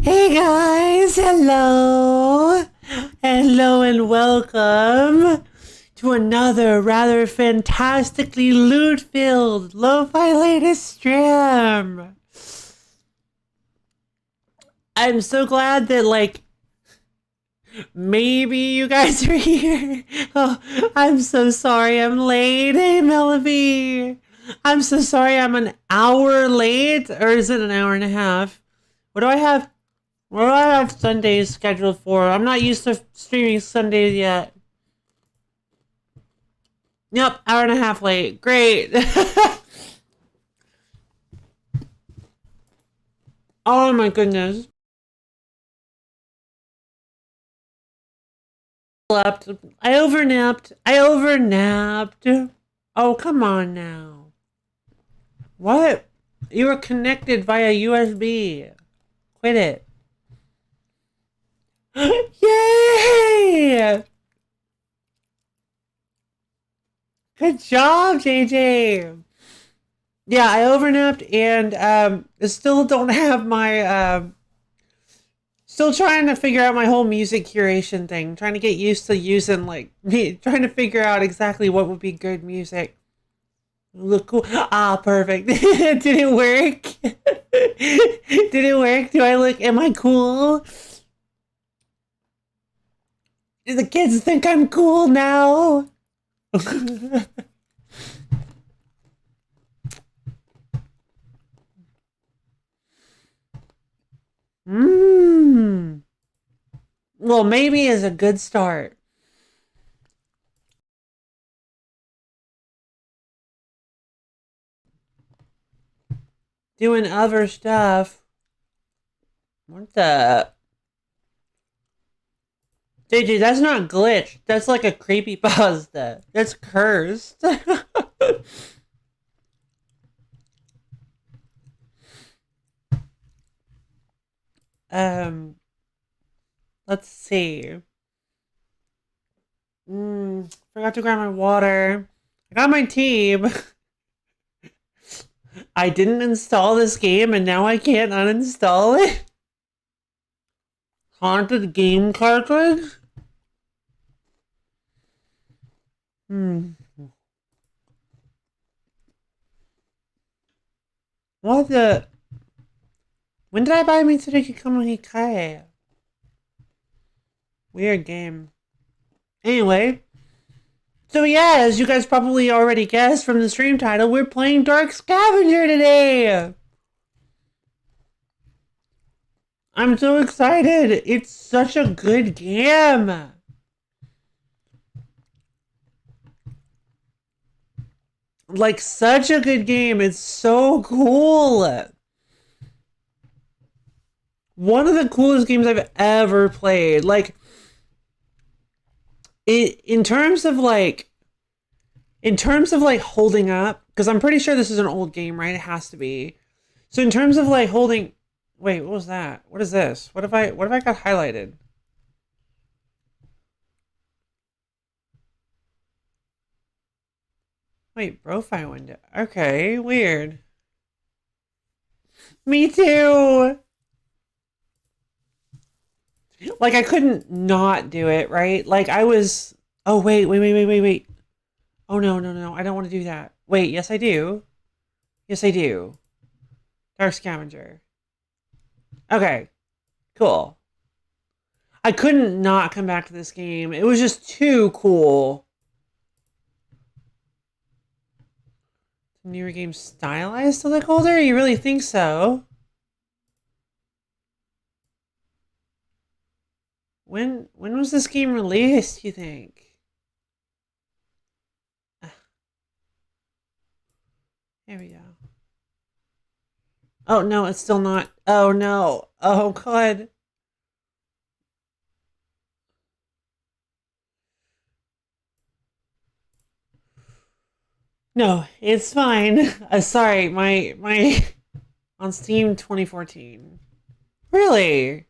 Hey guys, hello. Hello and welcome to another rather fantastically loot-filled lo-fi latest stream. I'm so glad that maybe you guys are here. Oh, I'm so sorry I'm late. Hey Melody. I'm so sorry I'm an hour late, or is it an hour and a half? What do I have? What do I have Sundays scheduled for? I'm not used to streaming Sundays yet. Yep, hour and a half late. Great. Oh my goodness. Slept. I overnapped. Oh, come on now. What? You were connected via USB. Quit it. Yay! Good job, JJ. Yeah, I overnapped and still don't have my still trying to figure out my whole music curation thing. Trying to get used to using trying to figure out exactly what would be good music. Look cool. Ah, perfect. Did it work? Did it work? Do I look am I cool? Do the kids think I'm cool now? Mmm. Well, maybe is a good start. Doing other stuff. What the? JJ, that's not glitch. That's like a creepy pasta. That's cursed. um, let's see. Forgot to grab my water. I got my team. I didn't install this game and now I can't uninstall it. Haunted game cartridge? Hmm. What the? When did I buy Mitsurugi Kamohikai? Weird game. Anyway, so yeah, as you guys probably already guessed from the stream title, we're playing Dark Scavenger today! I'm so excited! It's such a good game! Like, such a good game. It's so cool! One of the coolest games I've ever played. Like, in terms of holding up, because I'm pretty sure this is an old game, right? It has to be. So in terms of like holding, wait, what was that? What is this? What have I got highlighted? Wait, profile window. Okay, weird. Me too. Like I couldn't not do it, right? Like I was. Oh wait. Oh no. I don't want to do that. Wait, yes I do. Yes I do. Dark Scavenger. Okay, cool. I couldn't not come back to this game. It was just too cool. Newer games stylized to look older? You really think so? When was this game released, you think? Here we go. Oh no, it's still not. Oh no. Oh god. No, it's fine. Sorry, my on Steam 2014. Really?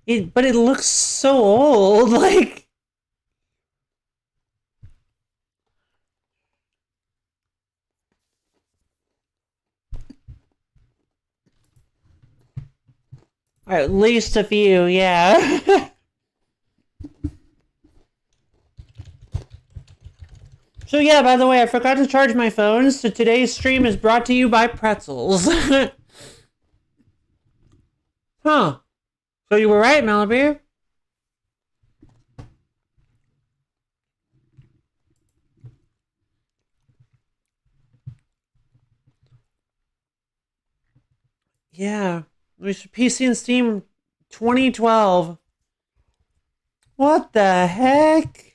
But it looks so old. Like At least a few, yeah. So yeah, by the way, I forgot to charge my phone, so today's stream is brought to you by pretzels. Huh. So you were right, Malibu. Yeah. PC and Steam 2012. What the heck?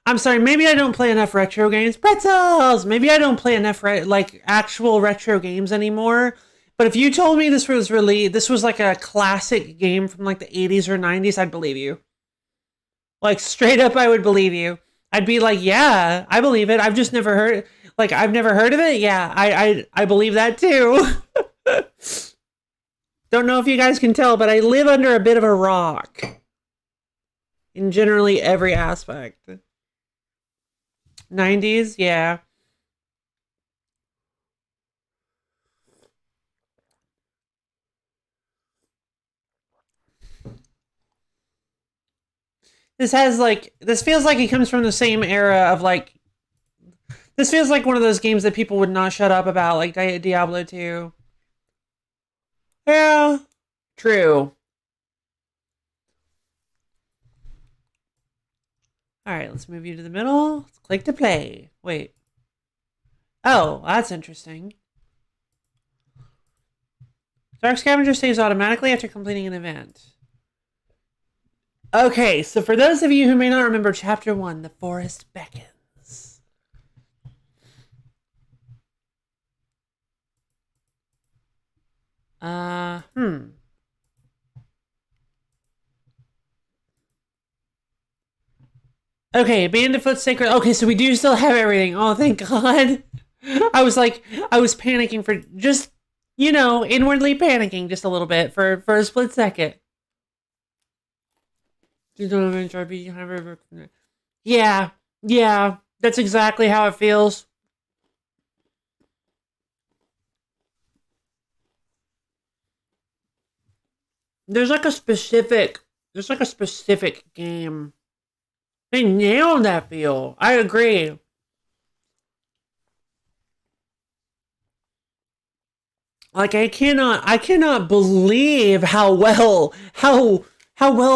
I'm sorry, maybe I don't play enough retro games. Pretzels! Maybe I don't play enough like actual retro games anymore. But if you told me this was like a classic game from like the 80s or 90s, I'd believe you. Like straight up I would believe you. I'd be like, "Yeah, I believe it. I've just never heard I've never heard of it." Yeah, I believe that too. Don't know if you guys can tell, but I live under a bit of a rock in generally every aspect. 90s, yeah. This feels like it comes from the same era of like this feels like one of those games that people would not shut up about, like Diablo 2. Yeah, true. All right, let's move you to the middle. Let's click to play. Wait. Oh, that's interesting. Dark Scavenger saves automatically after completing an event. Okay, so for those of you who may not remember Chapter 1, The Forest Beckons. Hmm. Okay, Banditfoot Sacred. Okay, so we do still have everything. Oh, thank God. I was panicking for just, inwardly panicking just a little bit for a split second. Yeah, yeah, that's exactly how it feels. There's like a specific, game. They nailed that feel. I agree. Like I cannot believe how well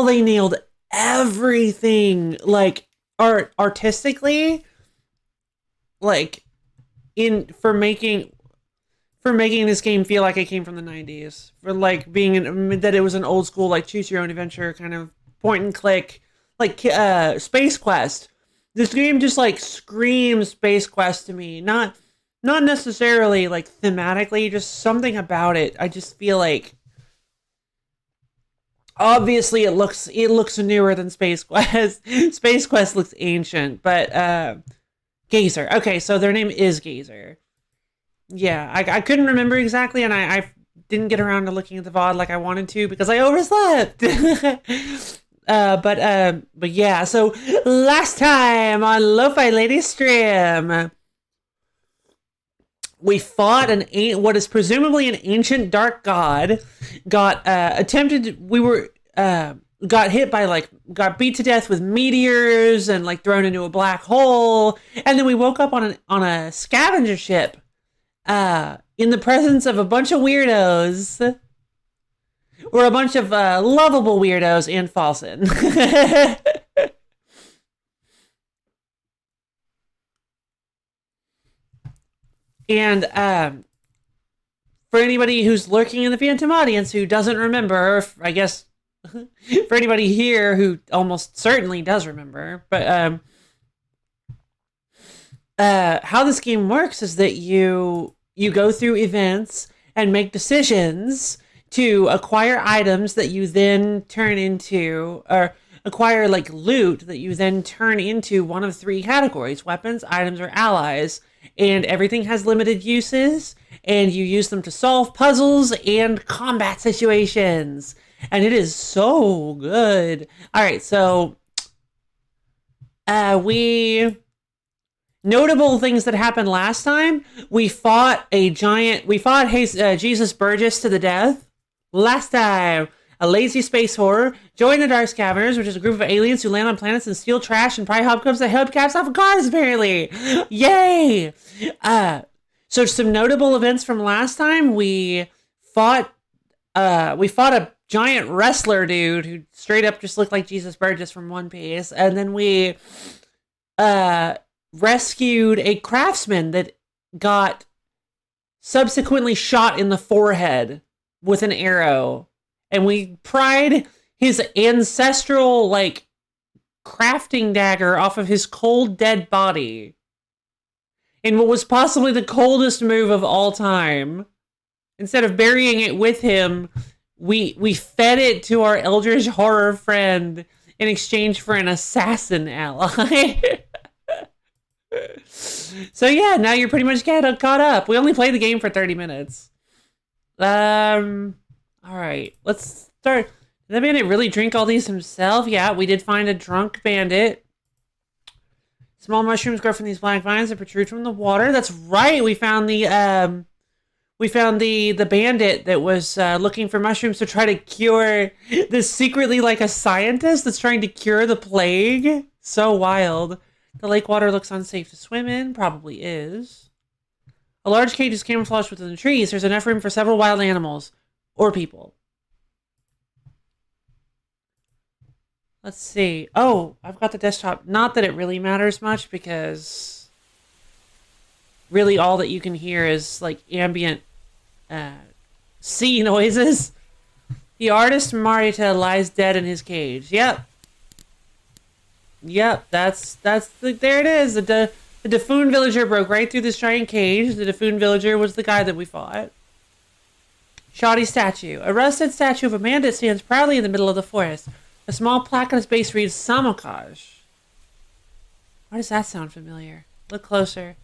they nailed everything. Like artistically, like in for making this game feel like it came from the 90s, for like that it was an old school like choose your own adventure kind of point and click, like Space Quest. This game just like screams Space Quest to me. Not necessarily like thematically, just something about it. I just feel like obviously it looks newer than Space Quest. Space Quest looks ancient, but Gazer. Okay, so their name is Gazer. Yeah, I couldn't remember exactly, and I didn't get around to looking at the VOD like I wanted to because I overslept. But yeah. So last time on Lo-Fi Lady stream, we fought what is presumably an ancient dark god. Got hit by got beat to death with meteors and like thrown into a black hole, and then we woke up on a scavenger ship in the presence of a bunch of weirdos. Or a bunch of lovable weirdos and Falsen. And for anybody who's lurking in the Phantom audience who doesn't remember, I guess for anybody here who almost certainly does remember, but how this game works is that you go through events and make decisions to acquire items that you then turn into, or acquire like loot that you then turn into one of three categories: weapons, items, or allies. And everything has limited uses, and you use them to solve puzzles and combat situations. And it is so good. All right, so we notable things that happened last time. We fought Jesus Burgess to the death. Last time, a lazy space horror joined the Dark Scavengers, which is a group of aliens who land on planets and steal trash and pry hubcaps off of cars, apparently. Yay! So some notable events from last time. We fought a giant wrestler dude who straight up just looked like Jesus Burgess from One Piece. And then we rescued a craftsman that got subsequently shot in the forehead with an arrow. And we pried his ancestral, like, crafting dagger off of his cold, dead body. In what was possibly the coldest move of all time. Instead of burying it with him, we fed it to our Eldritch Horror friend in exchange for an assassin ally. So yeah, now you're pretty much caught up. We only played the game for 30 minutes. Alright, let's start. Did the bandit really drink all these himself? Yeah, we did find a drunk bandit. Small mushrooms grow from these black vines that protrude from the water. That's right, we found the bandit that was looking for mushrooms to try to cure this, secretly like a scientist that's trying to cure the plague. So wild. The lake water looks unsafe to swim in. Probably is. A large cage is camouflaged within the trees. There's enough room for several wild animals. Or people. Let's see. Oh, I've got the desktop. Not that it really matters much, because really all that you can hear is like ambient sea noises. The artist Marita lies dead in his cage. Yep, that's there it is. The Dafun villager broke right through this giant cage. The Dafun villager was the guy that we fought. Shoddy statue. A rusted statue of a bandit stands proudly in the middle of the forest. A small plaque on its base reads Samokaj. Why does that sound familiar? Look closer.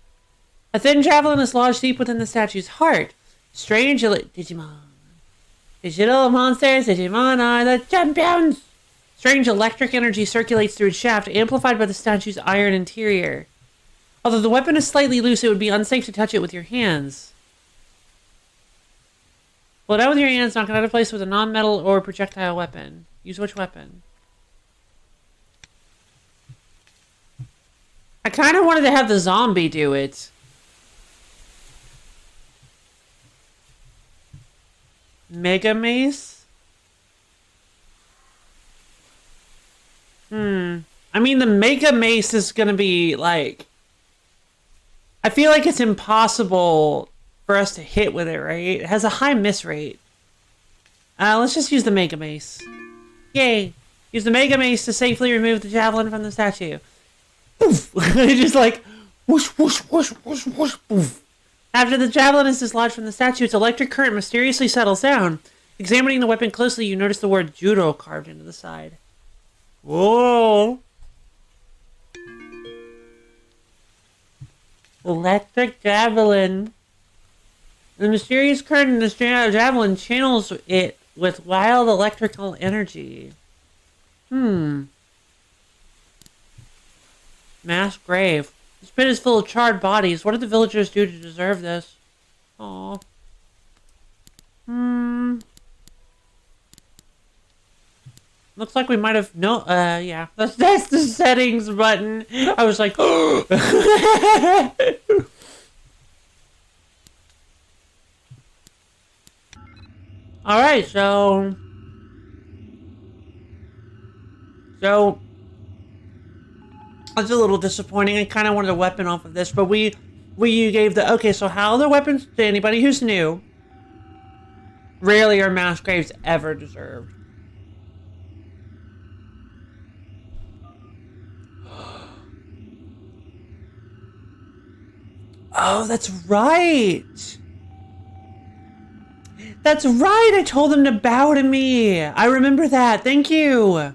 A thin javelin is lodged deep within the statue's heart. Strange Digimon. Digital monsters, Digimon are the champions! Strange electric energy circulates through its shaft, amplified by the statue's iron interior. Although the weapon is slightly loose, it would be unsafe to touch it with your hands. Pull it out with your hands, knock it out of place with a non-metal or projectile weapon. Use which weapon? I kind of wanted to have the zombie do it. Mega Mace? I mean, the Mega Mace is gonna be, like... I feel like it's impossible for us to hit with it, right? It has a high miss rate. Let's just use the Mega Mace. Yay! Use the Mega Mace to safely remove the javelin from the statue. Poof! Just like, whoosh, whoosh, whoosh, whoosh, whoosh, poof. After the javelin is dislodged from the statue, its electric current mysteriously settles down. Examining the weapon closely, you notice the word judo carved into the side. Whoa! Electric javelin. The mysterious current in the javelin channels it with wild electrical energy. Mass grave. This pit is full of charred bodies. What did the villagers do to deserve this? Aww. Looks like we might have yeah. That's the settings button. I was like, Alright, so that's a little disappointing. I kind of wanted a weapon off of this, but we gave the... Okay, so how are the weapons to anybody who's new? Rarely are mass graves ever deserved. Oh, that's right! That's right! I told them to bow to me! I remember that, thank you!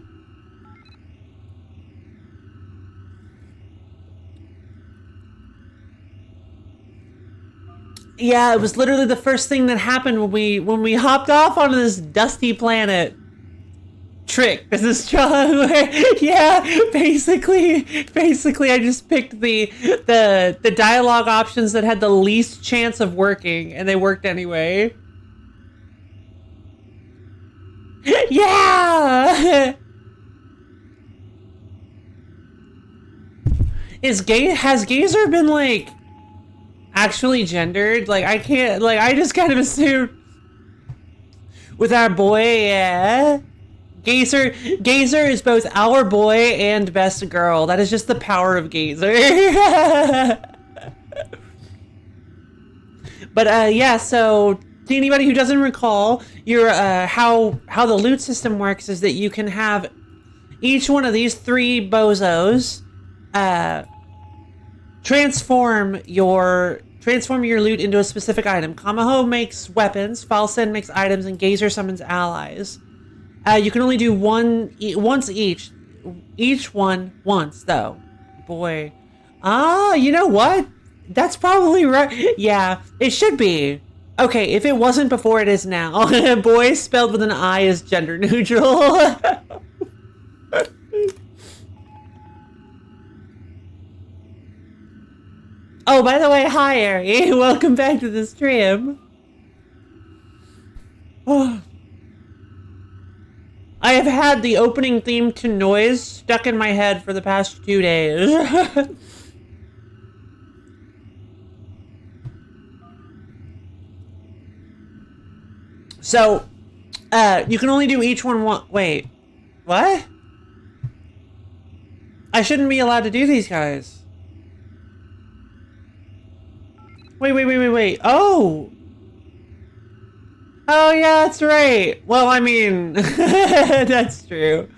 Yeah, it was literally the first thing that happened when we hopped off onto this dusty planet. trick. This is strong. Yeah, basically, I just picked the dialogue options that had the least chance of working, and they worked anyway. Yeah. Has Gazer been like actually gendered? Like I can't. Like I just kind of assumed with our boy. Yeah. Gazer is both our boy and best girl. That is just the power of Gazer. But yeah, so to anybody who doesn't recall, your how the loot system works is that you can have each one of these 3 bozos transform your loot into a specific item. Kamaho makes weapons, Falsen makes items, and Gazer summons allies. You can only do once each. Each one once, though. Boy. You know what? That's probably right. Yeah, it should be. Okay, if it wasn't before, it is now. Boiz spelled with an I is gender neutral. Oh, by the way, hi, Ari. Welcome back to the stream. Oh. I have had the opening theme to Noise stuck in my head for the past 2 days. So, you can only do each one wait, what? I shouldn't be allowed to do these guys. Wait. Oh! Oh, yeah, that's right. Well, I mean, that's true.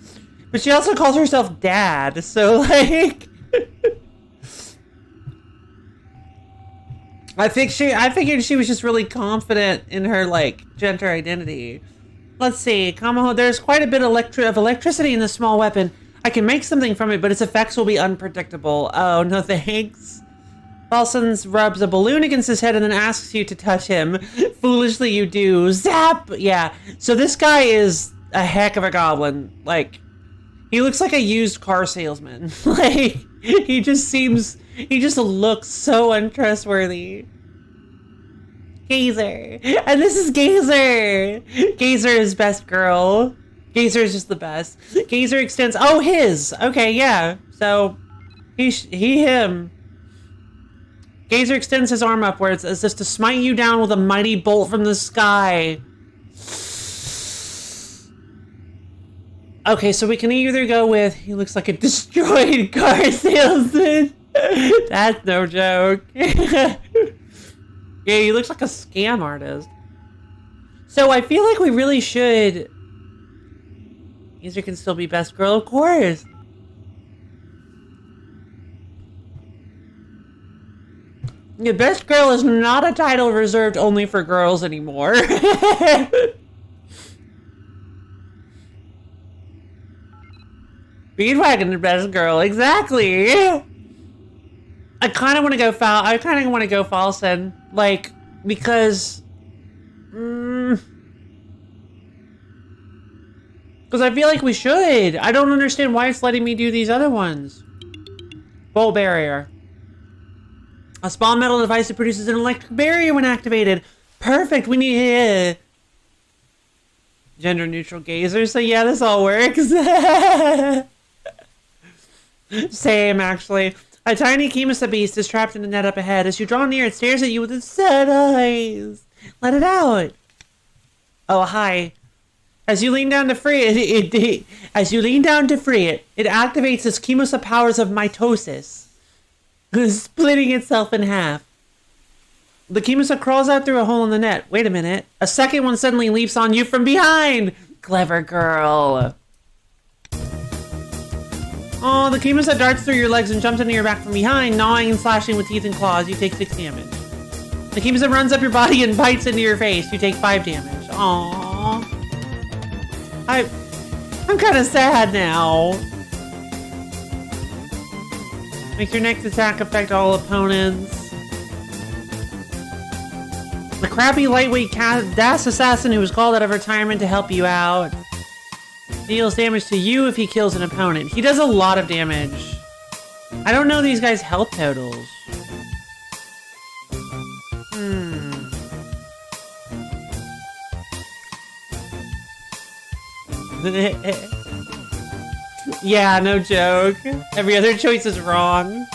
But she also calls herself Dad, so, like... I figured she was just really confident in her, like, gender identity. Let's see, Kamaho, there's quite a bit of electricity in this small weapon. I can make something from it, but its effects will be unpredictable. Oh, no thanks. Falsons rubs a balloon against his head and then asks you to touch him. Foolishly you do. Zap! Yeah. So this guy is a heck of a goblin. Like, he looks like a used car salesman. Like, he just looks so untrustworthy. Gazer. And this is Gazer. Gazer is best girl. Gazer is just the best. Gazer extends... Oh, his! Okay, yeah. So, him. Gazer extends his arm upwards as if to smite you down with a mighty bolt from the sky. Okay, so we can either go with, he looks like a destroyed car salesman. That's no joke. Yeah, he looks like a scam artist. So I feel like we really should... Gazer can still be best girl, of course. The best girl is not a title reserved only for girls anymore. Speedwagon the best girl, exactly. I kind of want to go Falsen, like, because I feel like we should. I don't understand why it's letting me do these other ones. Bolt barrier. A small metal device that produces an electric barrier when activated. Perfect, we need gender neutral Gazer, so yeah, this all works. Same, actually. A tiny Kimasa beast is trapped in a net up ahead. As you draw near, it stares at you with its sad eyes. Let it out. Oh, hi. As you lean down to free it, it activates its Kimasa powers of mitosis, splitting itself in half. The Kimasa crawls out through a hole in the net. Wait a minute. A second one suddenly leaps on you from behind. Clever girl. Oh, the Kimasa darts through your legs and jumps into your back from behind, gnawing and slashing with teeth and claws. You take 6 damage. The Kimasa runs up your body and bites into your face. You take 5 damage. Aww. I'm kind of sad now. Make your next attack affect all opponents. The crappy lightweight DAS assassin who was called out of retirement to help you out. Deals damage to you if he kills an opponent. He does a lot of damage. I don't know these guys' health totals. Yeah, no joke. Every other choice is wrong.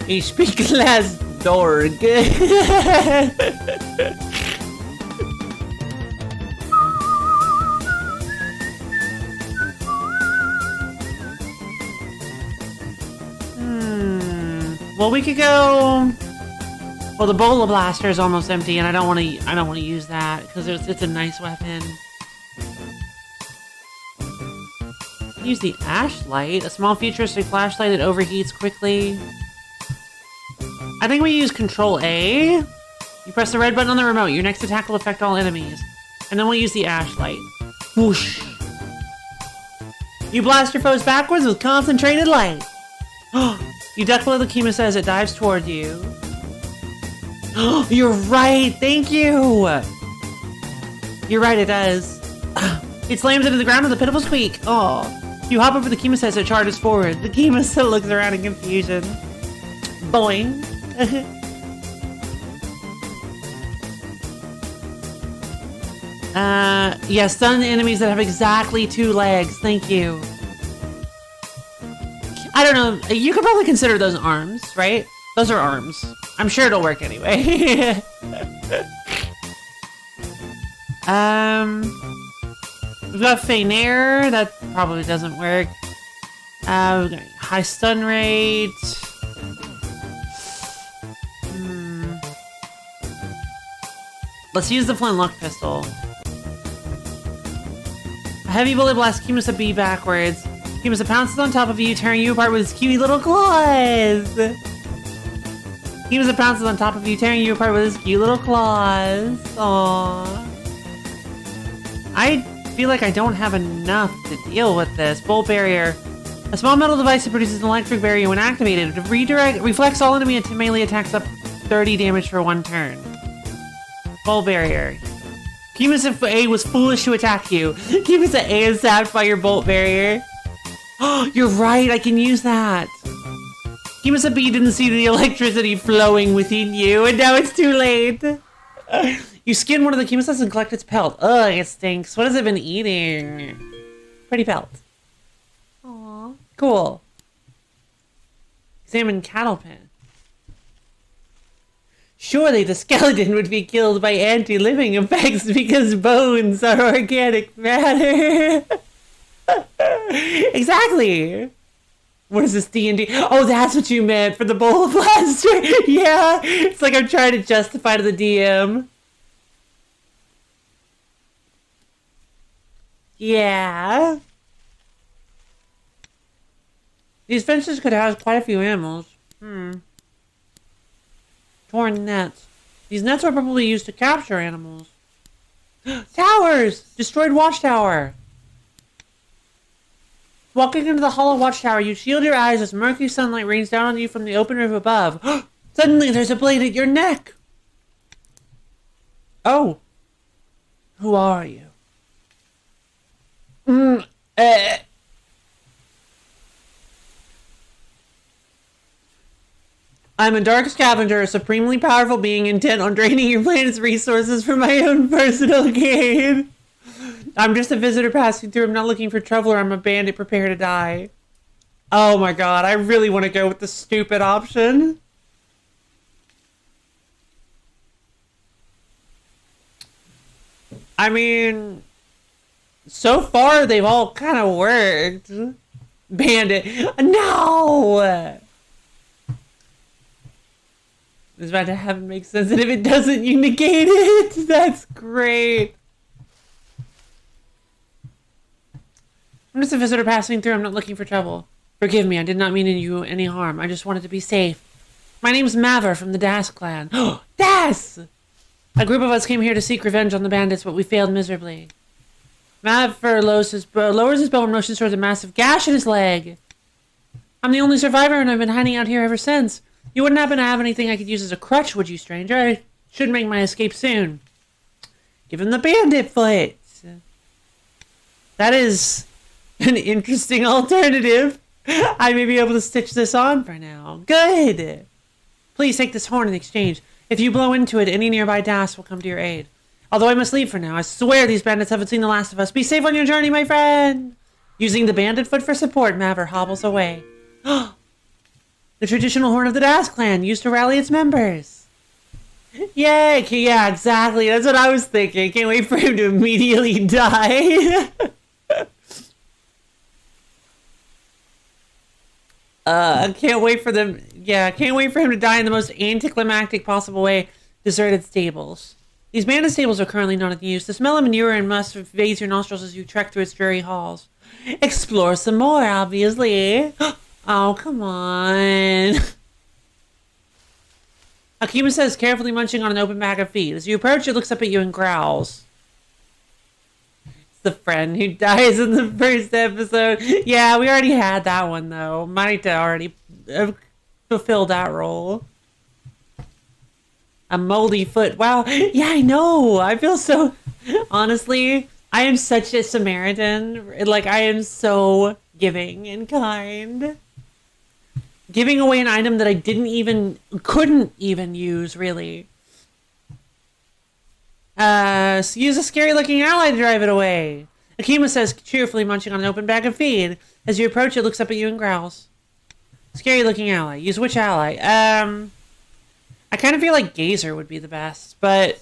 Ich speak less dorg. Well, we could go. Well, the Bola Blaster is almost empty, and I don't want to use that because it's a nice weapon. Use the Ash Light, a small futuristic flashlight that overheats quickly. I think we use Control A. You press the red button on the remote. Your next attack will affect all enemies, and then we'll use the Ash Light. Whoosh! You blast your foes backwards with concentrated light. You duck below the Kima as it dives toward you. You're right! Thank you! You're right, it does. It slams into the ground with a pitiful squeak. Oh. You hop over the Kima as it charges forward. The Kima looks around in confusion. Boing. Yeah, stun enemies that have exactly 2 legs. Thank you. I don't know. You could probably consider those arms, right? Those are arms. I'm sure it'll work anyway. We've got Feignaire. That probably doesn't work. We've got high stun rate. Let's use the flintlock pistol. A heavy bullet blasts Kimasa B backwards. Kimasa pounces on top of you, tearing you apart with his cutie little claws. Kimasa pounces on top of you, tearing you apart with his cute little claws. Aww. I feel like I don't have enough to deal with this. Bolt barrier. A small metal device that produces an electric barrier when activated. Reflects all enemy melee attacks up 30 damage for 1 turn. Bolt barrier. Kimasa A was foolish to attack you. Kimasa A is zapped by your bolt barrier. Oh, you're right, I can use that. Kimasa B didn't see the electricity flowing within you, and now it's too late. You skin one of the Kimasas and collect its pelt. Ugh, it stinks. What has it been eating? Pretty pelt. Aww. Cool. Examine cattle pen. Surely the skeleton would be killed by anti-living effects because bones are organic matter. Exactly. What is this, D&D? Oh, that's what you meant for the bowl blaster. Yeah, it's like I'm trying to justify to the DM. Yeah. These fences could house quite a few animals. Torn nets. These nets are probably used to capture animals. Towers! Destroyed watchtower. Walking into the hollow watchtower, you shield your eyes as murky sunlight rains down on you from the open roof above. Suddenly, there's a blade at your neck! Oh. Who are you? I'm a dark scavenger, a supremely powerful being intent on draining your planet's resources for my own personal gain. I'm just a visitor passing through. I'm not looking for trouble, or I'm a bandit prepared to die. Oh my god, I really want to go with the stupid option. I mean, so far they've all kind of worked. Bandit. No! It's about to have it make sense, and if it doesn't, you negate it. That's great. I'm just a visitor passing through. I'm not looking for trouble. Forgive me, I did not mean you any harm. I just wanted to be safe. My name's Maver from the Das clan. Das! A group of us came here to seek revenge on the bandits, but we failed miserably. Maver lowers his bow and motions towards a massive gash in his leg. I'm the only survivor, and I've been hiding out here ever since. You wouldn't happen to have anything I could use as a crutch, would you, stranger? I should make my escape soon. Give him the bandit foot. That is an interesting alternative. I may be able to stitch this on for now. Good. Please take this horn in exchange. If you blow into it, any nearby das will come to your aid. Although I must leave for now, I swear these bandits haven't seen the last of us. Be safe on your journey, my friend. Using the bandit foot for support, Maver hobbles away. The traditional horn of the Das clan, used to rally its members. Yay! Yeah, exactly. That's what I was thinking. Can't wait for him to immediately die. Can't wait for them. Yeah, can't wait for him to die in the most anticlimactic possible way. Deserted stables. These bandit stables are currently not in use. The smell of manure and must invades your nostrils as you trek through its dreary halls. Explore some more, obviously. Oh, come on. Akima says, carefully munching on an open bag of feed. As you approach, it looks up at you and growls. It's the friend who dies in the first episode. Yeah, we already had that one, though. Marita already fulfilled that role. A moldy foot. Wow. Yeah, I know. I feel so... Honestly, I am such a Samaritan. Like, I am so giving and kind. Giving away an item that I couldn't even use, really. So use a scary-looking ally to drive it away. Akima says, cheerfully munching on an open bag of feed. As you approach, it looks up at you and growls. Scary-looking ally. Use which ally? I kind of feel like Gazer would be the best, but...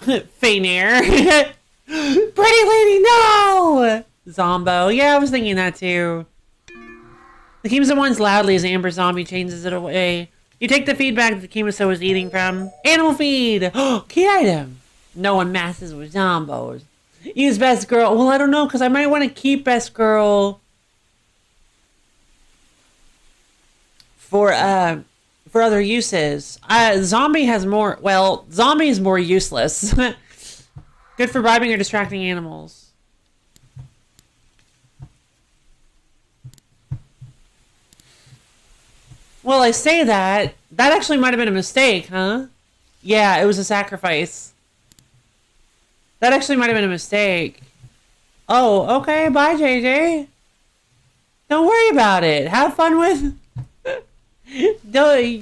Feynair. Pretty lady, no! Zombo. Yeah, I was thinking that too. The Kimsa whines loudly as Amber Zombie changes it away. You take the feed bag that the Kimsa was eating from. Animal feed! Key item! No one messes with Zombos. Use best girl. Well, I don't know, because I might want to keep best girl for other uses. Zombie has more... Well, zombie is more useless. Good for bribing or distracting animals. Well, I say that. That actually might have been a mistake, huh? Yeah, it was a sacrifice. That actually might have been a mistake. Oh, okay. Bye, JJ. Don't worry about it. Have fun with...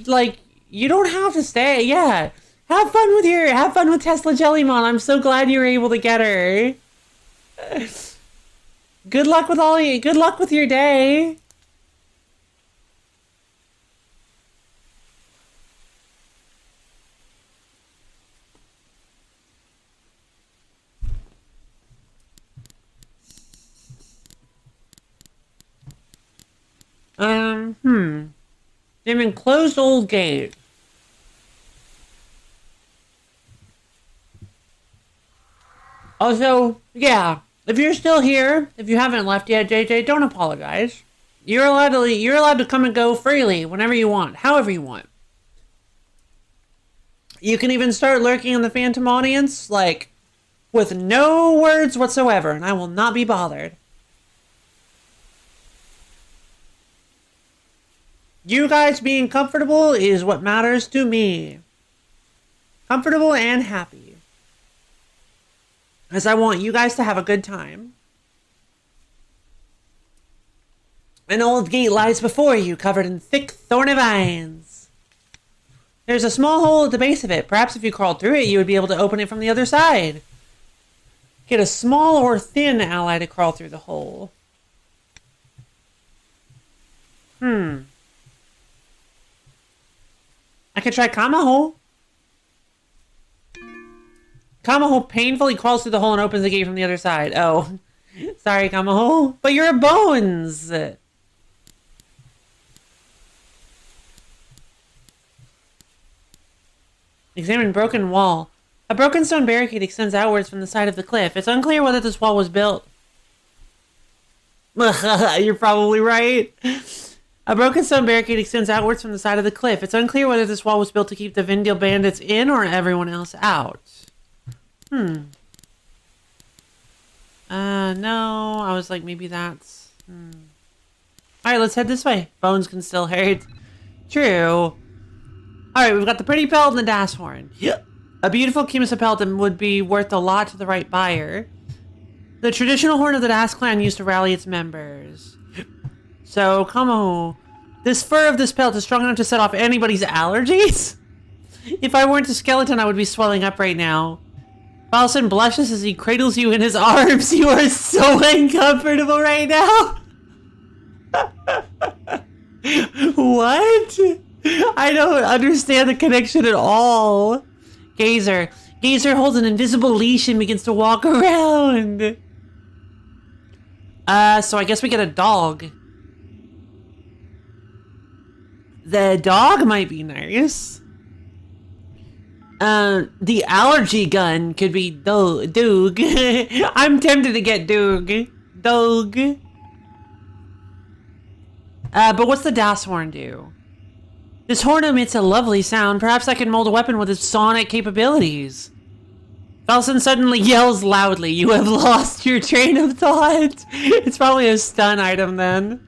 Like, you don't have to stay. Yeah. Have fun with Tesla Jellymon. I'm so glad you were able to get her. Good luck with your day. They've been closed old gate. Also, yeah, if you're still here, if you haven't left yet, JJ, don't apologize. You're allowed to come and go freely whenever you want, however you want. You can even start lurking in the Phantom audience, like, with no words whatsoever, and I will not be bothered. You guys being comfortable is what matters to me. Comfortable and happy. Because I want you guys to have a good time. An old gate lies before you, covered in thick, thorny vines. There's a small hole at the base of it. Perhaps if you crawled through it, you would be able to open it from the other side. Get a small or thin ally to crawl through the hole. I could try Kamaho. Kamaho painfully crawls through the hole and opens the gate from the other side. Oh, sorry, Kamaho. But you're a bones. Examine broken wall. A broken stone barricade extends outwards from the side of the cliff. It's unclear whether this wall was built. You're probably right. A broken stone barricade extends outwards from the side of the cliff. It's unclear whether this wall was built to keep the Vindel bandits in or everyone else out. No, I was like, maybe that's... Alright, let's head this way. Bones can still hurt. True. Alright, we've got the pretty pelt and the das horn. Yep. A beautiful Kimisa pelt would be worth a lot to the right buyer. The traditional horn of the Das clan used to rally its members. So, come on. This fur of this pelt is strong enough to set off anybody's allergies? If I weren't a skeleton, I would be swelling up right now. Falson blushes as he cradles you in his arms. You are so uncomfortable right now. What? I don't understand the connection at all. Gazer. Gazer holds an invisible leash and begins to walk around. So I guess we get a dog. The dog might be nice. The allergy gun could be Doog. I'm tempted to get Doog. Doog. But what's the Das horn do? This horn emits a lovely sound. Perhaps I can mold a weapon with its sonic capabilities. Falson suddenly yells loudly. You have lost your train of thought. It's probably a stun item then.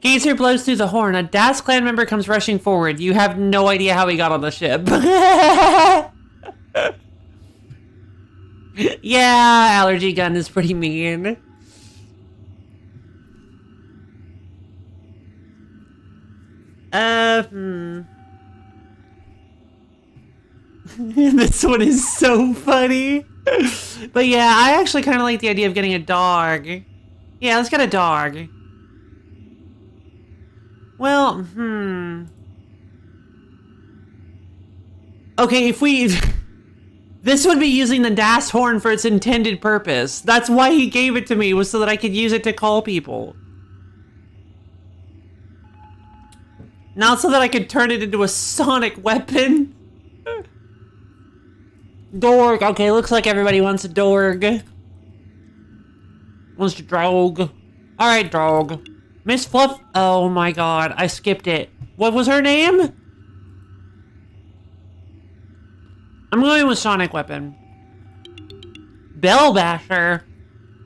Gazer blows through the horn. A Das clan member comes rushing forward. You have no idea how he got on the ship. Yeah, allergy gun is pretty mean. This one is so funny. But yeah, I actually kind of like the idea of getting a dog. Yeah, let's get a dog. Well, okay, if we... This would be using the Das horn for its intended purpose. That's why he gave it to me, was so that I could use it to call people. Not so that I could turn it into a sonic weapon. Dorg. Okay, looks like everybody wants a Dorg. Wants a Drog. Alright, Drog. Miss Fluff. Oh my god, I skipped it. What was her name? I'm going with sonic weapon. Bell Basher.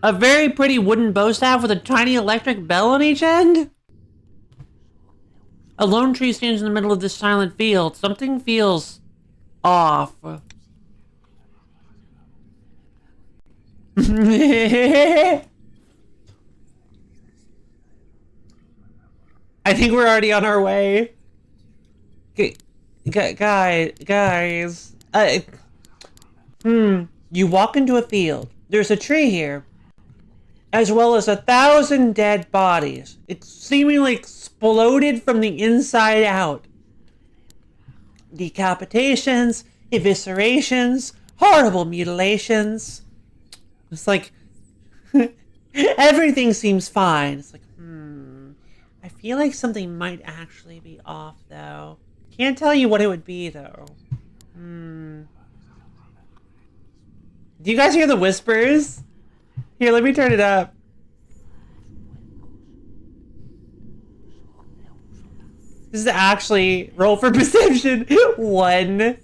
A very pretty wooden bow staff with a tiny electric bell on each end? A lone tree stands in the middle of this silent field. Something feels off. I think we're already on our way. Guys. You walk into a field. There's a tree here, as well as 1,000 dead bodies. It's seemingly exploded from the inside out. Decapitations, eviscerations, horrible mutilations. It's like, everything seems fine. It's like, I feel like something might actually be off, though. Can't tell you what it would be, though. Do you guys hear the whispers? Here, let me turn it up. This is actually roll for perception. 1.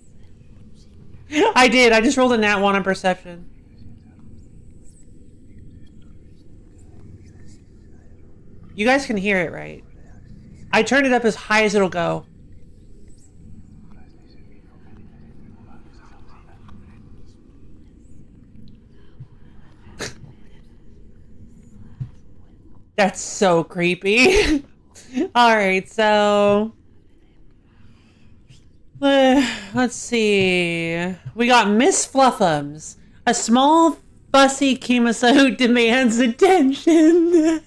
I did. I just rolled a nat 1 on perception. You guys can hear it, right? I turned it up as high as it'll go. That's so creepy. Alright, so... let's see... We got Miss Fluffums. A small, fussy Kimisa who demands attention.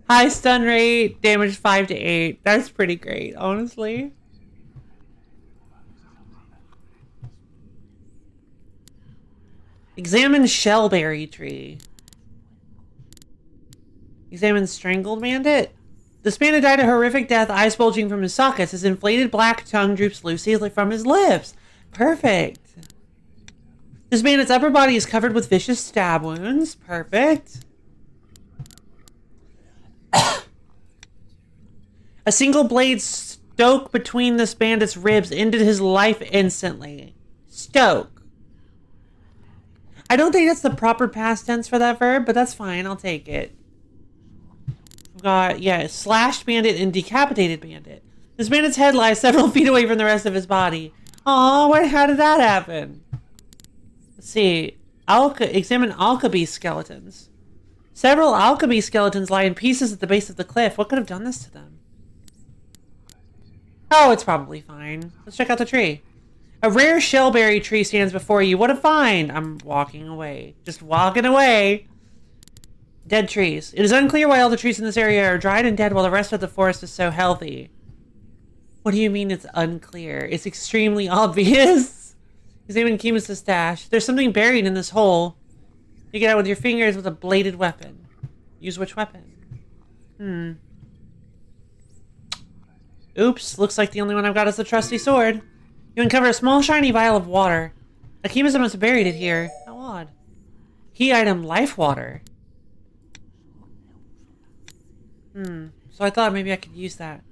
High stun rate, damage 5 to 8. That's pretty great, honestly. Examine Shellberry Tree. Examine Strangled Bandit. This bandit died a horrific death, eyes bulging from his sockets. His inflated black tongue droops loosely from his lips. Perfect. This bandit's upper body is covered with vicious stab wounds. Perfect. A single blade stoke between this bandit's ribs ended his life instantly. Stoke. I don't think that's the proper past tense for that verb, but that's fine. I'll take it. We've got, yeah, slashed bandit and decapitated bandit. This bandit's head lies several feet away from the rest of his body. Aw, how did that happen? Let's see. Examine Alkabi skeletons. Several Alkabi skeletons lie in pieces at the base of the cliff. What could have done this to them? Oh, it's probably fine. Let's check out the tree. A rare shellberry tree stands before you. What a find! I'm walking away. Just walking away. Dead trees. It is unclear why all the trees in this area are dried and dead while the rest of the forest is so healthy. What do you mean it's unclear? It's extremely obvious. Examine Kimus' stash. There's something buried in this hole. You get out with your fingers with a bladed weapon. Use which weapon? Oops, looks like the only one I've got is the trusty sword. You uncover a small shiny vial of water. Akima's must have buried it here. How odd. Key item, life water. So I thought maybe I could use that.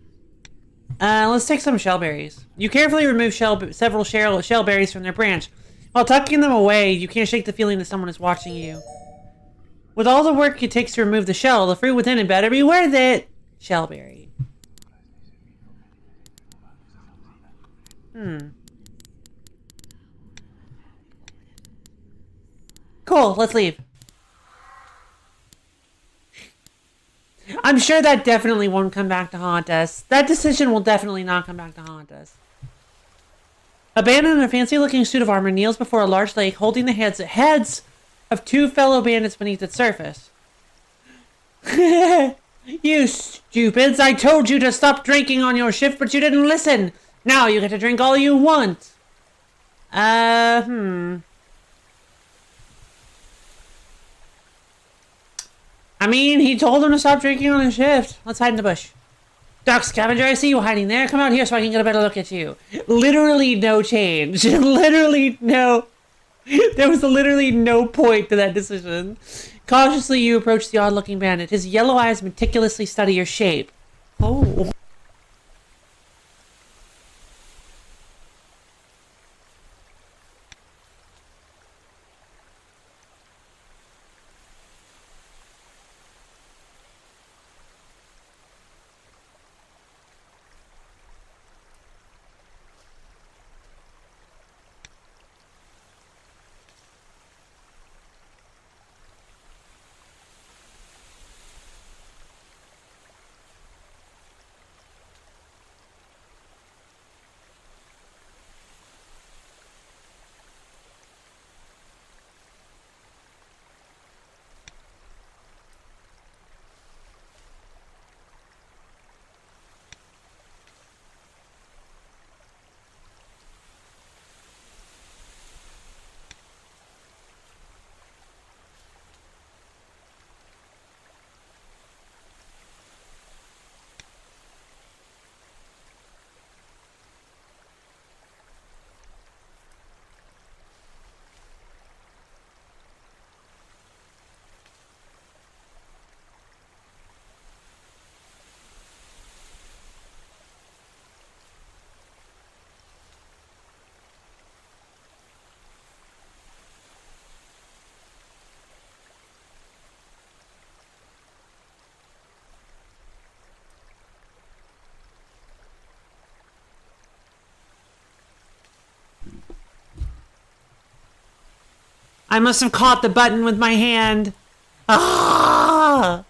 Let's take some shellberries. You carefully remove several shellberries from their branch. While tucking them away, you can't shake the feeling that someone is watching you. With all the work it takes to remove the shell, the fruit within it better be worth it. Shellberry. Cool, let's leave. I'm sure that definitely won't come back to haunt us. That decision will definitely not come back to haunt us. A bandit in a fancy-looking suit of armor kneels before a large lake, holding the heads of two fellow bandits beneath its surface. You stupids! I told you to stop drinking on your shift, but you didn't listen! Now you get to drink all you want! I mean, he told him to stop drinking on his shift. Let's hide in the bush. Doc Scavenger, I see you hiding there. Come out here so I can get a better look at you. Literally no change. Literally no... There was literally no point to that decision. Cautiously, you approach the odd-looking bandit. His yellow eyes meticulously study your shape. Oh... I must have caught the button with my hand. Ah!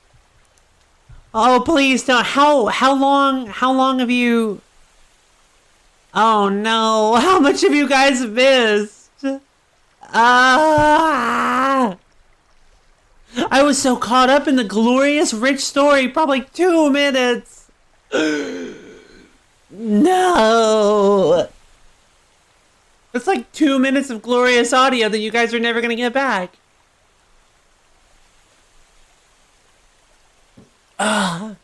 Oh, please don't. How long have you... Oh no, how much have you guys missed? Ah! I was so caught up in the glorious, rich story, probably 2 minutes. No! It's like 2 minutes of glorious audio that you guys are never gonna get back. Ah.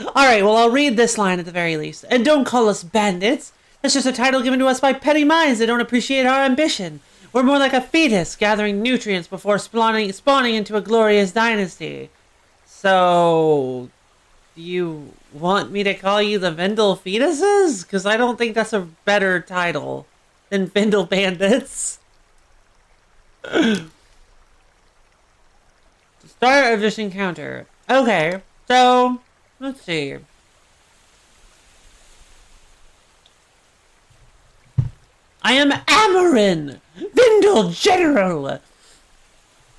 Alright, well, I'll read this line at the very least. And don't call us bandits. That's just a title given to us by petty minds that don't appreciate our ambition. We're more like a fetus gathering nutrients before spawning into a glorious dynasty. So... do you want me to call you the Vendel Fetuses? Because I don't think that's a better title than Vendel Bandits. Start of this encounter. Okay, so let's see. I am Amarin, Vindel General.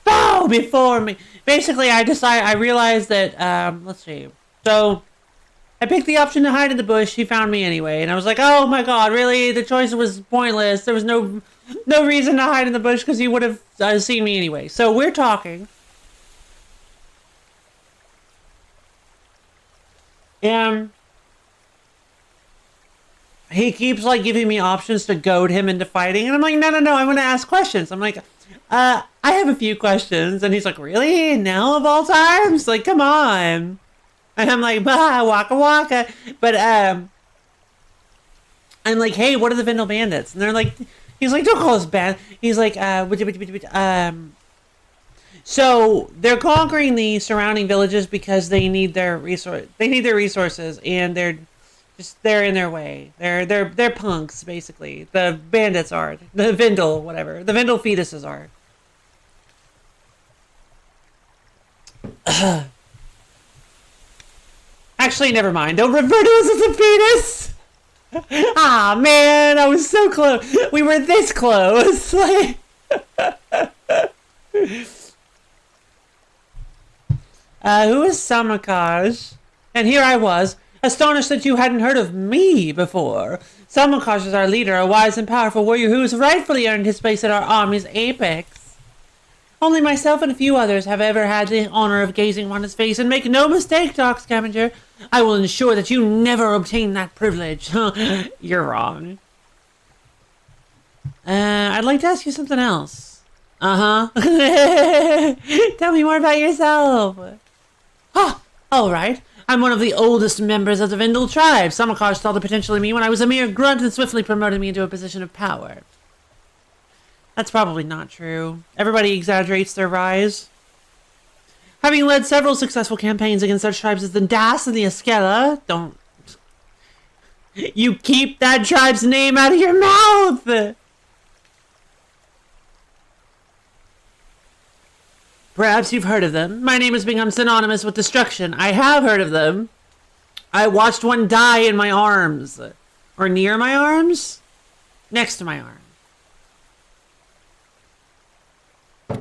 Bow before me. Basically, I realized that, let's see. So, I picked the option to hide in the bush. He found me anyway. And I was like, oh my god, really? The choice was pointless. There was no reason to hide in the bush because he would have seen me anyway. So, we're talking. And he keeps, like, giving me options to goad him into fighting. And I'm like, no, I want to ask questions. I'm like, I have a few questions. And he's like, really? Now of all times? Like, come on. And I'm like, bah, waka waka. But, I'm like, hey, what are the Vindel Bandits? And they're like, he's like, don't call us band. He's like, so they're conquering the surrounding villages because they need their resources, and they're in their way. They're punks, basically. The bandits are. The Vindel, whatever. The Vindel fetuses are. Actually, never mind. Don't refer to us as a fetus! Ah, man, I was so close. We were this close. Like... who is Samakaj? And here I was, astonished that you hadn't heard of me before. Samakaj is our leader, a wise and powerful warrior who has rightfully earned his place at our army's apex. Only myself and a few others have ever had the honor of gazing on his face, and make no mistake, Dark Scavenger, I will ensure that you never obtain that privilege. You're wrong. I'd like to ask you something else. Tell me more about yourself. Alright. I'm one of the oldest members of the Vindel tribe. Samakaj saw the potential in me when I was a mere grunt and swiftly promoted me into a position of power. That's probably not true. Everybody exaggerates their rise. Having led several successful campaigns against such tribes as the Das and the Askela, don't... You keep that tribe's name out of your mouth! Perhaps you've heard of them. My name has become synonymous with destruction. I have heard of them. I watched one die in my arms. Or near my arms? Next to my arm.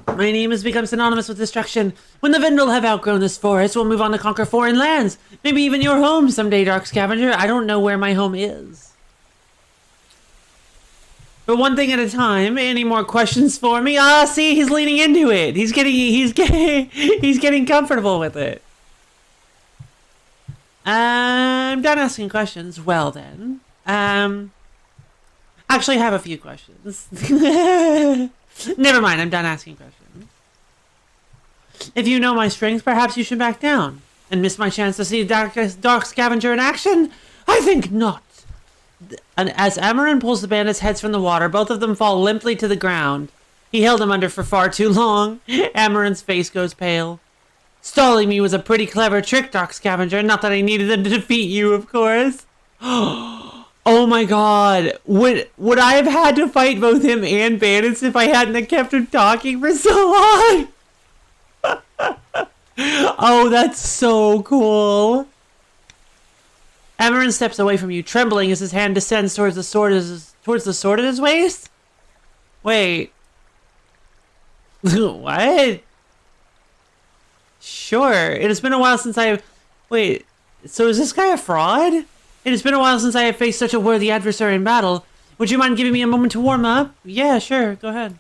My name has become synonymous with destruction. When the Vindel have outgrown this forest, we'll move on to conquer foreign lands. Maybe even your home someday, Dark Scavenger. I don't know where my home is. But one thing at a time. Any more questions for me? Ah, see, he's leaning into it. He's getting comfortable with it. I'm done asking questions. Well then. Actually, I have a few questions. Never mind, I'm done asking questions. If you know my strength, perhaps you should back down. And miss my chance to see Dark Scavenger in action? I think not. And as Amarin pulls the bandits' heads from the water, both of them fall limply to the ground. He held them under for far too long. Amarin's face goes pale. Stalling me was a pretty clever trick, Dark Scavenger. Not that I needed them to defeat you, of course. Oh my god. Would I have had to fight both him and bandits if I hadn't have kept him talking for so long? Oh, that's so cool. Amarin steps away from you, trembling as his hand descends towards the sword at his waist? Wait. What? Sure. It has been a while since Wait, so is this guy a fraud? It has been a while since I have faced such a worthy adversary in battle. Would you mind giving me a moment to warm up? Yeah, sure. Go ahead.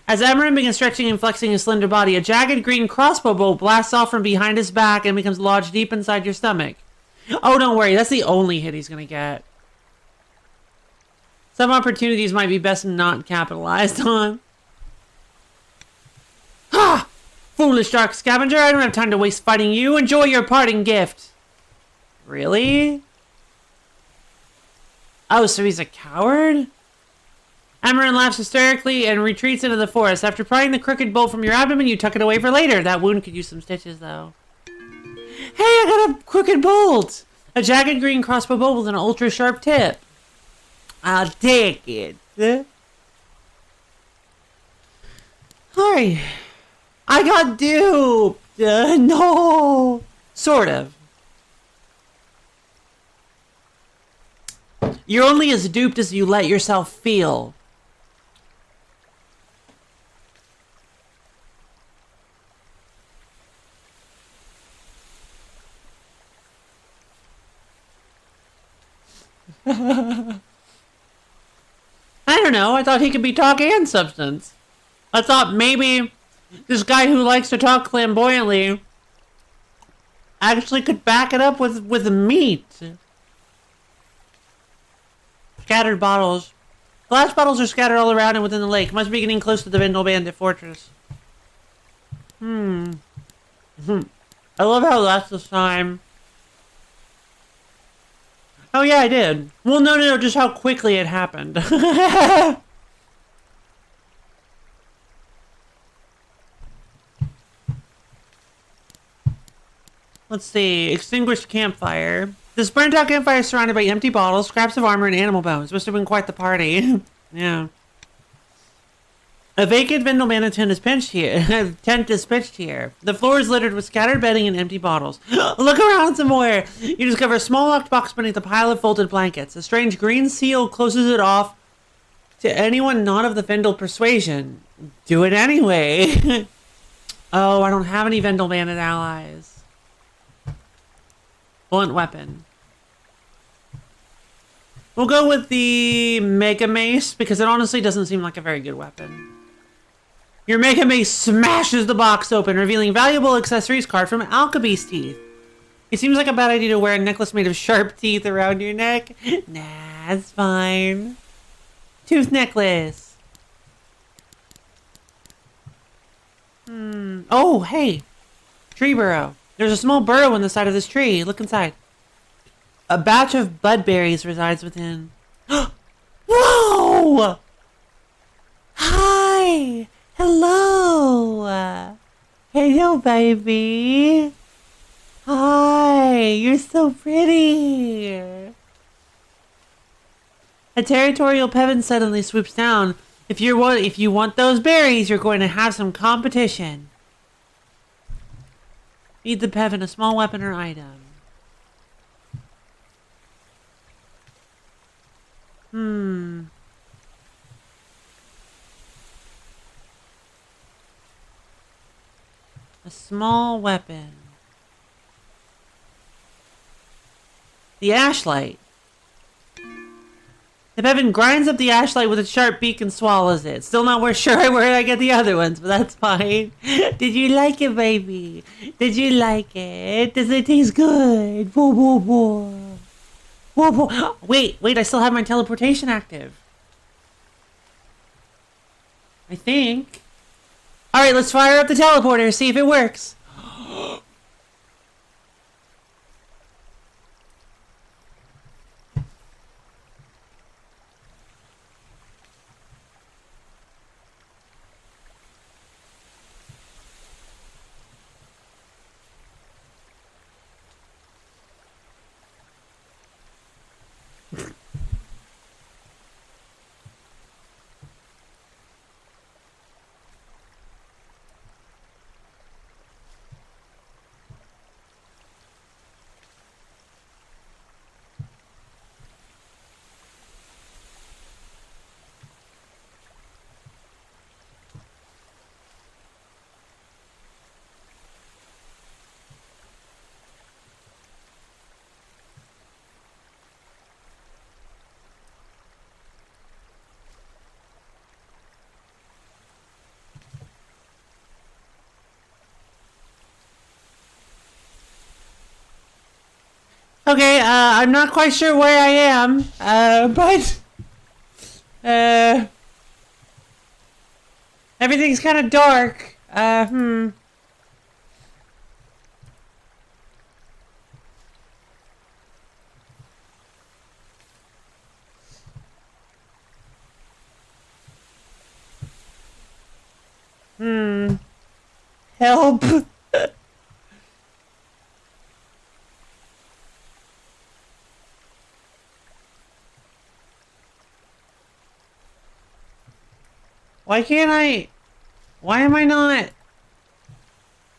As Amarin begins stretching and flexing his slender body, a jagged green crossbow bolt blasts off from behind his back and becomes lodged deep inside your stomach. Oh, don't worry. That's the only hit he's going to get. Some opportunities might be best not capitalized on. Ha! Foolish Dark Scavenger. I don't have time to waste fighting you. Enjoy your parting gift. Really? Oh, so he's a coward? Amarin laughs hysterically and retreats into the forest. After prying the crooked bolt from your abdomen, you tuck it away for later. That wound could use some stitches, though. Hey, I got a crooked bolt! A jagged green crossbow bolt with an ultra-sharp tip. I'll take it. Alright. I got duped! No! Sort of. You're only as duped as you let yourself feel. I don't know. I thought he could be talk and substance. I thought maybe this guy who likes to talk flamboyantly actually could back it up with meat. Scattered bottles. Glass bottles are scattered all around and within the lake. Must be getting close to the Vendel Bandit Fortress. I love how that's the time. Oh yeah, I did. Well, no, just how quickly it happened. Let's see. Extinguished campfire. This burnt out campfire is surrounded by empty bottles, scraps of armor, and animal bones. Must have been quite the party. Yeah. A vacant Vendel Bandit tent is pitched here. The floor is littered with scattered bedding and empty bottles. Look around some more. You discover a small locked box beneath a pile of folded blankets. A strange green seal closes it off to anyone not of the Vendel persuasion. Do it anyway. Oh, I don't have any Vendel Bandit allies. Blunt weapon. We'll go with the Mega Mace because it honestly doesn't seem like a very good weapon. Your Mega Mace smashes the box open, revealing valuable accessories card from Alkabee's teeth. It seems like a bad idea to wear a necklace made of sharp teeth around your neck. Nah, it's fine. Tooth necklace. Oh, hey. Tree burrow. There's a small burrow in the side of this tree. Look inside. A batch of budberries resides within. Whoa! Hi! Hello! Hello, baby! Hi! You're so pretty! A territorial peasant suddenly swoops down. If you want those berries, you're going to have some competition. Feed the peasant a small weapon or item. A small weapon. The ashlight. The peasant grinds up the ashlight with its sharp beak and swallows it. Still not sure where I get the other ones, but that's fine. Did you like it, baby? Did you like it? Does it taste good? Whoa, whoa, whoa. Whoa, whoa. Wait, I still have my teleportation active. I think. Alright, let's fire up the teleporter, see if it works. Okay, I'm not quite sure where I am, but everything's kind of dark. Help. Why am I not?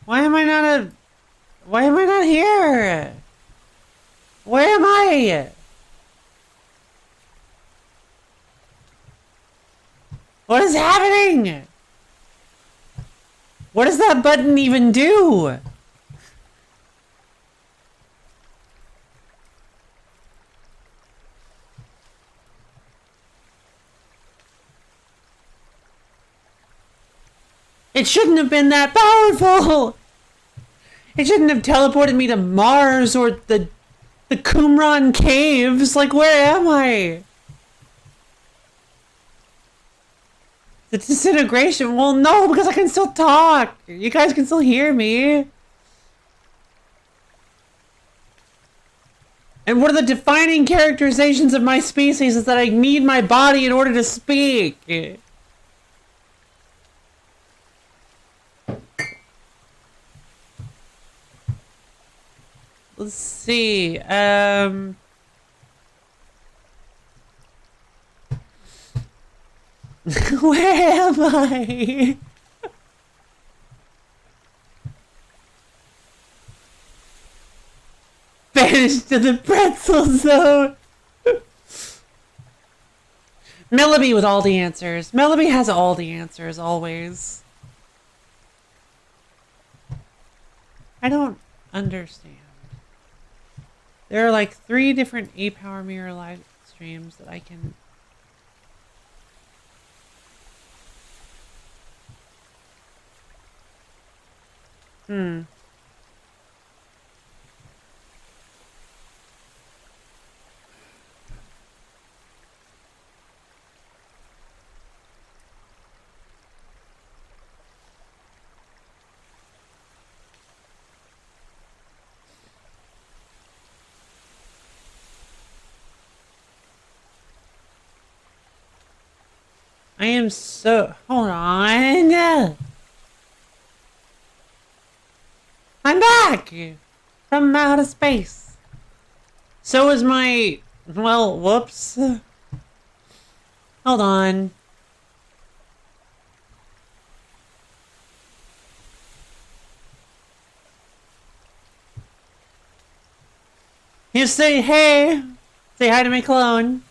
Why am I not a... Why am I not here? Where am I? What is happening? What does that button even do? It shouldn't have been that powerful! It shouldn't have teleported me to Mars or the Qumran caves. Like, where am I? The disintegration? Well, no, because I can still talk. You guys can still hear me. And one of the defining characterizations of my species is that I need my body in order to speak. Let's see. Where am I? Banished to the pretzel zone. Mellaby with all the answers. Mellaby has all the answers, always. I don't understand. There are like 3 different 8-Power Mirror live streams that I can... I am so... Hold on. I'm back! From outer space. So is my... Well, whoops. Hold on. You say, hey! Say hi to my clone.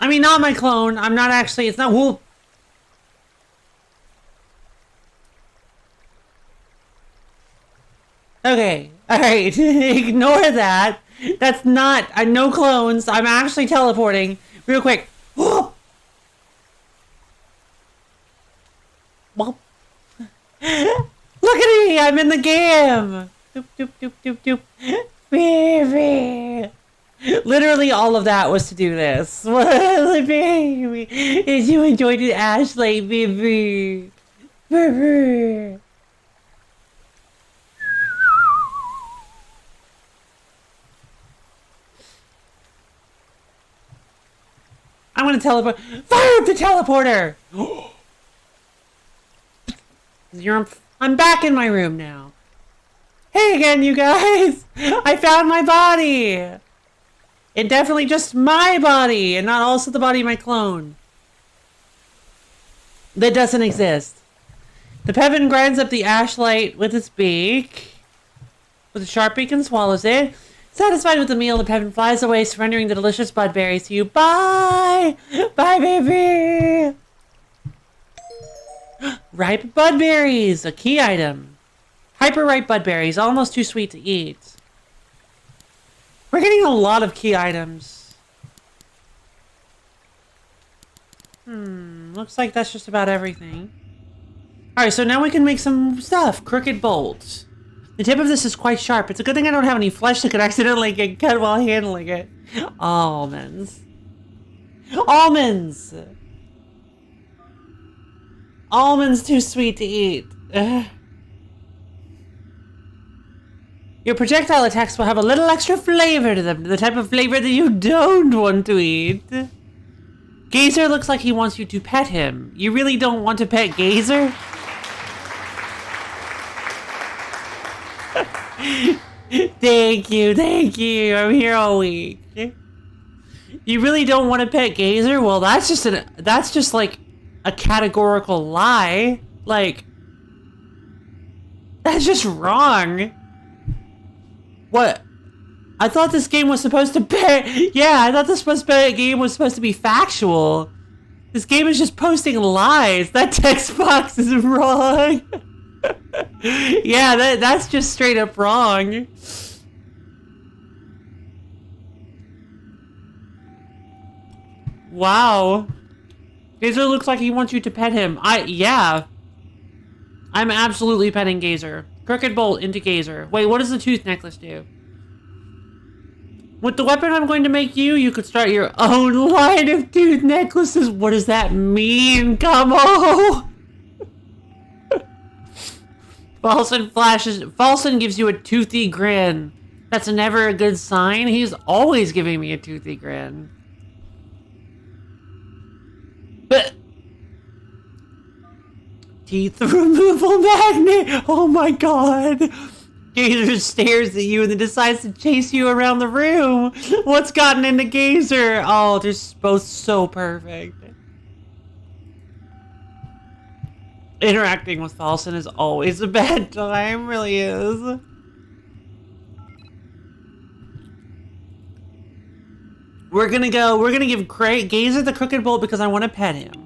I mean, not my clone. I'm not actually... It's not... Whoop. Okay. Alright. Ignore that. That's not... no clones. I'm actually teleporting. Real quick. Whoop. Whoop. Look at me! I'm in the game! Doop, doop, doop, doop, doop. Baby! Literally all of that was to do this. Baby! Did you enjoy it, Ashley? Baby! Baby! I'm gonna teleport. Fire up the teleporter! I'm back in my room now. Hey again, you guys! I found my body! It definitely just my body, and not also the body of my clone. That doesn't exist. The Peven grinds up the ashlight with its beak. With a sharp beak and swallows it. Satisfied with the meal, the Peven flies away, surrendering the delicious bud berries to you. Bye! Bye, baby! Ripe bud berries! A key item. Hyper ripe bud berries, almost too sweet to eat. We're getting a lot of key items. Looks like that's just about everything. Alright, so now we can make some stuff. Crooked bolt. The tip of this is quite sharp. It's a good thing I don't have any flesh that could accidentally get cut while handling it. Almonds. Almonds! Almonds too sweet to eat. Ugh. Your projectile attacks will have a little extra flavor to them, the type of flavor that you don't want to eat. Gazer looks like he wants you to pet him. You really don't want to pet Gazer? Thank you. I'm here all week. You really don't want to pet Gazer? Well, that's just like a categorical lie. Like, That's just wrong. What? I thought this game was supposed to be... Yeah, I thought this game was supposed to be factual. This game is just posting lies. That text box is wrong. Yeah, that's just straight up wrong. Wow. Gazer looks like he wants you to pet him. Yeah. I'm absolutely petting Gazer. Crooked bolt into Gazer. Wait, what does the tooth necklace do? With the weapon I'm going to make you, you could start your own line of tooth necklaces. What does that mean? Come on. Falson gives you a toothy grin. That's never a good sign. He's always giving me a toothy grin. But teeth removal magnet. Oh my god. Gazer stares at you and then decides to chase you around the room. What's gotten into Gazer? Oh, they're both so perfect. Interacting with Falson is always a bad time, really is. We're gonna give Gazer the crooked bolt because I want to pet him.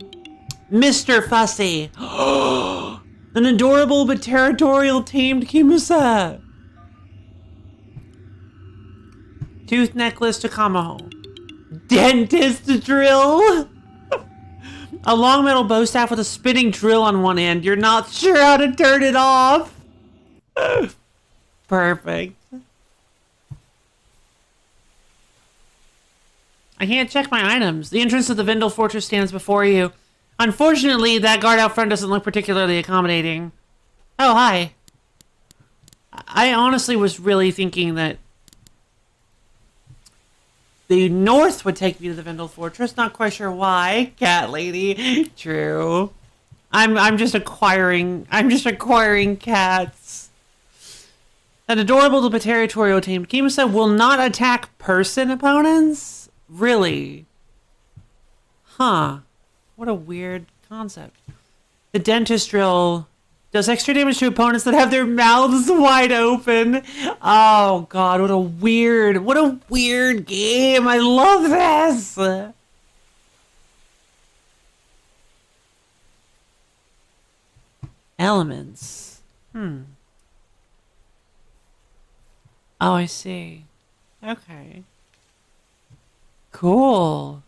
Mr. Fussy. An adorable but territorial tamed Kimusa. Tooth necklace to Kamaho. Dentist drill. A long metal bow staff with a spinning drill on one end. You're not sure how to turn it off. Perfect. I can't check my items. The entrance to the Vendel Fortress stands before you. Unfortunately, that guard out front doesn't look particularly accommodating. Oh, hi. I honestly was really thinking that the north would take me to the Vendel Fortress. Not quite sure why. Cat lady. True. I'm just acquiring cats. An adorable but territorial tamed Kimusa will not attack person opponents? Really? Huh. What a weird concept. The dentist drill does extra damage to opponents that have their mouths wide open. Oh god, what a weird game. I love this. Elements. Oh, I see. Okay. Cool.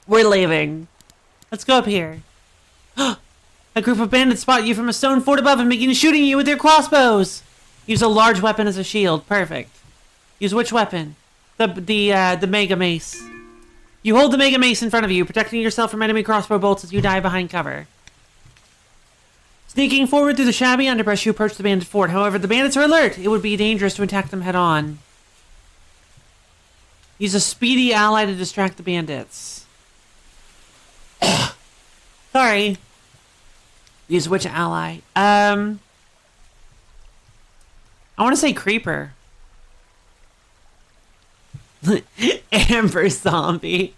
We're leaving. Let's go up here. A group of bandits spot you from a stone fort above and begin shooting you with their crossbows. Use a large weapon as a shield. Perfect. Use which weapon? The mega mace. You hold the mega mace in front of you, protecting yourself from enemy crossbow bolts as you dive behind cover. Sneaking forward through the shabby underbrush, you approach the bandit fort. However, the bandits are alert. It would be dangerous to attack them head on. Use a speedy ally to distract the bandits. Sorry. Use which ally? I want to say creeper. Amber zombie.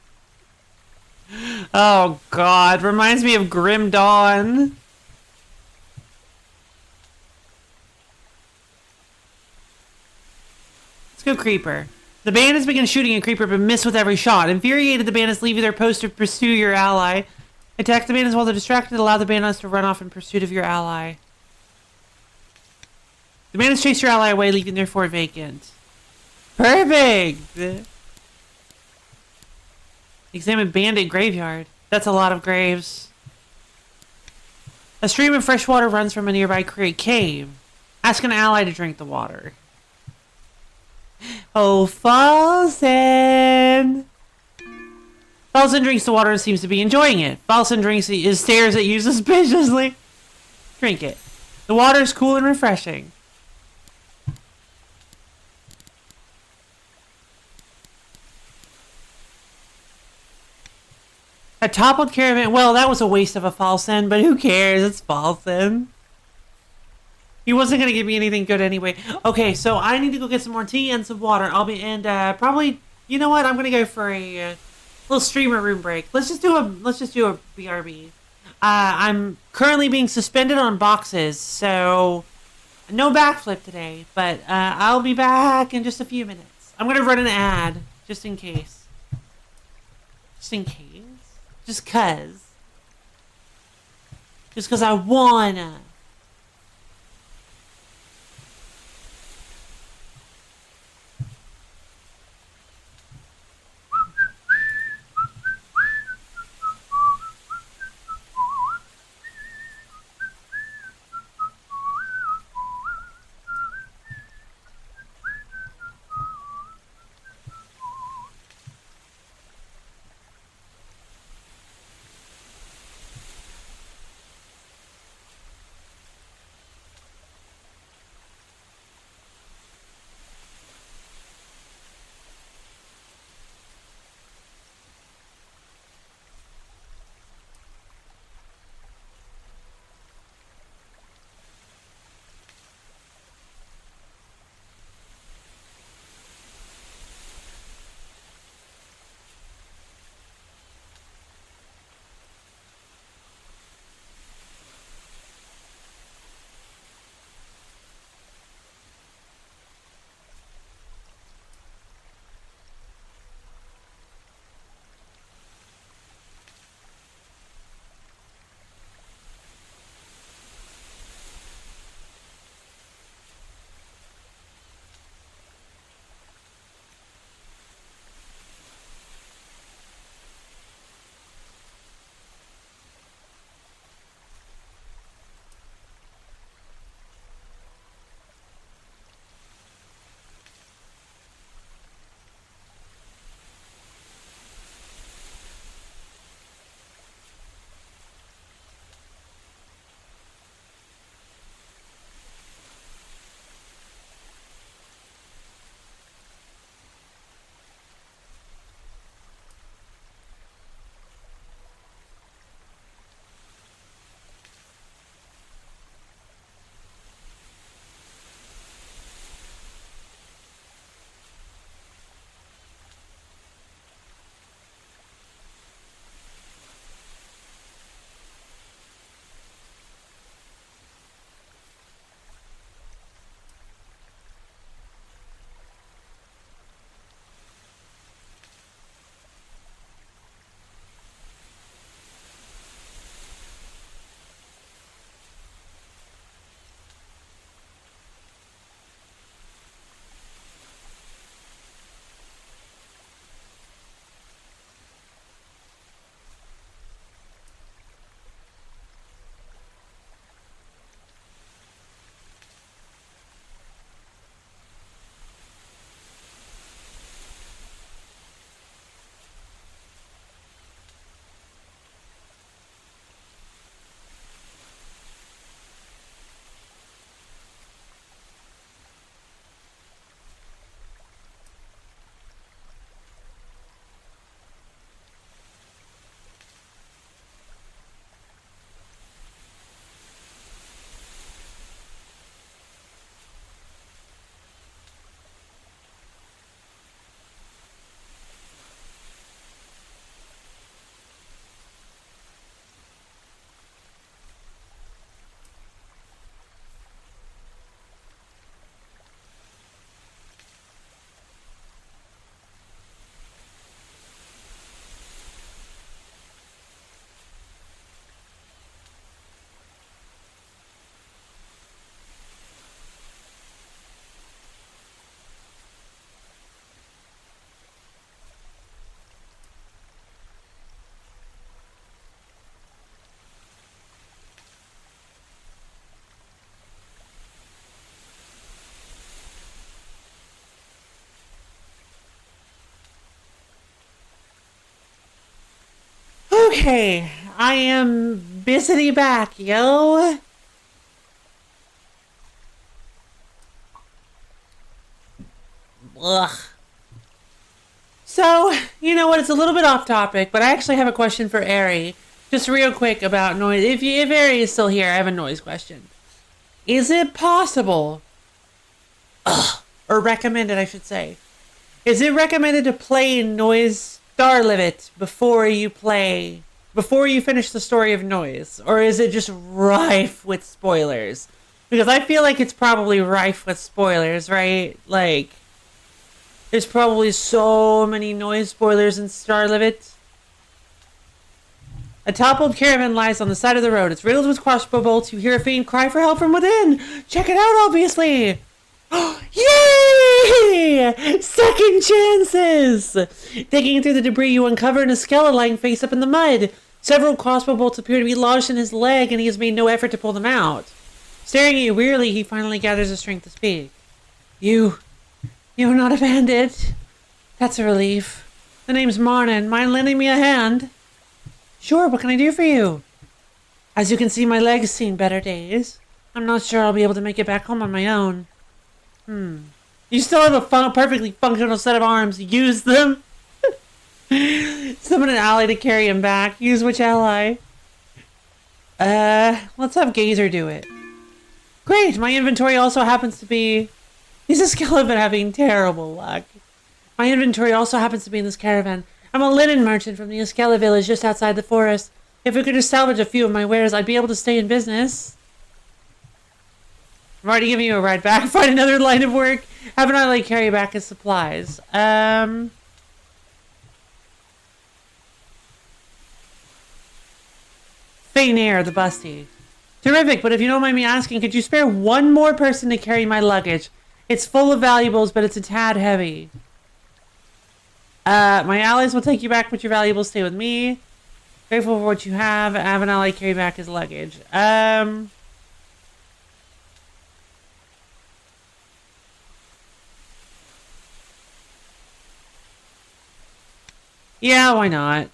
Oh god, reminds me of Grim Dawn. Let's go creeper. The bandits begin shooting at creeper but miss with every shot. Infuriated, the bandits leave their post to pursue your ally. Attack the bandits while they're distracted. Allow the bandits to run off in pursuit of your ally. The bandits chase your ally away, leaving their fort vacant. Perfect! Examine bandit graveyard. That's a lot of graves. A stream of fresh water runs from a nearby cave. Ask an ally to drink the water. Oh, Falson! Falson drinks the water and seems to be enjoying it. Falson stares at you suspiciously. Drink it. The water is cool and refreshing. A toppled caravan. Well, that was a waste of a Falson, but who cares? It's Falson. He wasn't going to give me anything good anyway. Okay, so I need to go get some more tea and some water. Probably, you know what? I'm going to go for a little streamer room break. Let's just do a BRB. I'm currently being suspended on boxes, so no backflip today, but I'll be back in just a few minutes. I'm gonna run an ad, just in case. Just in case. Just cause. Just cause I wanna. Okay, I am busy back, yo. Ugh. So, you know what? It's a little bit off topic, but I actually have a question for Ari. Just real quick about noise. If Ari is still here, I have a noise question. Is it possible, or recommended, I should say, is it recommended to play Noise Star Limit before you play before you finish the story of Noise? Or is it just rife with spoilers? Because I feel like it's probably rife with spoilers, right? Like, there's probably so many Noise spoilers in Starlivet. A toppled caravan lies on the side of the road. It's riddled with crossbow bolts. You hear a faint cry for help from within. Check it out, obviously. Yay! Second chances! Digging through the debris, you uncover an skeleton lying face up in the mud. Several crossbow bolts appear to be lodged in his leg, and he has made no effort to pull them out. Staring at you wearily, he finally gathers the strength to speak. You're not a bandit. That's a relief. The name's Marnin. Mind lending me a hand? Sure, what can I do for you? As you can see, my leg's seen better days. I'm not sure I'll be able to make it back home on my own. You still have a perfectly functional set of arms. Use them. Summon an ally to carry him back. Use which ally? Let's have Gazer do it. Great, my inventory also happens to be... He's skeleton having terrible luck. My inventory also happens to be in this caravan. I'm a linen merchant from the Iskela village just outside the forest. If we could just salvage a few of my wares, I'd be able to stay in business. I'm already giving you a ride back. Find another line of work. Have an ally carry back his supplies. Feinair, the busty. Terrific, but if you don't mind me asking, could you spare one more person to carry my luggage? It's full of valuables, but it's a tad heavy. My allies will take you back, but your valuables stay with me. Grateful for what you have. Have an ally carry back his luggage. Yeah, why not?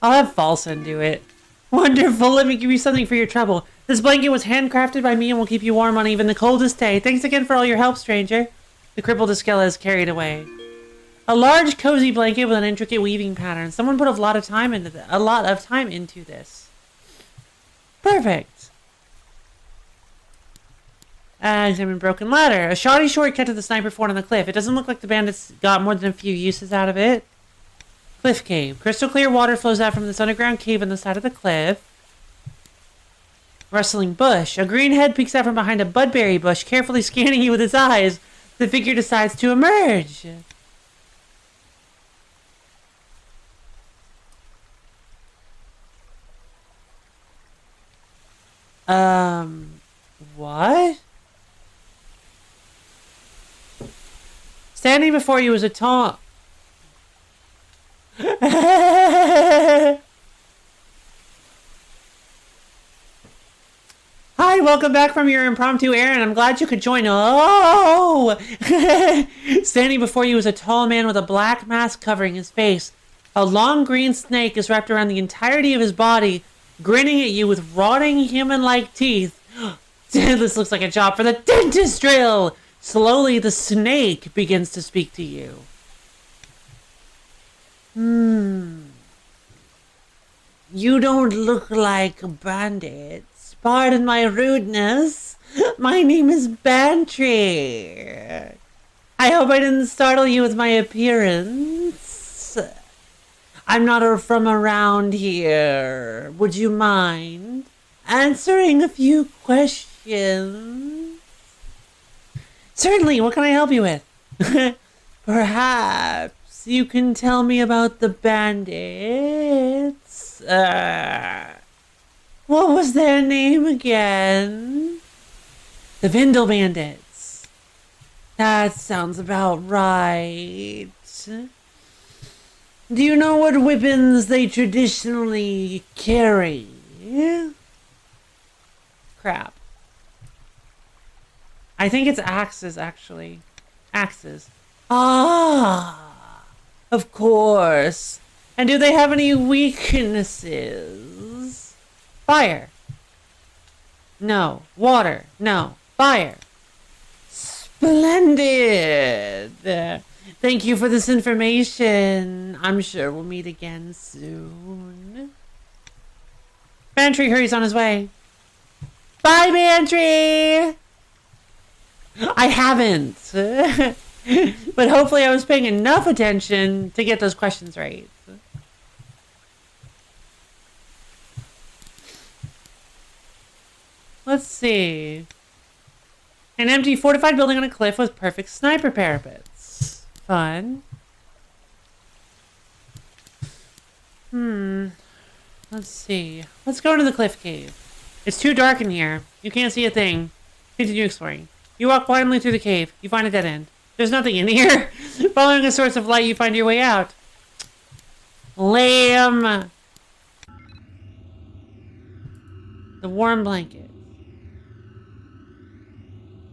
I'll have Falson do it. Wonderful, let me give you something for your trouble. This blanket was handcrafted by me and will keep you warm on even the coldest day. Thanks again for all your help, stranger. The crippled Iskela is carried away. A large, cozy blanket with an intricate weaving pattern. Someone put a lot of time into this. Perfect. Examine broken ladder. A shoddy shortcut to the sniper fort on the cliff. It doesn't look like the bandits got more than a few uses out of it. Cliff cave. Crystal clear water flows out from this underground cave on the side of the cliff. Rustling bush. A green head peeks out from behind a budberry bush, carefully scanning you with its eyes. The figure decides to emerge. What? Standing before you is a tall... Hi, welcome back from your impromptu errand. I'm glad you could join. Oh! Standing before you is a tall man with a black mask covering his face. A long green snake is wrapped around the entirety of his body, grinning at you with rotting human-like teeth. This looks like a job for the dentist drill! Slowly, the snake begins to speak to you. You don't look like bandits. Pardon my rudeness. My name is Bantry. I hope I didn't startle you with my appearance. I'm not from around here. Would you mind answering a few questions? Certainly. What can I help you with? Perhaps you can tell me about the bandits. What was their name again? The Vindel Bandits. That sounds about right. Do you know what weapons they traditionally carry? Crap. I think it's axes, actually. Axes. Ah! Of course. And do they have any weaknesses? Fire. No. Water. No. Fire. Splendid. Thank you for this information. I'm sure we'll meet again soon. Bantry hurries on his way. Bye, Bantry! I haven't. But hopefully I was paying enough attention to get those questions right. Let's see. An empty fortified building on a cliff with perfect sniper parapets. Fun. Let's see. Let's go into the cliff cave. It's too dark in here. You can't see a thing. Continue exploring. You walk blindly through the cave. You find a dead end. There's nothing in here. Following a source of light, you find your way out. Lame. The warm blanket.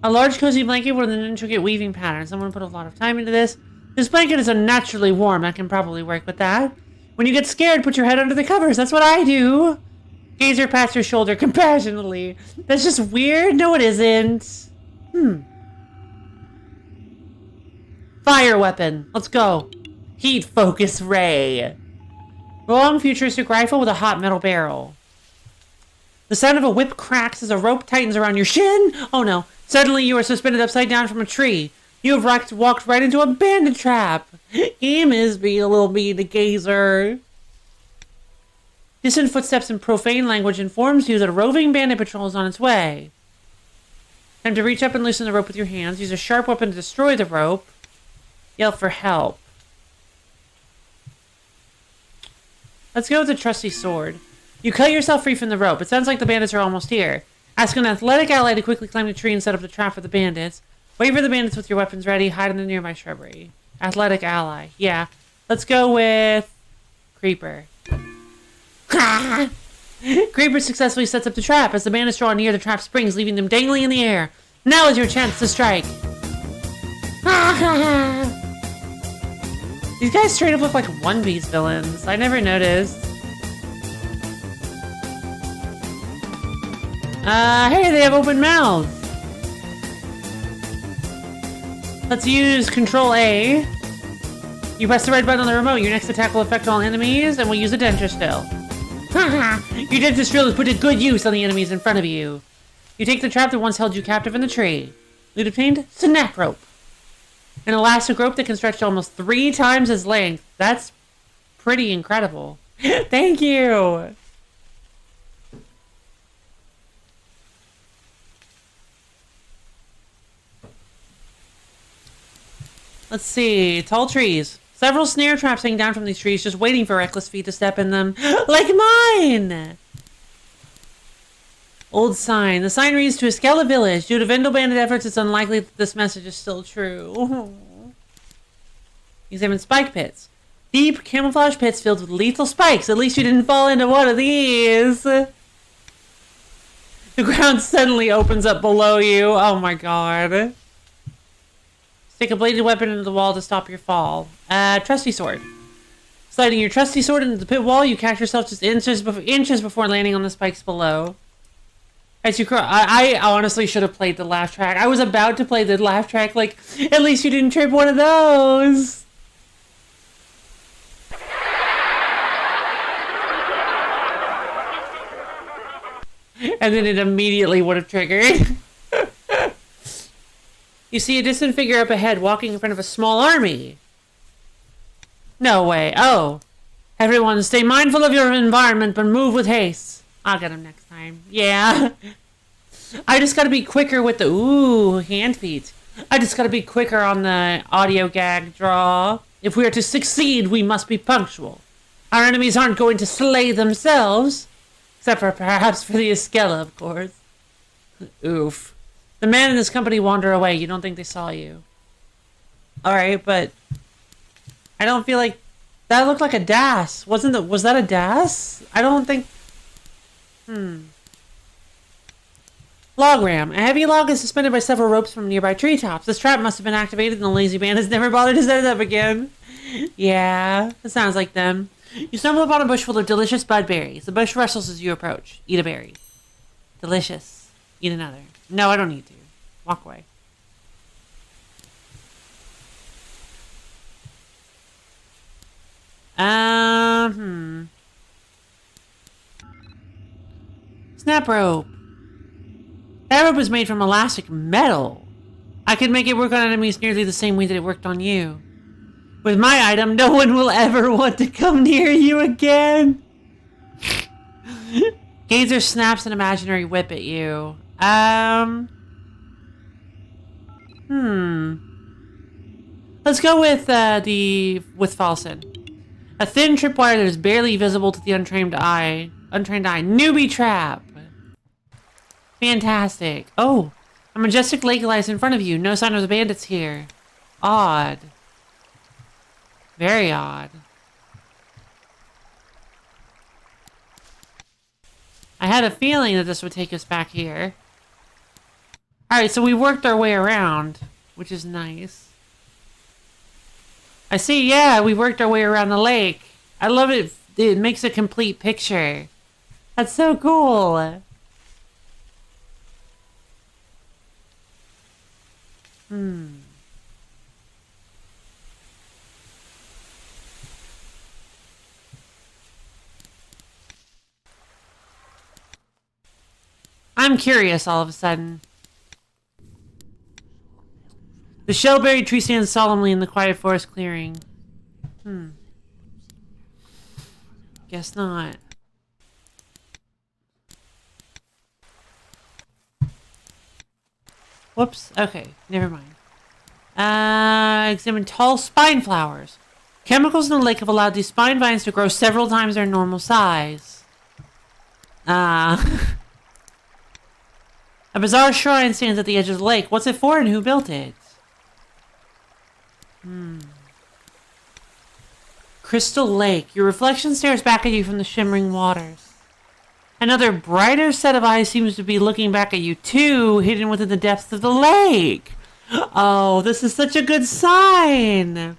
A large cozy blanket with an intricate weaving pattern. Someone put a lot of time into this. This blanket is unnaturally warm. I can probably work with that. When you get scared, put your head under the covers. That's what I do. Gazer pats your shoulder compassionately. That's just weird. No, it isn't. Fire weapon. Let's go. Heat focus ray. Long futuristic rifle with a hot metal barrel. The sound of a whip cracks as a rope tightens around your shin. Oh no. Suddenly you are suspended upside down from a tree. You have walked right into a bandit trap. Aim is being a little mean to Gazer. Distant footsteps in profane language informs you that a roving bandit patrol is on its way. Time to reach up and loosen the rope with your hands. Use a sharp weapon to destroy the rope. Yell for help. Let's go with the trusty sword. You cut yourself free from the rope. It sounds like the bandits are almost here. Ask an athletic ally to quickly climb the tree and set up the trap for the bandits. Wait for the bandits with your weapons ready. Hide in the nearby shrubbery. Athletic ally. Yeah. Let's go with Creeper. Creeper successfully sets up the trap. As the bandits draw near, the trap springs, leaving them dangling in the air. Now is your chance to strike. These guys straight up look like One Piece villains. I never noticed. Hey, they have open mouths. Let's use Control A. You press the right button on the remote. Your next attack will affect all enemies, and we'll use a Dentist Drill. Your Dentist Drill is put to good use on the enemies in front of you. You take the trap that once held you captive in the tree. Loot obtained? Snap rope. An elastic rope that can stretch to almost 3 times its length. That's pretty incredible. Thank you. Let's see. Tall trees. Several snare traps hang down from these trees, just waiting for reckless feet to step in them. Like mine! Old sign. The sign reads, to Iskela Village. Due to Vendel bandit efforts, it's unlikely that this message is still true. Examine spike pits. Deep camouflage pits filled with lethal spikes. At least you didn't fall into one of these. The ground suddenly opens up below you. Oh my god. Stick a bladed weapon into the wall to stop your fall. Trusty sword. Sliding your trusty sword into the pit wall, you catch yourself just inches before landing on the spikes below. As you crawl, I honestly should have played the laugh track. I was about to play the laugh track, like, at least you didn't trip one of those. And then it immediately would have triggered. You see a distant figure up ahead walking in front of a small army. No way. Oh. Everyone, stay mindful of your environment, but move with haste. I'll get him next time. Yeah. I just gotta be quicker with the... Ooh, hand feet. I just gotta be quicker on the audio gag draw. If we are to succeed, we must be punctual. Our enemies aren't going to slay themselves. Except for perhaps for the Iskela, of course. Oof. The man and his company wander away. You don't think they saw you. Alright, but... I don't feel like... That looked like a DAS. Was that a DAS? I don't think... Log ram. A heavy log is suspended by several ropes from nearby treetops. This trap must have been activated and the lazy band has never bothered to set it up again. Yeah, that sounds like them. You stumble upon a bush full of delicious bud berries. The bush rustles as you approach. Eat a berry. Delicious. Eat another. No, I don't need to. Walk away. Snap rope. That rope is made from elastic metal. I can make it work on enemies nearly the same way that it worked on you. With my item, no one will ever want to come near you again. Gazer snaps an imaginary whip at you. Let's go with Falson. A thin tripwire that is barely visible to the untrained eye. Newbie trap. Fantastic. Oh, a majestic lake lies in front of you. No sign of the bandits here. Odd. Very odd. I had a feeling that this would take us back here. Alright, so we worked our way around, which is nice. I see, yeah, we worked our way around the lake. I love it. It makes a complete picture. That's so cool. I'm curious all of a sudden. The shell-buried tree stands solemnly in the quiet forest clearing. Guess not. Whoops. Okay, never mind. Examine tall spine flowers. Chemicals in the lake have allowed these spine vines to grow several times their normal size. A bizarre shrine stands at the edge of the lake. What's it for and who built it? Crystal Lake. Your reflection stares back at you from the shimmering waters. Another brighter set of eyes seems to be looking back at you too, hidden within the depths of the lake. Oh, this is such a good sign.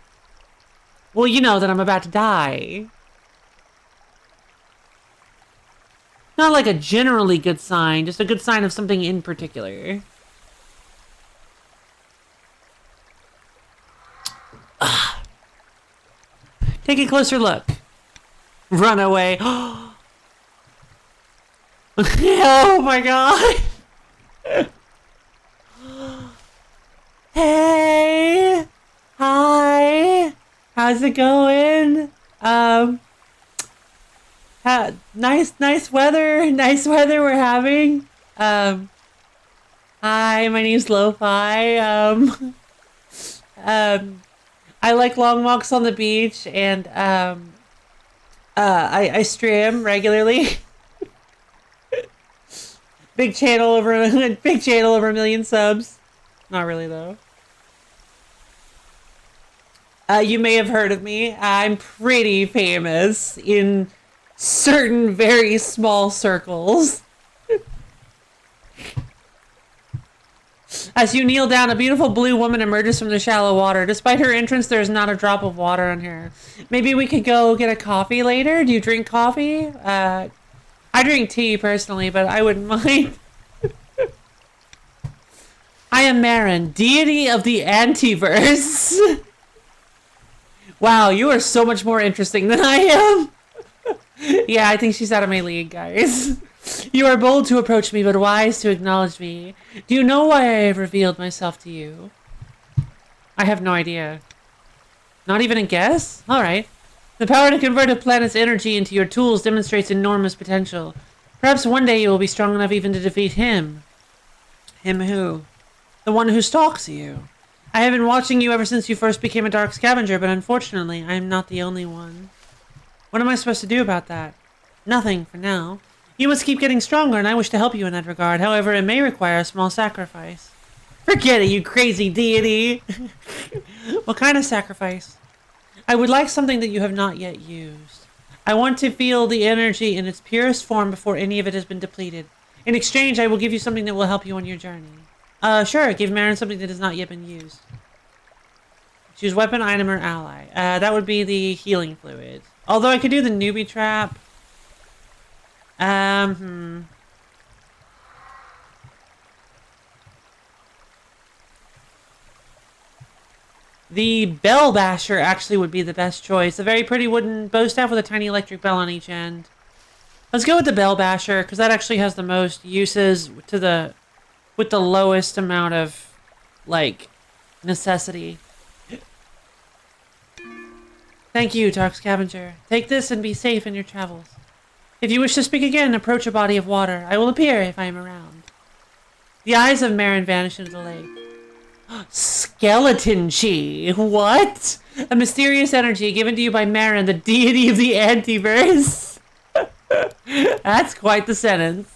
Well, you know that I'm about to die. Not like a generally good sign, just a good sign of something in particular. Take a closer look. Run away. Oh my god. Hey. Hi. How's it going? Nice weather. Nice weather we're having. Hi, my name's Lo-Fi. I like long walks on the beach, and I stream regularly. Big channel over a million subs. Not really though. You may have heard of me. I'm pretty famous in certain very small circles. As you kneel down, a beautiful blue woman emerges from the shallow water. Despite her entrance, there is not a drop of water on her. Maybe we could go get a coffee later? Do you drink coffee? I drink tea, personally, but I wouldn't mind. I am Marin, deity of the Antiverse. Wow, you are so much more interesting than I am. Yeah, I think she's out of my league, guys. You are bold to approach me, but wise to acknowledge me. Do you know why I have revealed myself to you? I have no idea. Not even a guess? Alright. The power to convert a planet's energy into your tools demonstrates enormous potential. Perhaps one day you will be strong enough even to defeat him. Him who? The one who stalks you. I have been watching you ever since you first became a dark scavenger, but unfortunately, I am not the only one. What am I supposed to do about that? Nothing, for now. You must keep getting stronger, and I wish to help you in that regard. However, it may require a small sacrifice. Forget it, you crazy deity! What kind of sacrifice? I would like something that you have not yet used. I want to feel the energy in its purest form before any of it has been depleted. In exchange, I will give you something that will help you on your journey. Sure, give Marin something that has not yet been used. Choose weapon, item, or ally. That would be the healing fluid. Although I could do the newbie trap. The bell basher actually would be the best choice. A very pretty wooden bow staff with a tiny electric bell on each end. Let's go with the bell basher, because that actually has the most uses with the lowest amount of like, necessity. Thank you, Dark Scavenger. Take this and be safe in your travels. If you wish to speak again, approach a body of water. I will appear if I am around. The eyes of Marin vanish into the lake. Skeleton Chi. What? A mysterious energy given to you by Marin, the deity of the Antiverse. That's quite the sentence.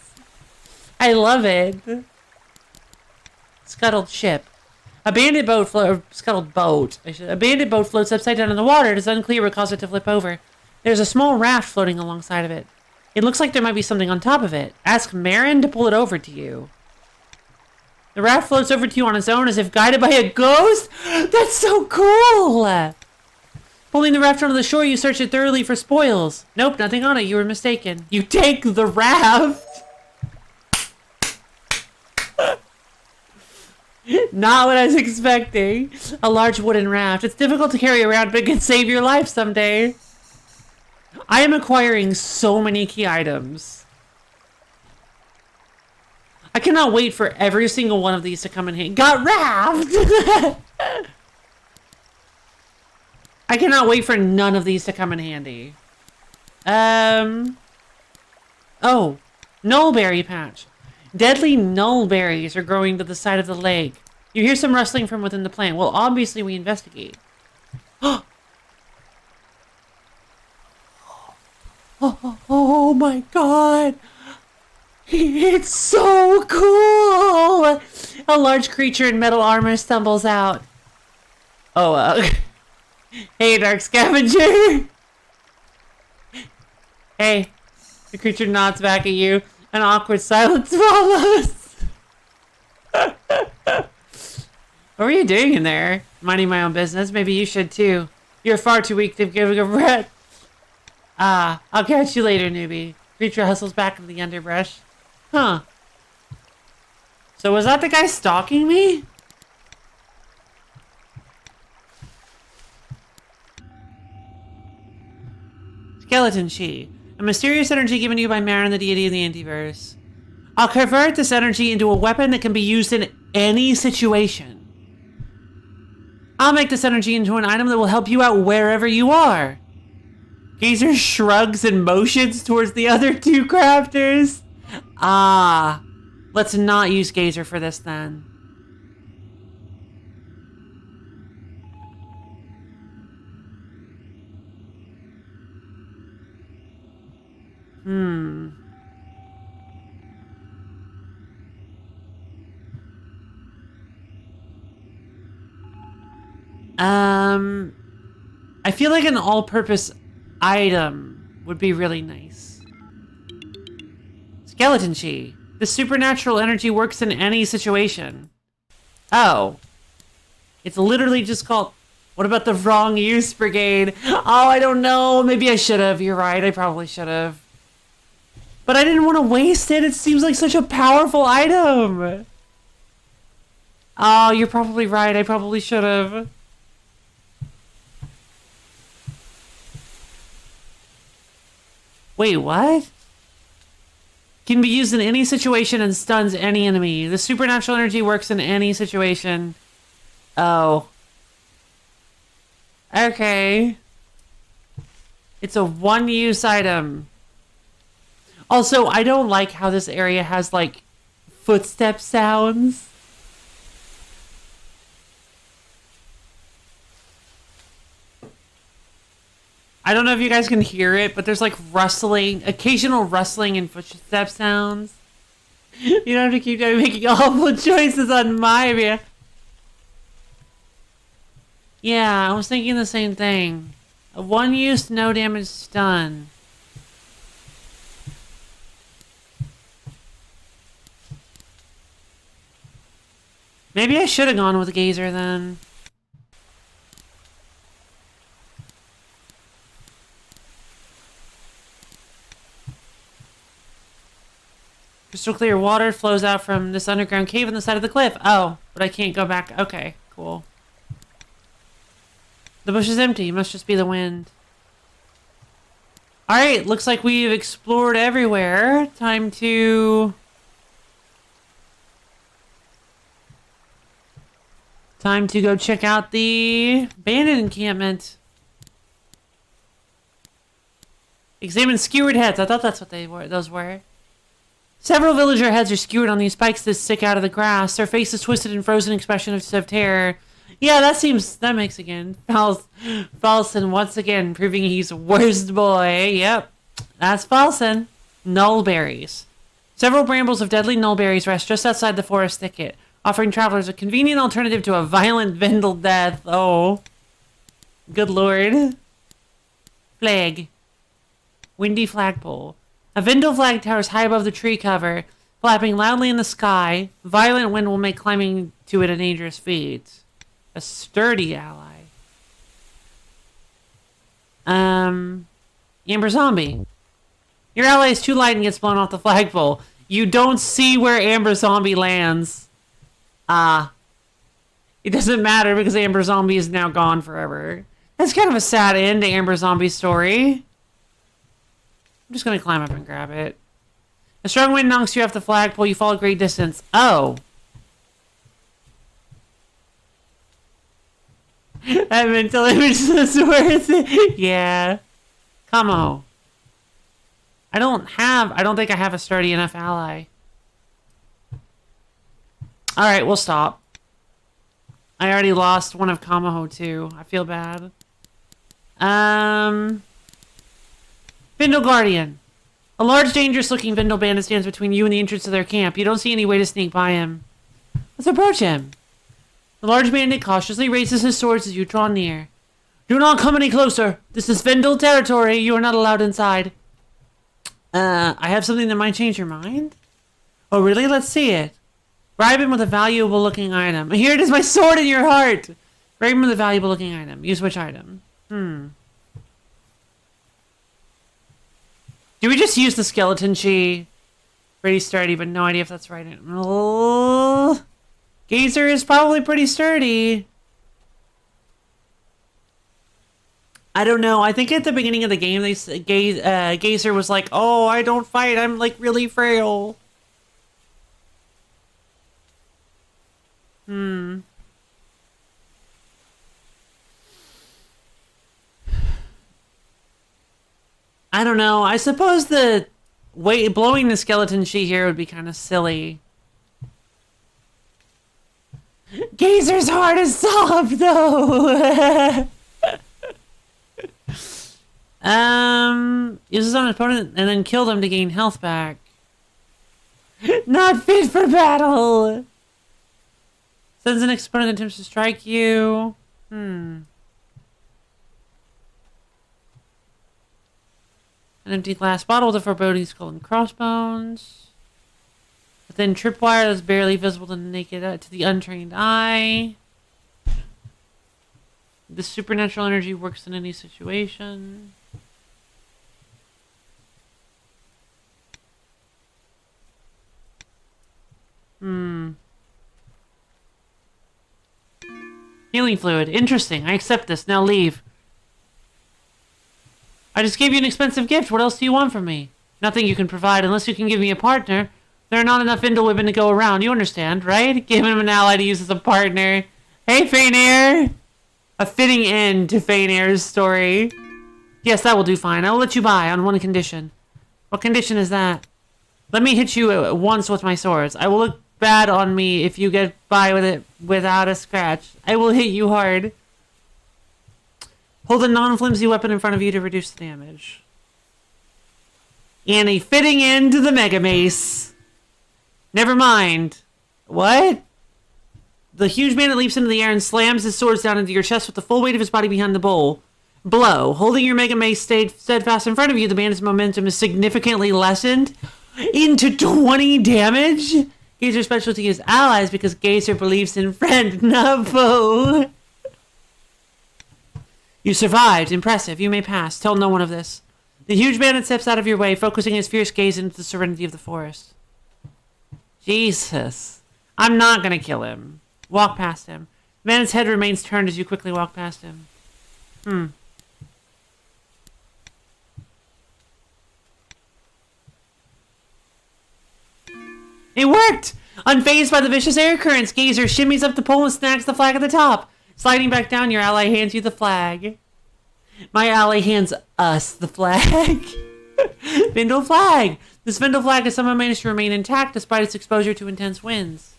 I love it. Scuttled ship. A bandit boat scuttled boat. A bandit boat floats upside down in the water. It is unclear what caused it to flip over. There's a small raft floating alongside of it. It looks like there might be something on top of it. Ask Marin to pull it over to you. The raft floats over to you on its own as if guided by a ghost? That's so cool! Pulling the raft onto the shore, you search it thoroughly for spoils. Nope, nothing on it. You were mistaken. You take the raft! Not what I was expecting. A large wooden raft. It's difficult to carry around, but it can save your life someday. I am acquiring so many key items. I cannot wait for every single one of these to come in handy. Got raft! I cannot wait for none of these to come in handy. Oh, nullberry patch. Deadly nullberries are growing to the side of the lake. You hear some rustling from within the plant. Well, obviously we investigate. Oh my god! It's so cool! A large creature in metal armor stumbles out. Oh, hey, Dark Scavenger! Hey, the creature nods back at you. An awkward silence follows. What were you doing in there? Minding my own business? Maybe you should too. You're far too weak to give a breath. Ah, I'll catch you later, newbie. Creature hustles back into the underbrush. Huh. So was that the guy stalking me? Skeleton Chi. A mysterious energy given to you by Marin, the deity of the Antiverse. I'll convert this energy into a weapon that can be used in any situation. I'll make this energy into an item that will help you out wherever you are. Gazer shrugs and motions towards the other two crafters. Ah, let's not use Gazer for this then. I feel like an all-purpose item would be really nice. Skeleton Chi. The supernatural energy works in any situation. Oh. It's literally just called... What about the wrong use brigade? Oh, I don't know. Maybe I should have. You're right. I probably should have. But I didn't want to waste it. It seems like such a powerful item. Oh, you're probably right. I probably should have. Wait, what? Can be used in any situation and stuns any enemy. The supernatural energy works in any situation. Oh. Okay. It's a one-use item. Also, I don't like how this area has, like, footstep sounds. I don't know if you guys can hear it, but there's, like, rustling, occasional rustling and footstep sounds. You don't have to keep making awful choices on my behalf. Yeah, I was thinking the same thing. A one-use, no-damage stun. Maybe I should have gone with Gazer then. Crystal clear water flows out from this underground cave on the side of the cliff. Oh, but I can't go back. Okay, cool. The bush is empty. It must just be the wind. Alright, looks like we've explored everywhere. Time to... Time to go check out the bandit encampment. Examine skewered heads. I thought that's what those were. Several villager heads are skewered on these spikes that stick out of the grass. Their faces twisted in frozen expressions of terror. Yeah, that makes again. Falson once again proving he's worst boy. Yep, that's Falson. Nullberries. Several brambles of deadly nullberries rest just outside the forest thicket, offering travelers a convenient alternative to a violent Vendel death. Oh, good lord. Flag. Windy flagpole. A Vendel flag towers high above the tree cover, flapping loudly in the sky. Violent wind will make climbing to it a dangerous feat. A sturdy ally. Amber Zombie. Your ally is too light and gets blown off the flagpole. You don't see where Amber Zombie lands. It doesn't matter because Amber Zombie is now gone forever. That's kind of a sad end to Amber Zombie's story. I'm just going to climb up and grab it. A strong wind knocks you off the flagpole. You fall a great distance. Oh. That mental image is worth it. Yeah. Come on. I don't think I have a sturdy enough ally. Alright, we'll stop. I already lost one of Kamaho too. I feel bad. Vendel Guardian. A large, dangerous-looking Vendel bandit stands between you and the entrance to their camp. You don't see any way to sneak by him. Let's approach him. The large bandit cautiously raises his swords as you draw near. Do not come any closer. This is Vendel territory. You are not allowed inside. I have something that might change your mind? Oh, really? Let's see it. Bribe him with a valuable-looking item. Here it is, my sword in your heart! Bribe him with a valuable-looking item. Use which item? Do we just use the skeleton chi? Pretty sturdy, but no idea if that's right. Oh, Gazer is probably pretty sturdy. I don't know. I think at the beginning of the game, Gazer was like, "Oh, I don't fight. I'm like really frail." I don't know. I suppose the blowing the skeleton chi here would be kind of silly. Gazer's heart is soft, though. Uses on an opponent and then kill them to gain health back. Not fit for battle. Sends an opponent that attempts to strike you. An empty glass bottle with a foreboding skull and crossbones. A thin tripwire that's barely visible to the untrained eye. The supernatural energy works in any situation. Healing fluid. Interesting. I accept this. Now leave. I just gave you an expensive gift. What else do you want from me? Nothing you can provide unless you can give me a partner. There are not enough Vendel women to go around. You understand, right? Give him an ally to use as a partner. Hey, Fainair! A fitting end to Fainair's story. Yes, that will do fine. I will let you buy on one condition. What condition is that? Let me hit you once with my swords. I will look bad on me if you get by with it without a scratch. I will hit you hard. Hold a non-flimsy weapon in front of you to reduce the damage. And a fitting end to the Mega Mace. Never mind. What? The huge bandit leaps into the air and slams his swords down into your chest with the full weight of his body behind the bowl. Blow. Holding your Mega Mace steadfast in front of you, the bandit's momentum is significantly lessened into 20 damage. Gazer's specialty is allies because Gazer believes in friend, not foe. You survived. Impressive. You may pass. Tell no one of this. The huge bandit steps out of your way, focusing his fierce gaze into the serenity of the forest. Jesus. I'm not gonna kill him. Walk past him. The bandit's head remains turned as you quickly walk past him. It worked! Unfazed by the vicious air currents, Gazer shimmies up the pole and snags the flag at the top. Sliding back down, your ally hands you the flag. My ally hands us the flag. Vindle flag. This Vindle flag has somehow managed to remain intact despite its exposure to intense winds.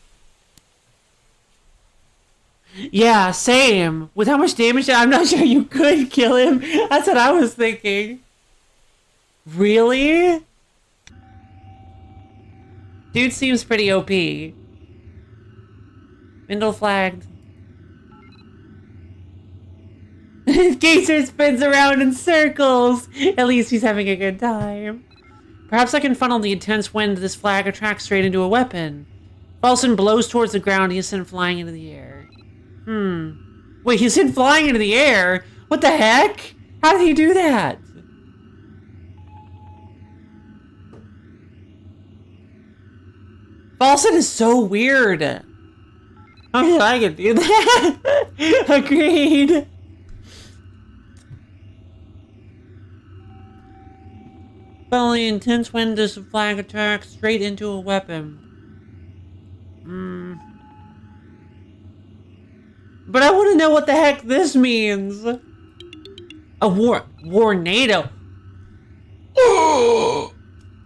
Yeah, same. With how much damage, I'm not sure you could kill him. That's what I was thinking. Really? Dude seems pretty OP. Vindle flagged. Gazer spins around in circles. At least he's having a good time. Perhaps I can funnel the intense wind this flag attracts straight into a weapon. Falson blows towards the ground. He is sent flying into the air. Wait, he's sent flying into the air? What the heck? How did he do that? Falson is so weird. Oh yeah, I can do that. Agreed. Finally, intense wind this flag attacks straight into a weapon. But I want to know what the heck this means. A warnado.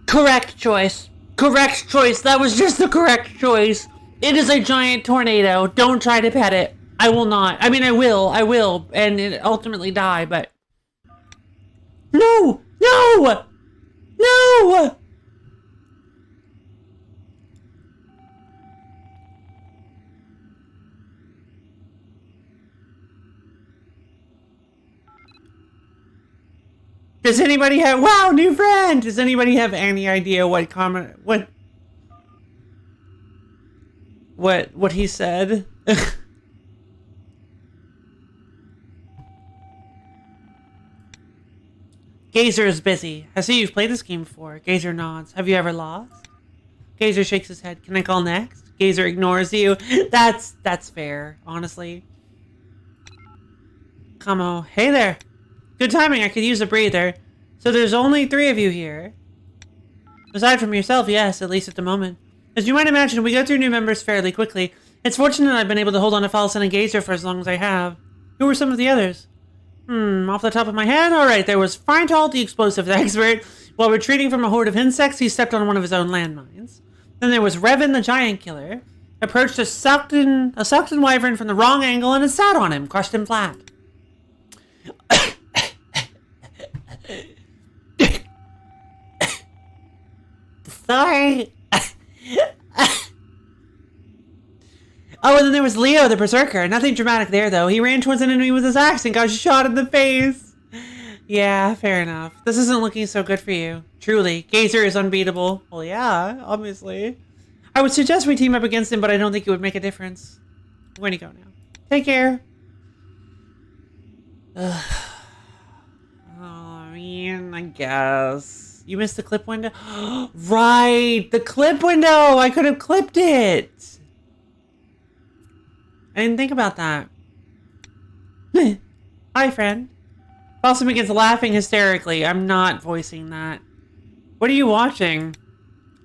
Correct choice. Correct choice. That was just the correct choice. It is a giant tornado. Don't try to pet it. I will not. I mean, I will, and it ultimately die, but... No! No! No! Does anybody have... Wow, new friend! Does anybody have any idea what comment... What he said? Gazer is busy. I see you've played this game before. Gazer nods. Have you ever lost? Gazer shakes his head. Can I call next? Gazer ignores you. That's fair, honestly. Kamo. Hey there. Good timing. I could use a breather. So there's only 3 of you here. Aside from yourself, yes, at least at the moment. As you might imagine, we go through new members fairly quickly. It's fortunate I've been able to hold on to Falson and Gazer for as long as I have. Who were some of the others? Off the top of my head? Alright, there was Freintal, the explosive expert. While retreating from a horde of insects, he stepped on one of his own landmines. Then there was Revan, the giant killer. Approached a sucked-in wyvern from the wrong angle and it sat on him, crushed him flat. Sorry. Oh, and then there was Leo, the berserker. Nothing dramatic there, though. He ran towards an enemy with his axe and got shot in the face. Yeah, fair enough. This isn't looking so good for you. Truly, Gazer is unbeatable. Well, yeah, obviously. I would suggest we team up against him, but I don't think it would make a difference. Where do you go now? Take care. Ugh. Oh, man, I guess. You missed the clip window? Right, the clip window! I could have clipped it! I didn't think about that. Hi, friend. Falson begins laughing hysterically. I'm not voicing that. What are you watching?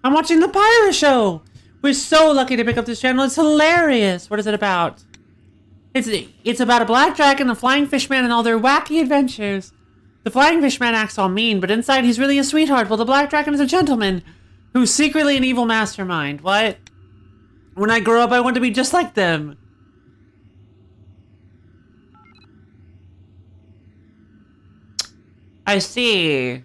I'm watching the Pirate Show! We're so lucky to pick up this channel. It's hilarious! What is it about? It's about a black dragon, a flying fishman, and all their wacky adventures. The flying fishman acts all mean, but inside he's really a sweetheart, while the black dragon is a gentleman who's secretly an evil mastermind. What? When I grow up, I want to be just like them. I see.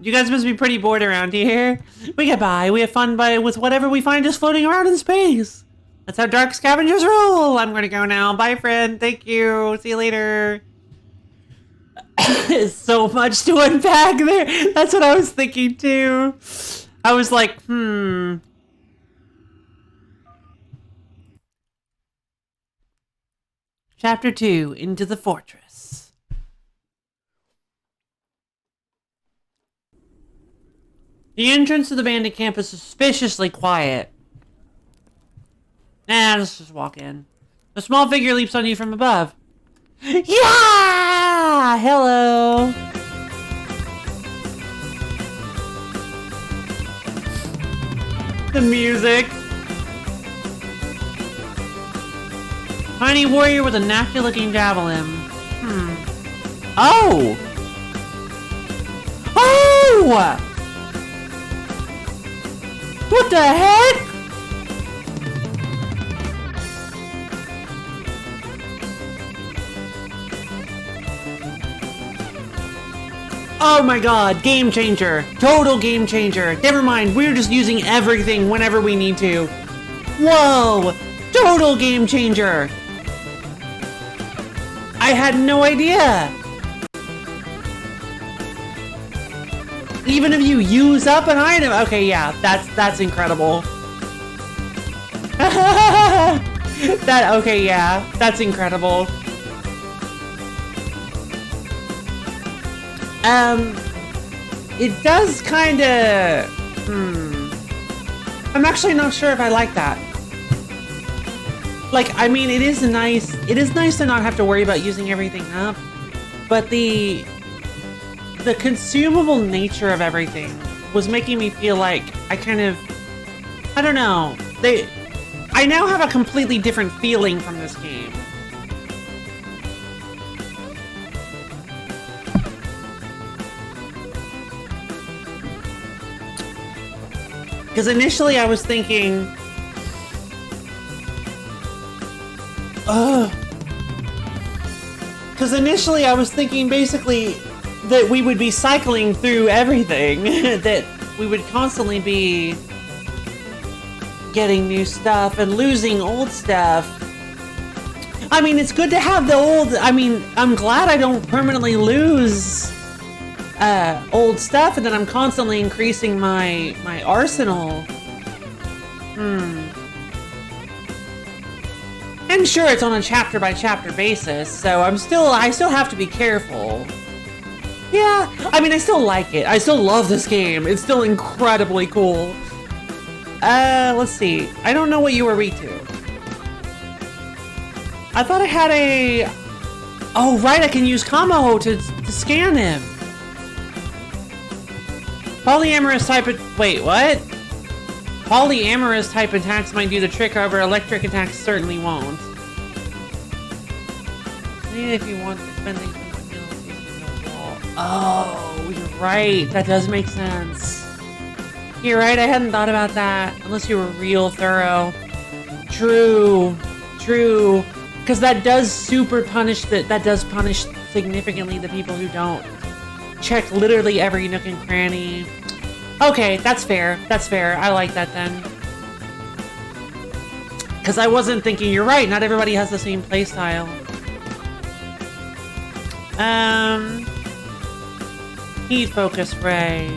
You guys must be pretty bored around here. We get by. We have fun with whatever we find just floating around in space. That's how dark scavengers roll. I'm gonna go now. Bye, friend. Thank you. See you later. So much to unpack there. That's what I was thinking too. I was like, Chapter 2, Into the Fortress. The entrance to the bandit camp is suspiciously quiet. Let's just walk in. A small figure leaps on you from above. Yeah! Hello! The music. Tiny warrior with a nasty looking javelin. Oh! Oh! What the heck? Oh my god, game changer. Total game changer. Never mind, we're just using everything whenever we need to. Whoa! Total game changer. I had no idea. Even if you use up an item. Okay, yeah, that's incredible. Okay, yeah, that's incredible. It does kinda... I'm actually not sure if I like that. Like, I mean, it is nice to not have to worry about using everything up, but the consumable nature of everything was making me feel like I kind of... I don't know. I now have a completely different feeling from this game. Because initially I was thinking... Because initially I was thinking basically that we would be cycling through everything. That we would constantly be getting new stuff and losing old stuff. I mean, it's good to have the old... I mean, I'm glad I don't permanently lose old stuff and then I'm constantly increasing my arsenal. And sure, it's on a chapter by chapter basis, so I still have to be careful. Yeah, I mean, I still like it. I still love this game. It's still incredibly cool. Let's see. I don't know what you were weak to. I thought I had a... Oh, right, I can use Kamo to scan him. Polyamorous type of... Wait, what? Polyamorous type attacks might do the trick, however, electric attacks certainly won't. If you want to spend things on the wall. Oh, you're right. That does make sense. You're right, I hadn't thought about that. Unless you were real thorough. True. True. Because that does super punish that does punish significantly the people who don't check literally every nook and cranny. Okay, that's fair. That's fair. I like that then. Because I wasn't thinking, you're right, not everybody has the same playstyle. Heat focus ray.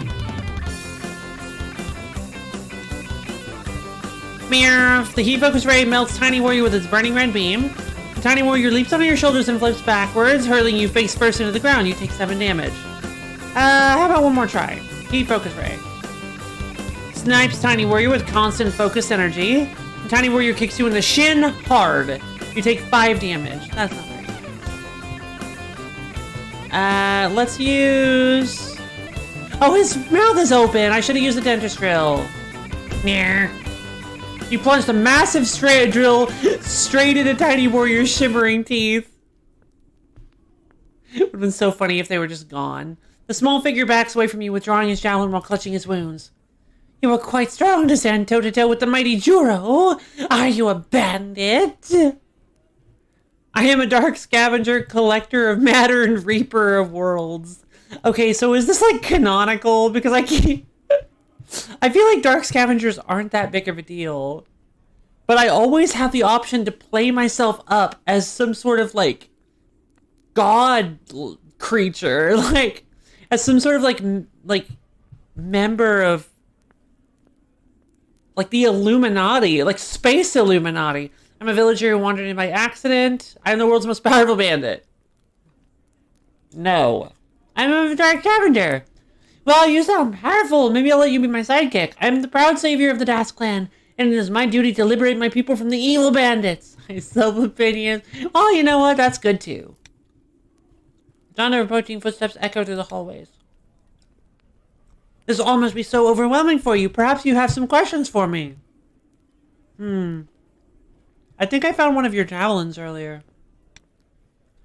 Mirror. The heat focus ray melts Tiny Warrior with its burning red beam. The Tiny Warrior leaps on your shoulders and flips backwards, hurling you face first into the ground. You take 7 damage. How about one more try? Heat focus ray. Snipes Tiny Warrior with constant focused energy. The Tiny Warrior kicks you in the shin hard. You take 5 damage. That's not very good. Let's use... Oh, his mouth is open. I should have used a dentist drill. Nah. You plunged a massive drill straight into Tiny Warrior's shimmering teeth. It would have been so funny if they were just gone. The small figure backs away from you, withdrawing his javelin while clutching his wounds. You are quite strong to stand toe-to-toe with the mighty Juro. Are you a bandit? I am a dark scavenger, collector of matter, and reaper of worlds. Okay, so is this like canonical? Because I feel like dark scavengers aren't that big of a deal. But I always have the option to play myself up as some sort of like god creature. Like, as some sort of like member of like the Illuminati, like space Illuminati. I'm a villager who wandered in by accident. I'm the world's most powerful bandit. No. I'm a dark scavenger. Well, you sound powerful. Maybe I'll let you be my sidekick. I'm the proud savior of the Das clan, and it is my duty to liberate my people from the evil bandits. My self-opinion. Well, you know what? That's good too. Sound of approaching footsteps echo through the hallways. This all must be so overwhelming for you. Perhaps you have some questions for me. I think I found one of your javelins earlier.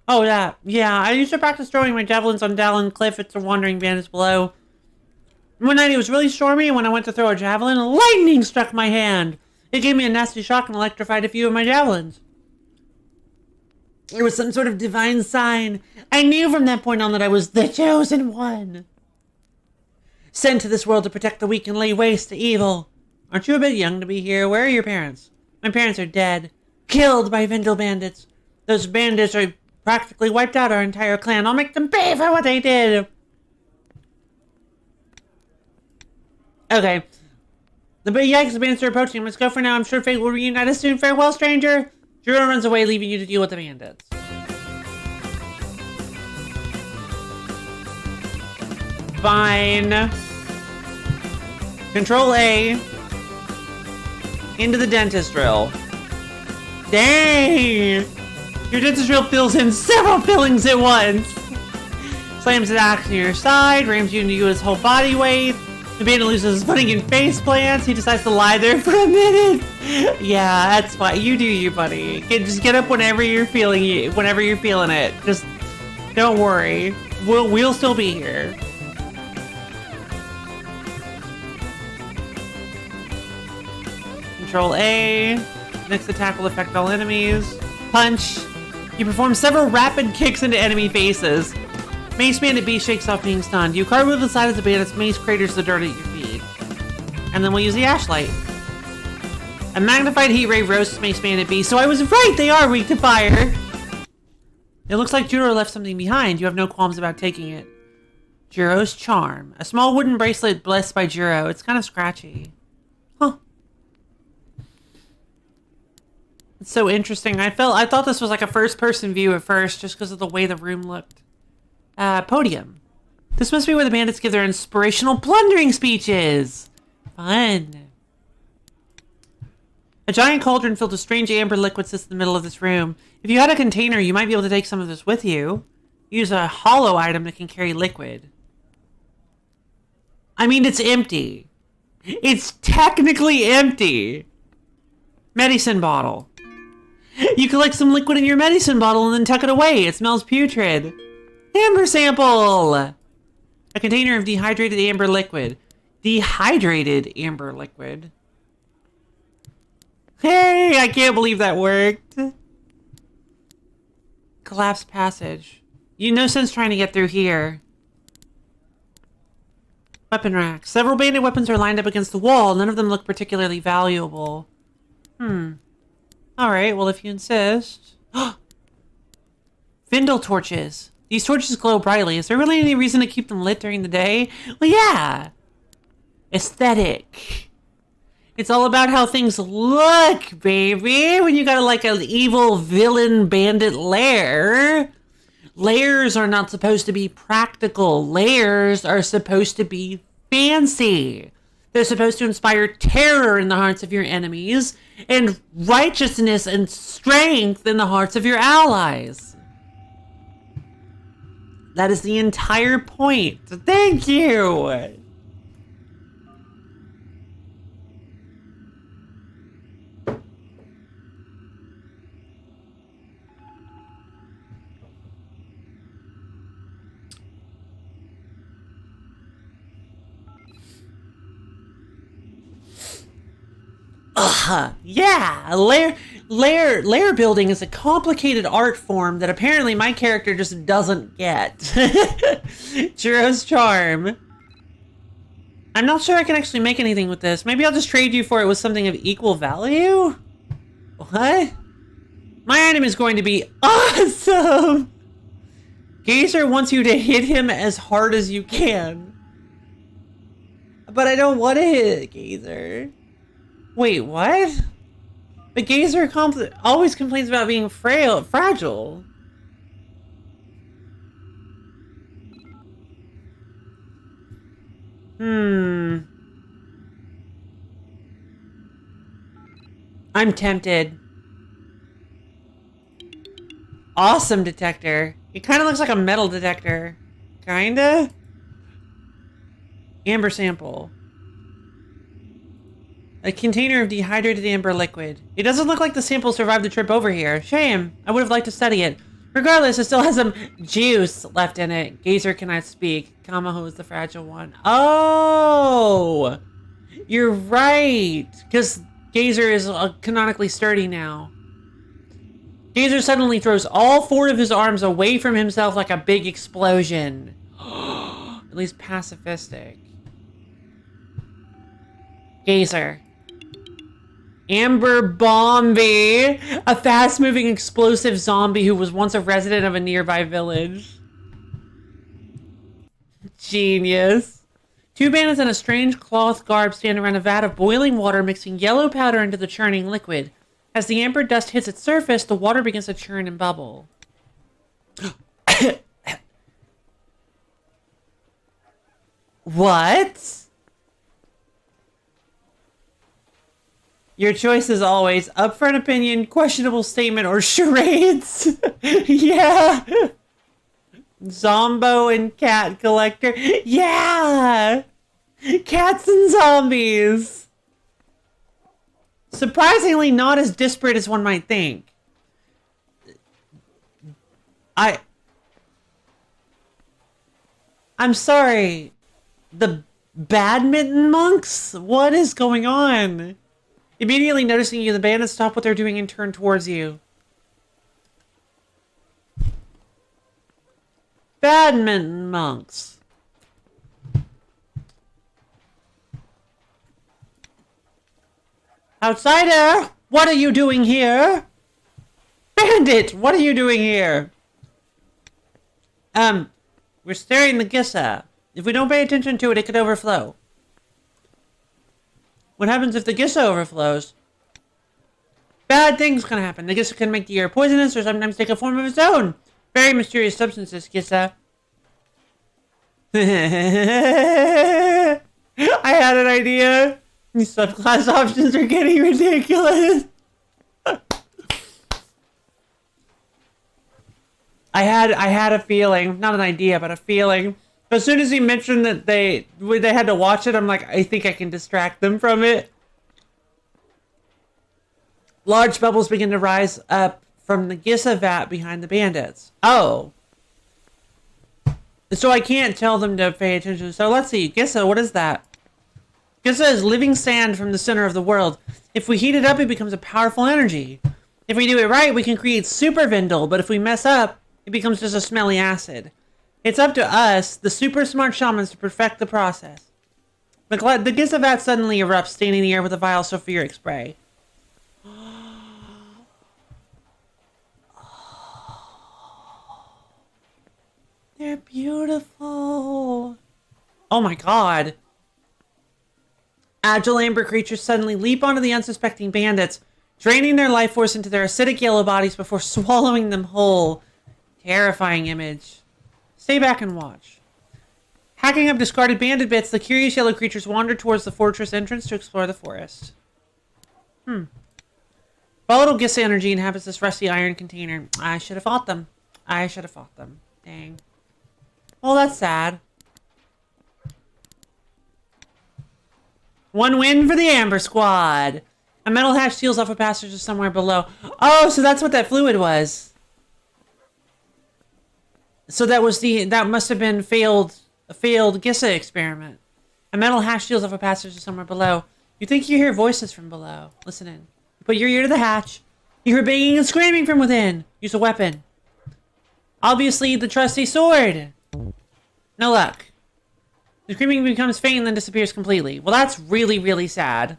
Oh, yeah. Yeah, I used to practice throwing my javelins on Dallin Cliff at the wandering bandits below. One night it was really stormy, and when I went to throw a javelin, lightning struck my hand. It gave me a nasty shock and electrified a few of my javelins. It was some sort of divine sign. I knew from that point on that I was the chosen one. Sent to this world to protect the weak and lay waste to evil. Aren't you a bit young to be here? Where are your parents? My parents are dead. Killed by Vendel bandits. Those bandits are practically wiped out our entire clan. I'll make them pay for what they did. Okay. The big yikes, the bandits are approaching. Let's go for now. I'm sure fate will reunite us soon. Farewell, stranger. Jiro runs away, leaving you to deal with the bandits. Fine. Control A. Into the dentist drill. Dang! Your dentist drill fills in several fillings at once. Slams an axe to your side, rams you into his whole body weight. The bandit loses his footing and face plants. He decides to lie there for a minute. Yeah, that's fine. You do you, buddy. Just get up whenever you're feeling it. Just don't worry. We'll still be here. Control A. Next attack will affect all enemies. Punch. You perform several rapid kicks into enemy faces. Mace Bandit B shakes off being stunned. You cartwheel to the side of the bandit's mace craters the dirt at your feet. And then we'll use the ashlight. A magnified heat ray roasts Mace Bandit B. So I was right, they are weak to fire. It looks like Jiro left something behind. You have no qualms about taking it. Jiro's charm. A small wooden bracelet blessed by Jiro. It's kind of scratchy. Huh. It's so interesting. I thought this was like a first-person view at first, just because of the way the room looked. Podium. This must be where the bandits give their inspirational plundering speeches. Fun. A giant cauldron filled with strange amber liquid sits in the middle of this room. If you had a container, you might be able to take some of this with you. Use a hollow item that can carry liquid. I mean, it's empty. It's technically empty. Medicine bottle. You collect some liquid in your medicine bottle and then tuck it away. It smells putrid. Amber sample! A container of dehydrated amber liquid. Dehydrated amber liquid. Hey, I can't believe that worked. Collapsed passage. No sense trying to get through here. Weapon rack. Several bandit weapons are lined up against the wall. None of them look particularly valuable. Alright, well if you insist. Vindle torches. These torches glow brightly. Is there really any reason to keep them lit during the day? Well, yeah. Aesthetic. It's all about how things look, baby. When you got like an evil villain bandit lair. Lairs are not supposed to be practical. Lairs are supposed to be fancy. They're supposed to inspire terror in the hearts of your enemies and righteousness and strength in the hearts of your allies. That is the entire point. Thank you. Yeah, lair building is a complicated art form that apparently my character just doesn't get. Jiro's charm. I'm not sure I can actually make anything with this. Maybe I'll just trade you for it with something of equal value? What? My item is going to be awesome! Gazer wants you to hit him as hard as you can. But I don't want to hit Gazer. Wait, what? But Gazer always complains about being fragile. I'm tempted. Awesome detector. It kind of looks like a metal detector. Kinda? Amber sample. A container of dehydrated amber liquid. It doesn't look like the sample survived the trip over here. Shame. I would have liked to study it. Regardless, it still has some juice left in it. Gazer cannot speak. Kamaho is the fragile one. Oh! You're right. Because Gazer is canonically sturdy now. Gazer suddenly throws all 4 of his arms away from himself like a big explosion. At least pacifistic. Gazer. Amber Bombi, a fast-moving explosive zombie who was once a resident of a nearby village. Genius. 2 bandits in a strange cloth garb stand around a vat of boiling water, mixing yellow powder into the churning liquid. As the amber dust hits its surface, the water begins to churn and bubble. What? Your choice is always upfront opinion, questionable statement, or charades. Yeah. Zombo and cat collector. Yeah. Cats and zombies. Surprisingly not as disparate as one might think. I'm sorry. The badminton monks? What is going on? Immediately noticing you, the bandits stop what they're doing and turn towards you. Badminton monks. Outsider, what are you doing here? Bandit, what are you doing here? We're stirring the Gissa. If we don't pay attention to it, it could overflow. What happens if the Gissa overflows? Bad things can happen. The Gissa can make the air poisonous or sometimes take a form of its own. Very mysterious substances, Gissa. I had an idea. These subclass options are getting ridiculous. I had a feeling, not an idea, but a feeling. As soon as he mentioned that they had to watch it, I'm like, I think I can distract them from it. Large bubbles begin to rise up from the Gissa vat behind the bandits. Oh. So I can't tell them to pay attention. So let's see. Gissa, what is that? Gissa is living sand from the center of the world. If we heat it up, it becomes a powerful energy. If we do it right, we can create super Vindle, but if we mess up, it becomes just a smelly acid. It's up to us, the super smart shamans, to perfect the process. The Gissa vat suddenly erupts, staining the air with a vile sulfuric spray. They're beautiful. Oh my god. Agile amber creatures suddenly leap onto the unsuspecting bandits, draining their life force into their acidic yellow bodies before swallowing them whole. Terrifying image. Stay back and watch. Hacking up discarded bandit bits, the curious yellow creatures wander towards the fortress entrance to explore the forest. Volatile Gissa energy inhabits this rusty iron container. I should have fought them. Dang. Well, that's sad. One win for the Amber Squad. A metal hatch seals off a passage to somewhere below. Oh, so that's what that fluid was. So that must have been a failed Gissa experiment. A metal hatch seals off a passage to somewhere below. You think you hear voices from below. Listen in. Put your ear to the hatch. You hear banging and screaming from within. Use a weapon. Obviously, the trusty sword. No luck. The screaming becomes faint and then disappears completely. Well, that's really, really sad.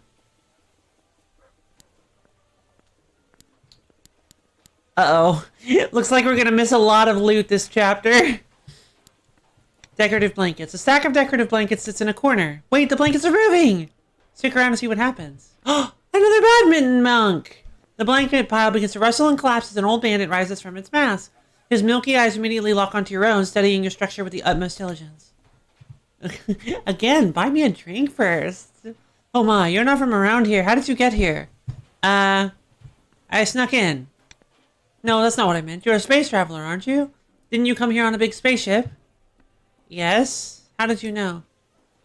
Uh-oh. Looks like we're gonna miss a lot of loot this chapter. Decorative blankets. A stack of decorative blankets sits in a corner. Wait, the blankets are moving! Stick around to see what happens. Another badminton monk! The blanket pile begins to rustle and collapse as an old bandit rises from its mask. His milky eyes immediately lock onto your own, studying your structure with the utmost diligence. Again, buy me a drink first. Oh my, you're not from around here. How did you get here? I snuck in. No, that's not what I meant. You're a space traveler, aren't you? Didn't you come here on a big spaceship? Yes. How did you know?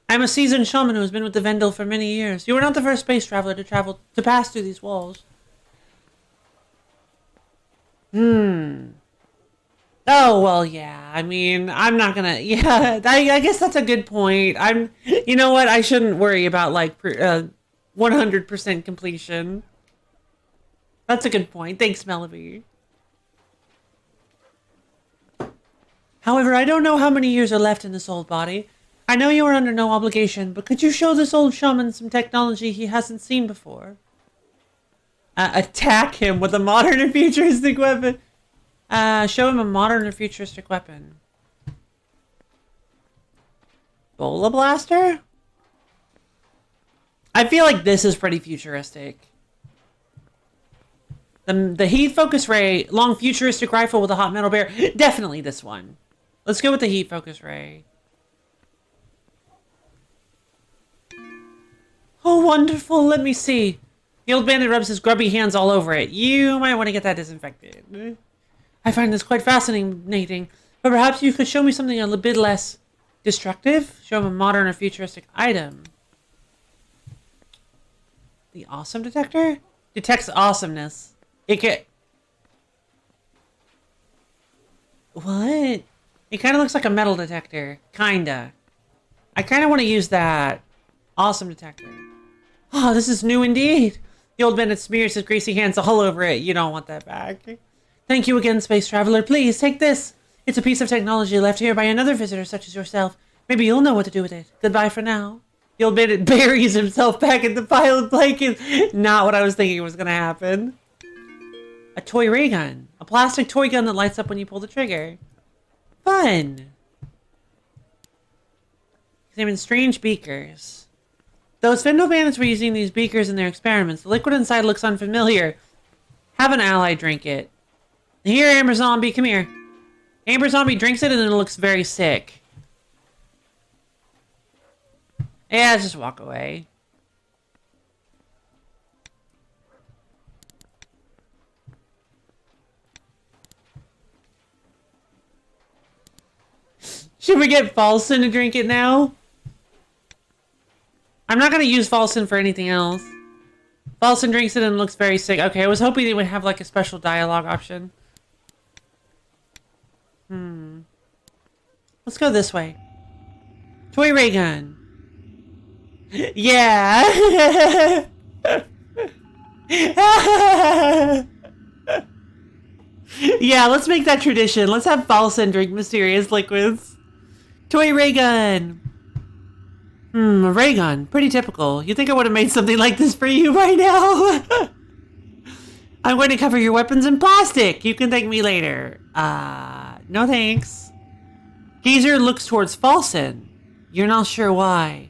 I'm a seasoned shaman who has been with the Vendel for many years. You are not the first space traveler to pass through these walls. Oh, well, yeah. I mean, I'm not gonna... Yeah, I guess that's a good point. You know what? I shouldn't worry about, like, 100% completion. That's a good point. Thanks, Melody. However, I don't know how many years are left in this old body. I know you are under no obligation, but could you show this old shaman some technology he hasn't seen before? Attack him with a modern and futuristic weapon. Show him a modern or futuristic weapon. Bola blaster? I feel like this is pretty futuristic. The heat focus ray, long futuristic rifle with a hot metal bear. Definitely this one. Let's go with the heat focus ray. Oh, wonderful. Let me see. The old bandit rubs his grubby hands all over it. You might want to get that disinfected. I find this quite fascinating, but perhaps you could show me something a little bit less destructive? Show him a modern or futuristic item. The awesome detector? Detects awesomeness. It can... What? It kind of looks like a metal detector. Kinda. I kind of want to use that. Awesome detector. Oh, this is new indeed. The old bandit smears his greasy hands all over it. You don't want that back. Thank you again, space traveler. Please, take this. It's a piece of technology left here by another visitor such as yourself. Maybe you'll know what to do with it. Goodbye for now. The old bandit buries himself back in the pile of blankets. Not what I was thinking was going to happen. A toy ray gun. A plastic toy gun that lights up when you pull the trigger. Fun. Examine strange beakers. Those Findle bandits were using these beakers in their experiments. The liquid inside looks unfamiliar. Have an ally drink it. Here, Amber Zombie, come here. Amber Zombie drinks it and then it looks very sick. Yeah, just walk away. Should we get Falson to drink it now? I'm not going to use Falson for anything else. Falson drinks it and looks very sick. Okay, I was hoping they would have like a special dialogue option. Let's go this way. Toy ray gun. Yeah. Yeah, let's make that tradition. Let's have Falson drink mysterious liquids. Toy ray gun. A ray gun. Pretty typical. You think I would have made something like this for you by now? I'm going to cover your weapons in plastic. You can thank me later. No thanks. Geezer looks towards Falson. You're not sure why.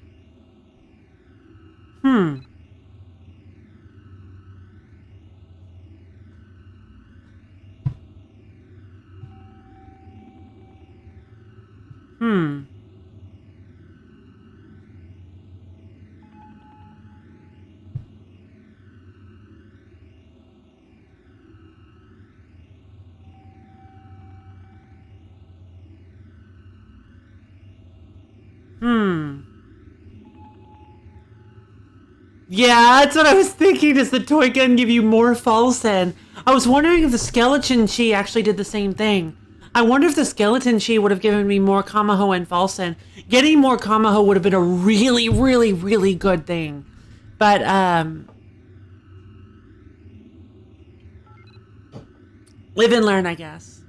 Yeah, that's what I was thinking. Does the toy gun give you more Falson? I was wondering if the skeleton chi actually did the same thing. I wonder if the skeleton chi would have given me more Kamaho and Falson. Getting more Kamaho would have been a really, really, really good thing. But, live and learn, I guess.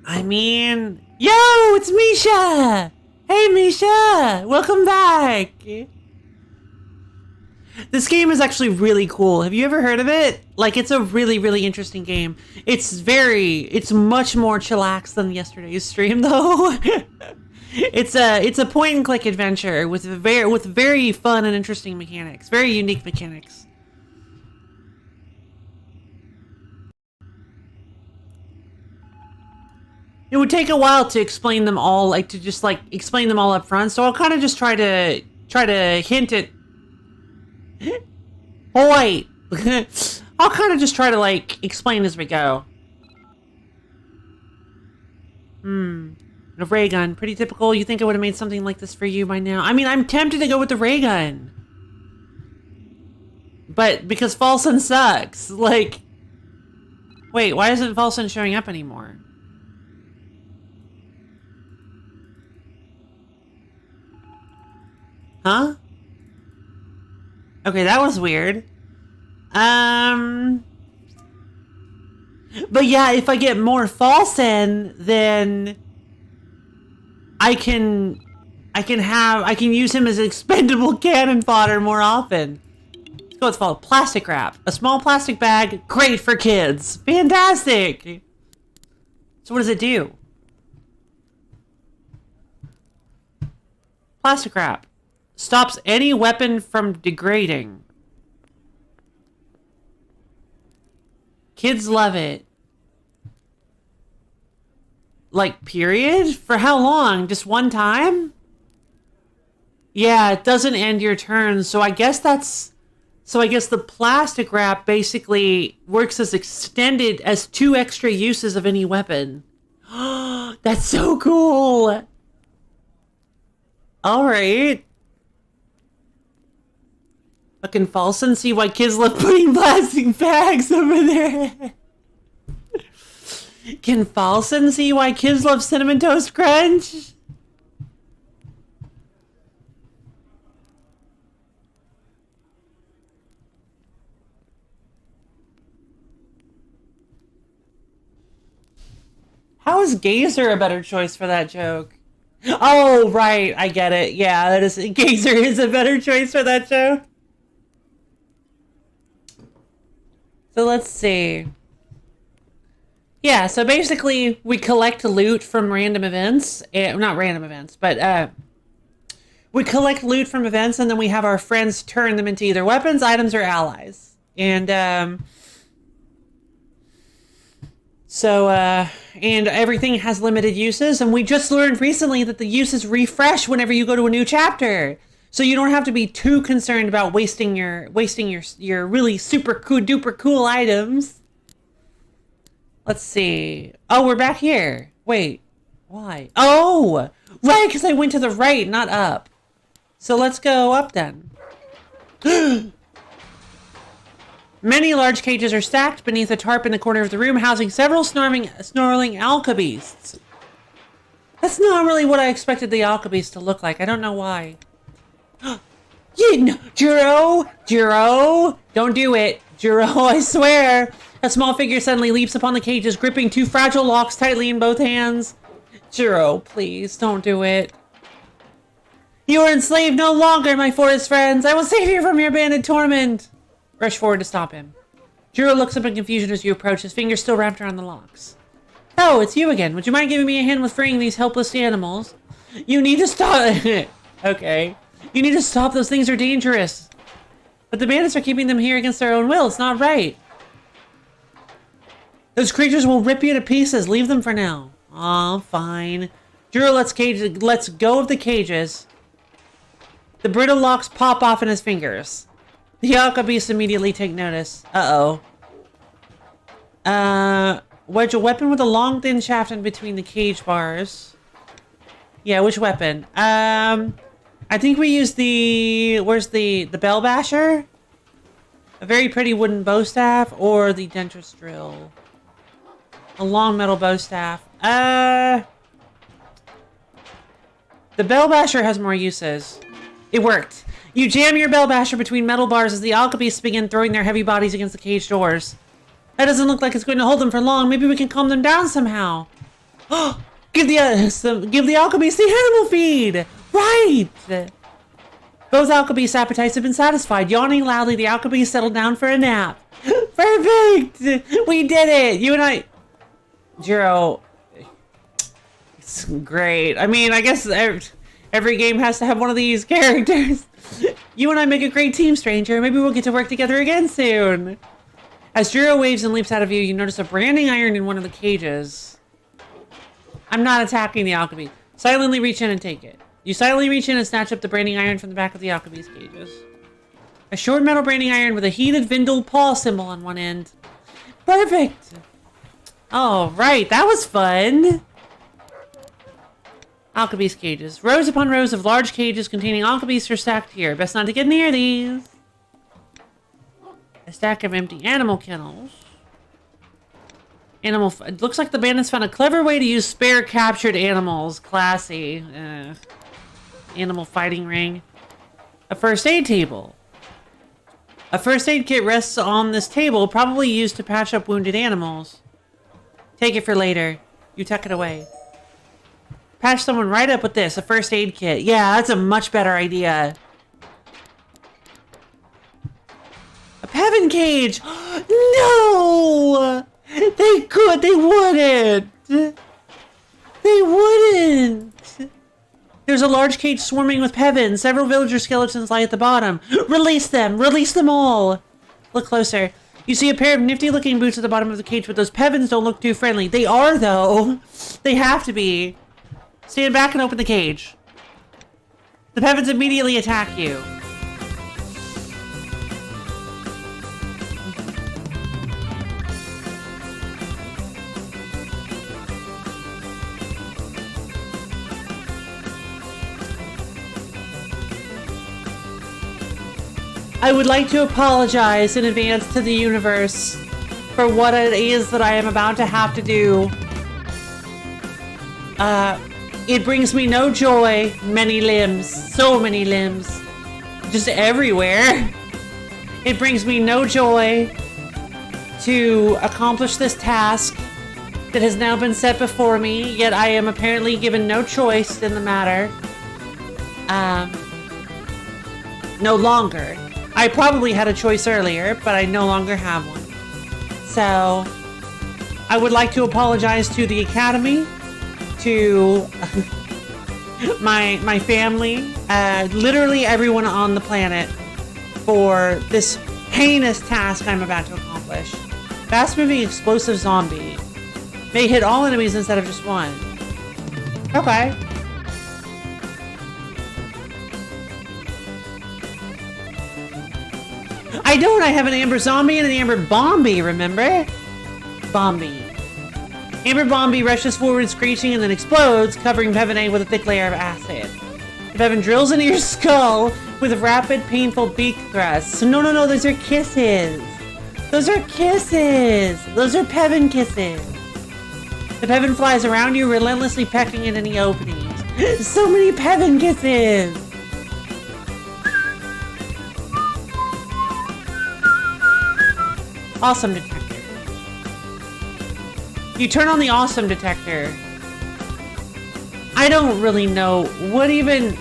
I mean... Yo, it's Misha! Hey, Misha! Welcome back! This game is actually really cool. Have you ever heard of it? Like, it's a really, really interesting game. It's much more chillax than yesterday's stream, though. It's a point-and-click adventure with very fun and interesting mechanics. Very unique mechanics. It would take a while to explain them all, like to just like explain them all up front. So I'll kind of just try to hint at. Oh wait, I'll kind of just try to like explain as we go. A ray gun. Pretty typical. You think I would have made something like this for you by now? I mean, I'm tempted to go with the ray gun. But because Falson sucks. Like... Wait, why isn't Falson showing up anymore? Huh? Okay, that was weird. But yeah, if I get more Falson, then I can use him as expendable cannon fodder more often. Let's go with fall. Plastic wrap. A small plastic bag, great for kids. Fantastic. So what does it do? Plastic wrap. Stops any weapon from degrading. Kids love it. Like, period? For how long? Just one time? Yeah, it doesn't end your turn, so I guess that's... So I guess the plastic wrap basically works as extended as 2 extra uses of any weapon. That's so cool! Alright. Fucking Falson, see why kids love putting plastic bags over there. Can Falson see why kids love Cinnamon Toast Crunch? How is Gazer a better choice for that joke? Oh, right, I get it. Yeah, that is Gazer is a better choice for that joke. So let's see. Yeah, so basically we collect loot from random events. Not random events, but we collect loot from events and then we have our friends turn them into either weapons, items, or allies. And and everything has limited uses, and we just learned recently that the uses refresh whenever you go to a new chapter. So you don't have to be too concerned about wasting your really super cool duper cool items. Let's see. Oh, we're back here. Wait, why? Oh, right, because I went to the right, not up. So let's go up then. Many large cages are stacked beneath a tarp in the corner of the room, housing several snarling alkabeasts. That's not really what I expected the alkabeast to look like. I don't know why. Jiro, don't do it. Jiro, I swear. A small figure suddenly leaps upon the cages, gripping 2 fragile locks tightly in both hands. Jiro, please, don't do it. You are enslaved no longer, my forest friends. I will save you from your banded torment. Rush forward to stop him. Jiro looks up in confusion as you approach, his fingers still wrapped around the locks. Oh, it's you again. Would you mind giving me a hand with freeing these helpless animals? You need to stop... Okay. You need to stop. Those things are dangerous. But the bandits are keeping them here against their own will. It's not right. Those creatures will rip you to pieces. Leave them for now. Aw, fine. Jiro lets go of the cages. The brittle locks pop off in his fingers. The alkabeasts immediately take notice. Uh-oh. Wedge a weapon with a long, thin shaft in between the cage bars. Yeah, which weapon? I think we use the... Where's the bell basher? A very pretty wooden bow staff, or the dentist drill. A long metal bow staff. The bell basher has more uses. It worked. You jam your bell basher between metal bars as the alkabeasts begin throwing their heavy bodies against the cage doors. That doesn't look like it's going to hold them for long. Maybe we can calm them down somehow. Give the alkabeasts the animal feed! Right! Both alkabeasts' appetites have been satisfied. Yawning loudly, the alkabeasts settled down for a nap. Perfect! We did it! You and I... Jiro... It's great. I mean, I guess every game has to have one of these characters. You and I make a great team, stranger. Maybe we'll get to work together again soon. As Jiro waves and leaps out of view, you notice a branding iron in one of the cages. I'm not attacking the alkabeast. Silently reach in and take it. You silently reach in and snatch up the branding iron from the back of the alkabeast cages. A short metal branding iron with a heated Vindel paw symbol on one end. Perfect! Oh, right. That was fun. Alchemist cages. Rows upon rows of large cages containing alchemists are stacked here. Best not to get near these. A stack of empty animal kennels. It looks like the bandits found a clever way to use spare captured animals. Classy. Animal fighting ring. A first aid table. A first aid kit rests on this table, probably used to patch up wounded animals. Take it for later. You tuck it away. Patch someone right up with this, a first aid kit. Yeah, that's a much better idea. A Pevin cage! No! They wouldn't! They wouldn't! There's a large cage swarming with Pevins. Several villager skeletons lie at the bottom. Release them! Release them all! Look closer. You see a pair of nifty-looking boots at the bottom of the cage, but those Pevins don't look too friendly. They are, though. They have to be. Stand back and open the cage. The Pevins immediately attack you. I would like to apologize in advance to the universe for what it is that I am about to have to do. It brings me no joy. Many limbs. So many limbs. Just everywhere. It brings me no joy to accomplish this task that has now been set before me, yet I am apparently given no choice in the matter. No longer. I probably had a choice earlier, but I no longer have one. So, I would like to apologize to the Academy, to my family, literally everyone on the planet for this heinous task I'm about to accomplish. Fast-moving explosive zombie. May hit all enemies instead of just one. Okay. I don't! I have an Amber Zombie and an Amber Bombie, remember? Bombie. Amber Bombie rushes forward screeching and then explodes, covering Pevin A with a thick layer of acid. The Pevin drills into your skull with rapid, painful beak thrusts. No, those are kisses! Those are kisses! Those are Pevin kisses! The Pevin flies around you, relentlessly pecking at any openings. So many Pevin kisses! Awesome detector. You turn on the awesome detector. I don't really know what even...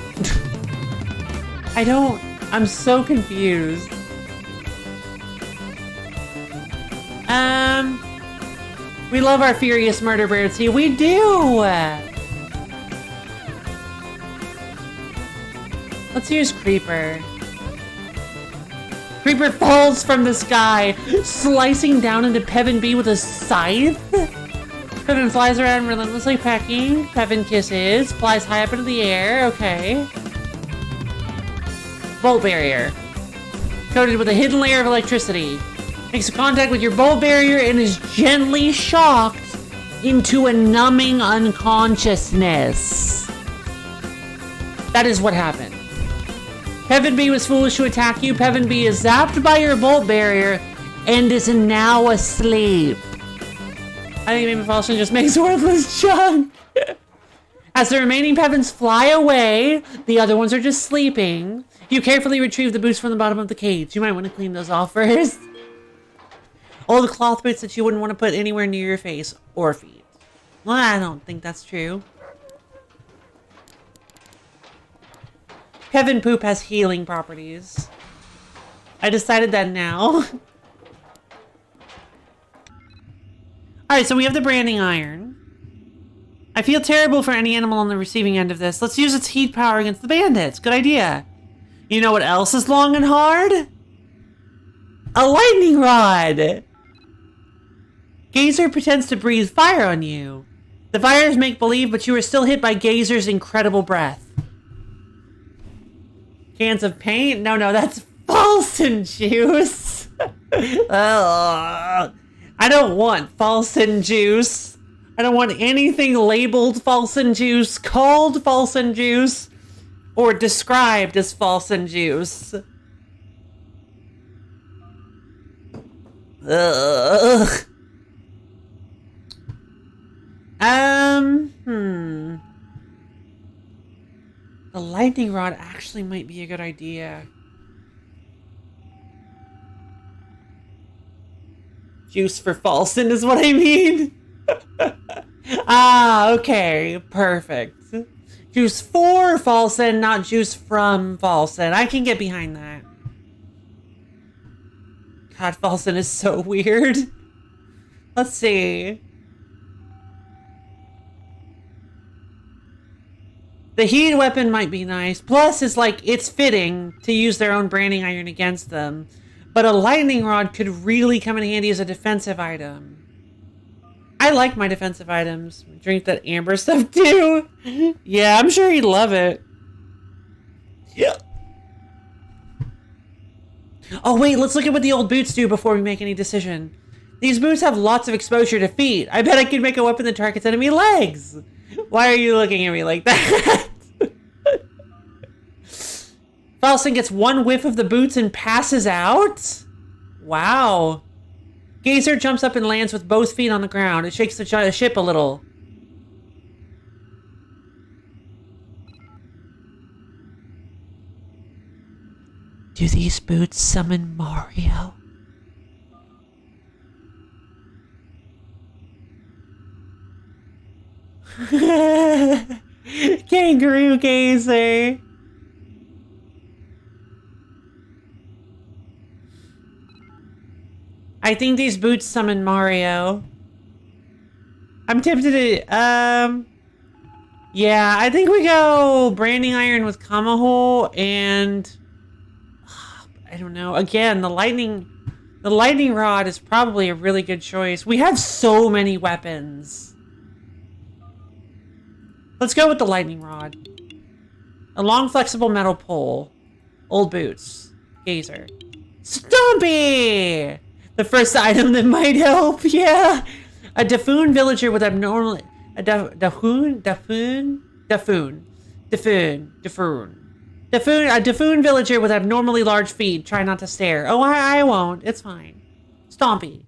I'm so confused. We love our furious murder birds here. We do! Let's use Creeper. Creeper falls from the sky, slicing down into Pevin B with a scythe. Pevin flies around relentlessly pecking. Pevin kisses, flies high up into the air. Okay. Bolt barrier. Coated with a hidden layer of electricity. Makes contact with your bolt barrier and is gently shocked into a numbing unconsciousness. That is what happened. Pevin B was foolish to attack you. Pevin B is zapped by your bolt barrier and is now asleep. I think maybe Falchion just makes worthless junk. As the remaining Pevins fly away, the other ones are just sleeping. You carefully retrieve the boots from the bottom of the cage. You might want to clean those off first. All the cloth boots that you wouldn't want to put anywhere near your face or feet. Well, I don't think that's true. Pevin poop has healing properties. I decided that now. Alright, so we have the branding iron. I feel terrible for any animal on the receiving end of this. Let's use its heat power against the bandits. Good idea. You know what else is long and hard? A lightning rod! Gazer pretends to breathe fire on you. The fires make believe, but you are still hit by Gazer's incredible breath. Cans of paint? No, that's Falcon juice. I don't want Falcon juice. I don't want anything labeled Falsen juice, called Falsen juice, or described as Falsen juice. Ugh. The lightning rod actually might be a good idea. Juice for Falsen is what I mean. Ah, okay. Perfect. Juice for Falsen, not juice from Falsen. I can get behind that. God, Falsen is so weird. Let's see. The heat weapon might be nice. Plus, it's like, it's fitting to use their own branding iron against them. But a lightning rod could really come in handy as a defensive item. I like my defensive items. Drink that amber stuff too. Yeah, I'm sure he'd love it. Yeah. Oh wait, let's look at what the old boots do before we make any decision. These boots have lots of exposure to feet. I bet I could make a weapon that targets enemy legs. Why are you looking at me like that? Falsen gets one whiff of the boots and passes out? Wow. Gazer jumps up and lands with both feet on the ground. It shakes the ship a little. Do these boots summon Mario? Kangaroo Gazer. I think these boots summon Mario. I'm tempted to, yeah, I think we go branding iron with Kamaho and, I don't know, again, the lightning rod is probably a really good choice. We have so many weapons. Let's go with the lightning rod. A long flexible metal pole. Old boots. Gazer. Stompy! The first item that might help, yeah. A Dafoon villager with abnormal... A Dafoon villager with abnormally large feet. Try not to stare. Oh, I won't. It's fine. Stompy.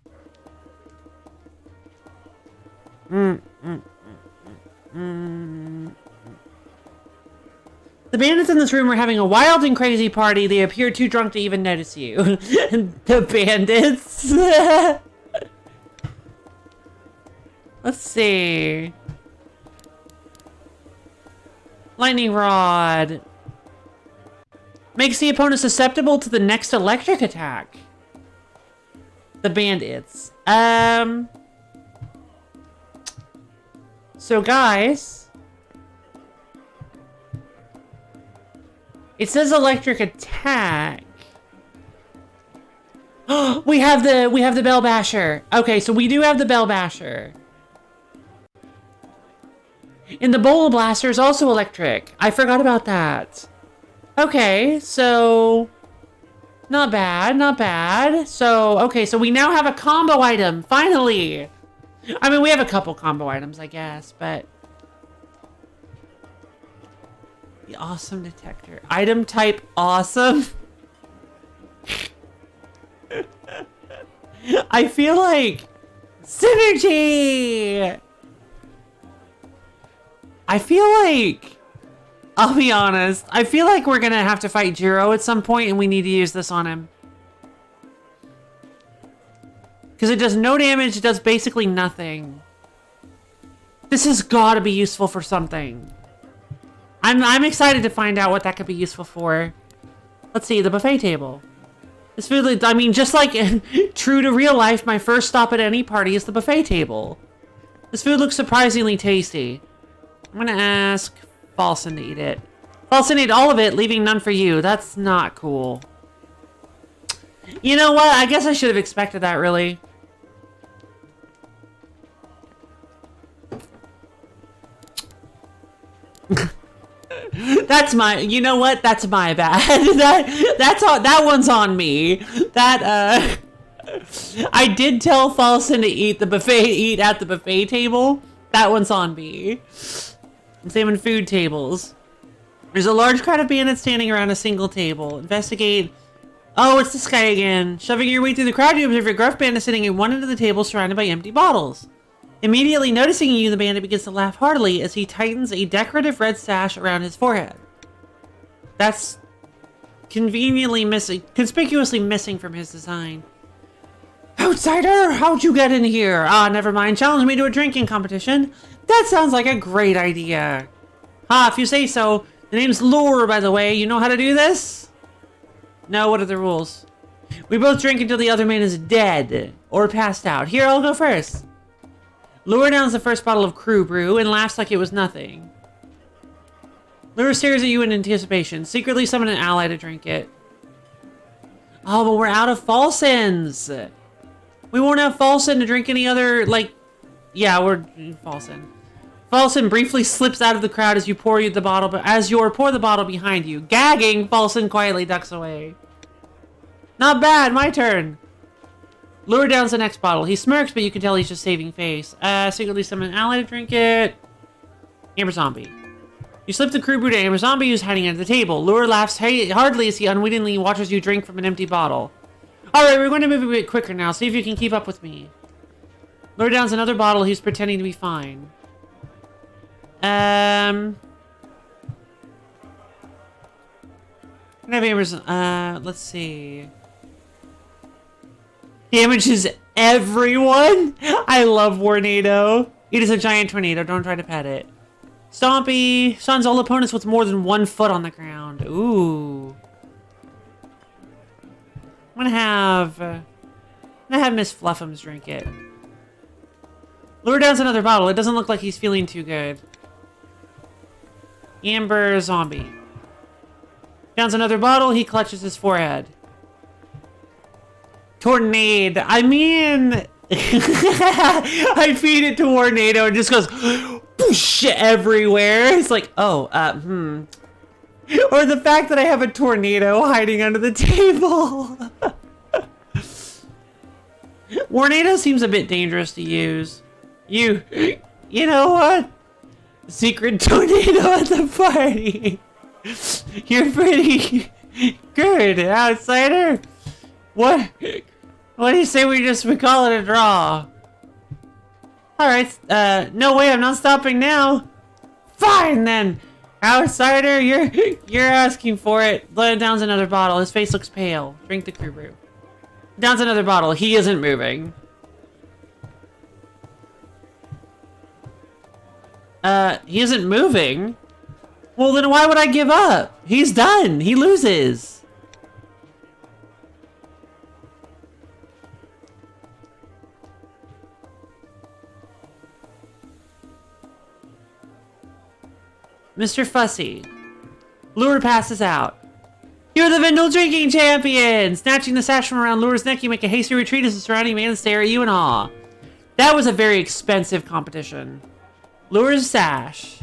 The bandits in this room are having a wild and crazy party. They appear too drunk to even notice you. The bandits. Let's see. Lightning rod. Makes the opponent susceptible to the next electric attack. The bandits. So guys. It says electric attack. we have the bell basher. Okay, so we do have the bell basher. And the bola blaster is also electric. I forgot about that. Okay, so not bad, not bad. So okay, so we now have a combo item, finally. I mean, we have a couple combo items, I guess, but the awesome detector. Item type awesome. I feel like synergy. I feel like, I'll be honest, I feel like we're gonna have to fight Jiro at some point and we need to use this on him. Because it does no damage, it does basically nothing. This has gotta be useful for something. I'm excited to find out what that could be useful for. Let's see, the buffet table. This food, I mean, just like true to real life, my first stop at any party is the buffet table. This food looks surprisingly tasty. I'm gonna ask Falsen to eat it. Falsen ate all of it, leaving none for you. That's not cool. You know what? I guess I should have expected that, really. That's my, you know what? That's my bad. That one's on me. I did tell Falsen to eat at the buffet table, That one's on me. Examine food tables. There's a large crowd of bandits standing around a single table. Investigate. Oh, it's this guy again. Shoving your way through the crowd, you observe a gruff bandit sitting at one end of the table surrounded by empty bottles. Immediately noticing you, the bandit begins to laugh heartily as he tightens a decorative red sash around his forehead. That's conspicuously missing from his design. Outsider, how'd you get in here? Ah, never mind. Challenge me to a drinking competition. That sounds like a great idea. Ah, if you say so. The name's Lure, by the way. You know how to do this? No, what are the rules? We both drink until the other man is dead or passed out. Here, I'll go first. Lure downs the first bottle of crew brew and laughs like it was nothing. Lure stares at you in anticipation. Secretly summon an ally to drink it. Oh, but we're out of falsens. We won't have falsen to drink any other, like... Yeah, we're falsen. Falsen briefly slips out of the crowd as you pour the bottle, but as you pour the bottle behind you. Gagging, Falsen quietly ducks away. Not bad, my turn. Lure downs the next bottle. He smirks, but you can tell he's just saving face. Secretly summon an ally to drink it. Amber Zombie. You slip the crew brew to Amber Zombie, who's hiding under the table. Lure laughs hardly as he unwittingly watches you drink from an empty bottle. Alright, we're going to move a bit quicker now. See if you can keep up with me. Lure downs another bottle. He's pretending to be fine. Can I have Amber's, let's see. Damages everyone? I love Warnado. It is a giant tornado. Don't try to pet it. Stompy. Stuns all opponents with more than 1 foot on the ground. Ooh. I'm gonna have Miss Fluffums drink it. Lure downs another bottle. It doesn't look like he's feeling too good. Amber Zombie. Downs another bottle. He clutches his forehead. Tornado. I mean... I feed it to Warnado and just goes... Whoosh, everywhere. It's like, oh, Or the fact that I have a tornado hiding under the table. Warnado seems a bit dangerous to use. You know what? Secret tornado at the party. You're pretty good, outsider. What do you say we call it a draw? Alright, no way, I'm not stopping now. Fine then. Outsider, you're asking for it. Downs another bottle. His face looks pale. Drink the crew brew. Downs another bottle. He isn't moving. He isn't moving? Well, then why would I give up? He's done. He loses. Mr. Fussy. Lure passes out. You're the Vendel drinking champion! Snatching the sash from around Lure's neck, you make a hasty retreat as the surrounding man stare at you in awe. That was a very expensive competition. Lure's sash.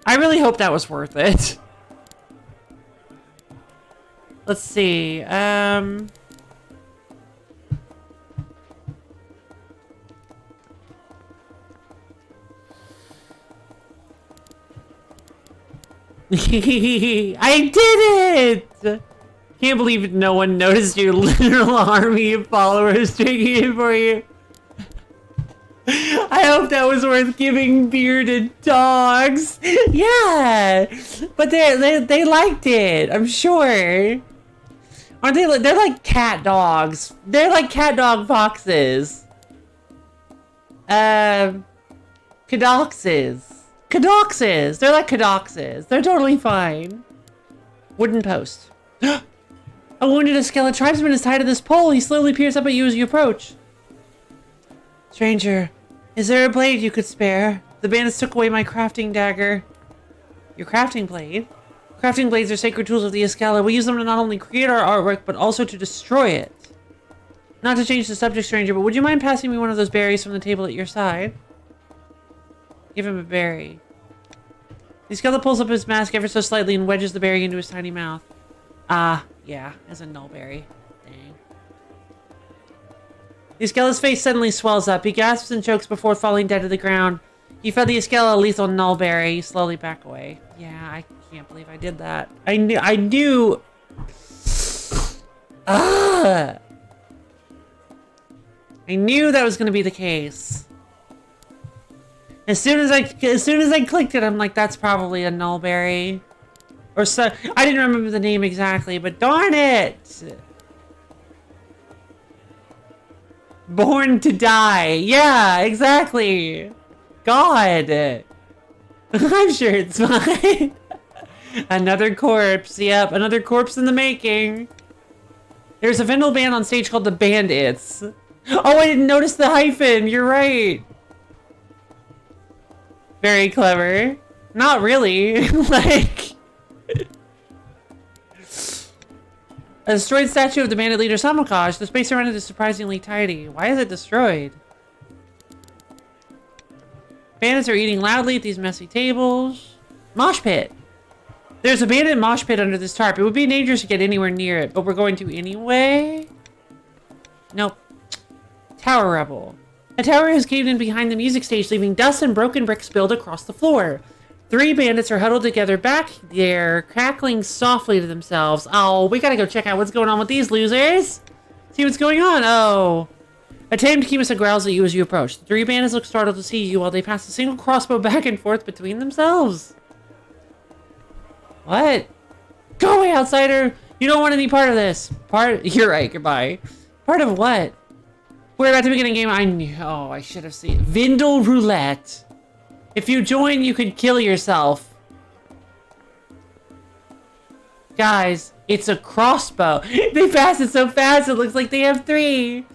I really hope that was worth it. Let's see. I did it! Can't believe no one noticed your literal army of followers drinking it for you. I hope that was worth giving beer to dogs. Yeah, but they liked it. I'm sure. Aren't they? They're like cat dogs. They're like cat dog foxes. Cadoxes. Cadoxes! They're like cadoxes. They're totally fine. Wooden post. A wounded skeleton tribesman is tied to this pole. He slowly peers up at you as you approach. Stranger, is there a blade you could spare? The bandits took away my crafting dagger. Your crafting blade? Crafting blades are sacred tools of the Escala. We use them to not only create our artwork, but also to destroy it. Not to change the subject, stranger, but would you mind passing me one of those berries from the table at your side? Give him a berry. The skeleton pulls up his mask ever so slightly and wedges the berry into his tiny mouth. Ah, yeah, as a nullberry. Dang. The skeleton's face suddenly swells up. He gasps and chokes before falling dead to the ground. You fed the Escala a lethal nullberry. You slowly back away. Yeah, I can't believe I did that. I knew. I knew that was going to be the case. As soon as I clicked it, I'm like, that's probably a nullberry. Or so, I didn't remember the name exactly, but darn it! Born to die. Yeah, exactly. God. I'm sure it's fine. Another corpse. Yep, another corpse in the making. There's a Vendel band on stage called the Bandits. Oh, I didn't notice the hyphen. You're right. Very clever. Not really. Like... A destroyed statue of the bandit leader Samokash. The space around it is surprisingly tidy. Why is it destroyed? Bandits are eating loudly at these messy tables. Mosh pit. There's a bandit mosh pit under this tarp. It would be dangerous to get anywhere near it, but we're going to anyway. Nope. Tower rubble. A tower has caved in behind the music stage, leaving dust and broken bricks spilled across the floor. 3 bandits are huddled together back there, crackling softly to themselves. Oh, we gotta go check out what's going on with these losers. See what's going on. Oh. A tamed Kimisa growls at you as you approach. The 3 bandits look startled to see you while they pass a single crossbow back and forth between themselves. What? Go away, outsider! You don't want any part of this. You're right, goodbye. Part of what? We're about to begin a game I knew. Oh, I should have seen. Vendel Roulette. If you join, you could kill yourself. Guys, it's a crossbow. They pass it so fast, it looks like they have 3.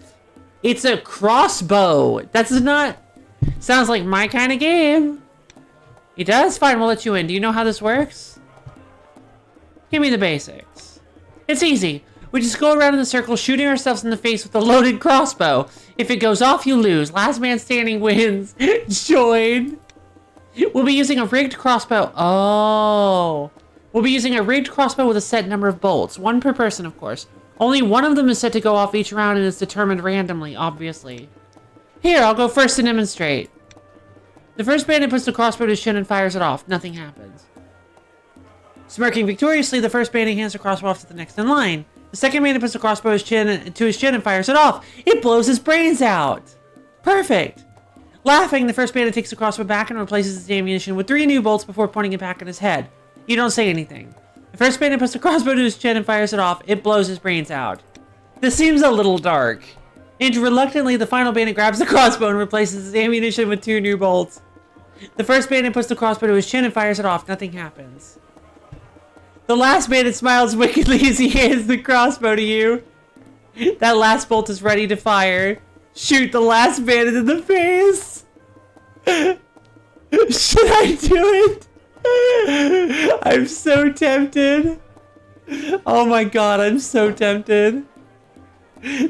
It's a crossbow. That's not... Sounds like my kind of game. It does? Fine, we'll let you in. Do you know how this works? Give me the basics. It's easy. We just go around in a circle, shooting ourselves in the face with a loaded crossbow. If it goes off, you lose. Last man standing wins. Join. We'll be using a rigged crossbow. Oh. We'll be using a rigged crossbow with a set number of bolts. 1 per person, of course. Only one of them is set to go off each round and is determined randomly, obviously. Here, I'll go first to demonstrate. The first bandit puts the crossbow to his chin and fires it off. Nothing happens. Smirking victoriously, the first bandit hands the crossbow off to the next in line. The second bandit puts the crossbow to his chin and fires it off. It blows his brains out. Perfect. Laughing, the first bandit takes the crossbow back and replaces its ammunition with 3 new bolts before pointing it back at his head. You don't say anything. The first bandit puts the crossbow to his chin and fires it off. It blows his brains out. This seems a little dark. And reluctantly, the final bandit grabs the crossbow and replaces his ammunition with 2 new bolts. The first bandit puts the crossbow to his chin and fires it off. Nothing happens. The last bandit smiles wickedly as he hands the crossbow to you. That last bolt is ready to fire. Shoot the last bandit in the face. Should I do it? I'm so tempted. Oh my god, I'm so tempted.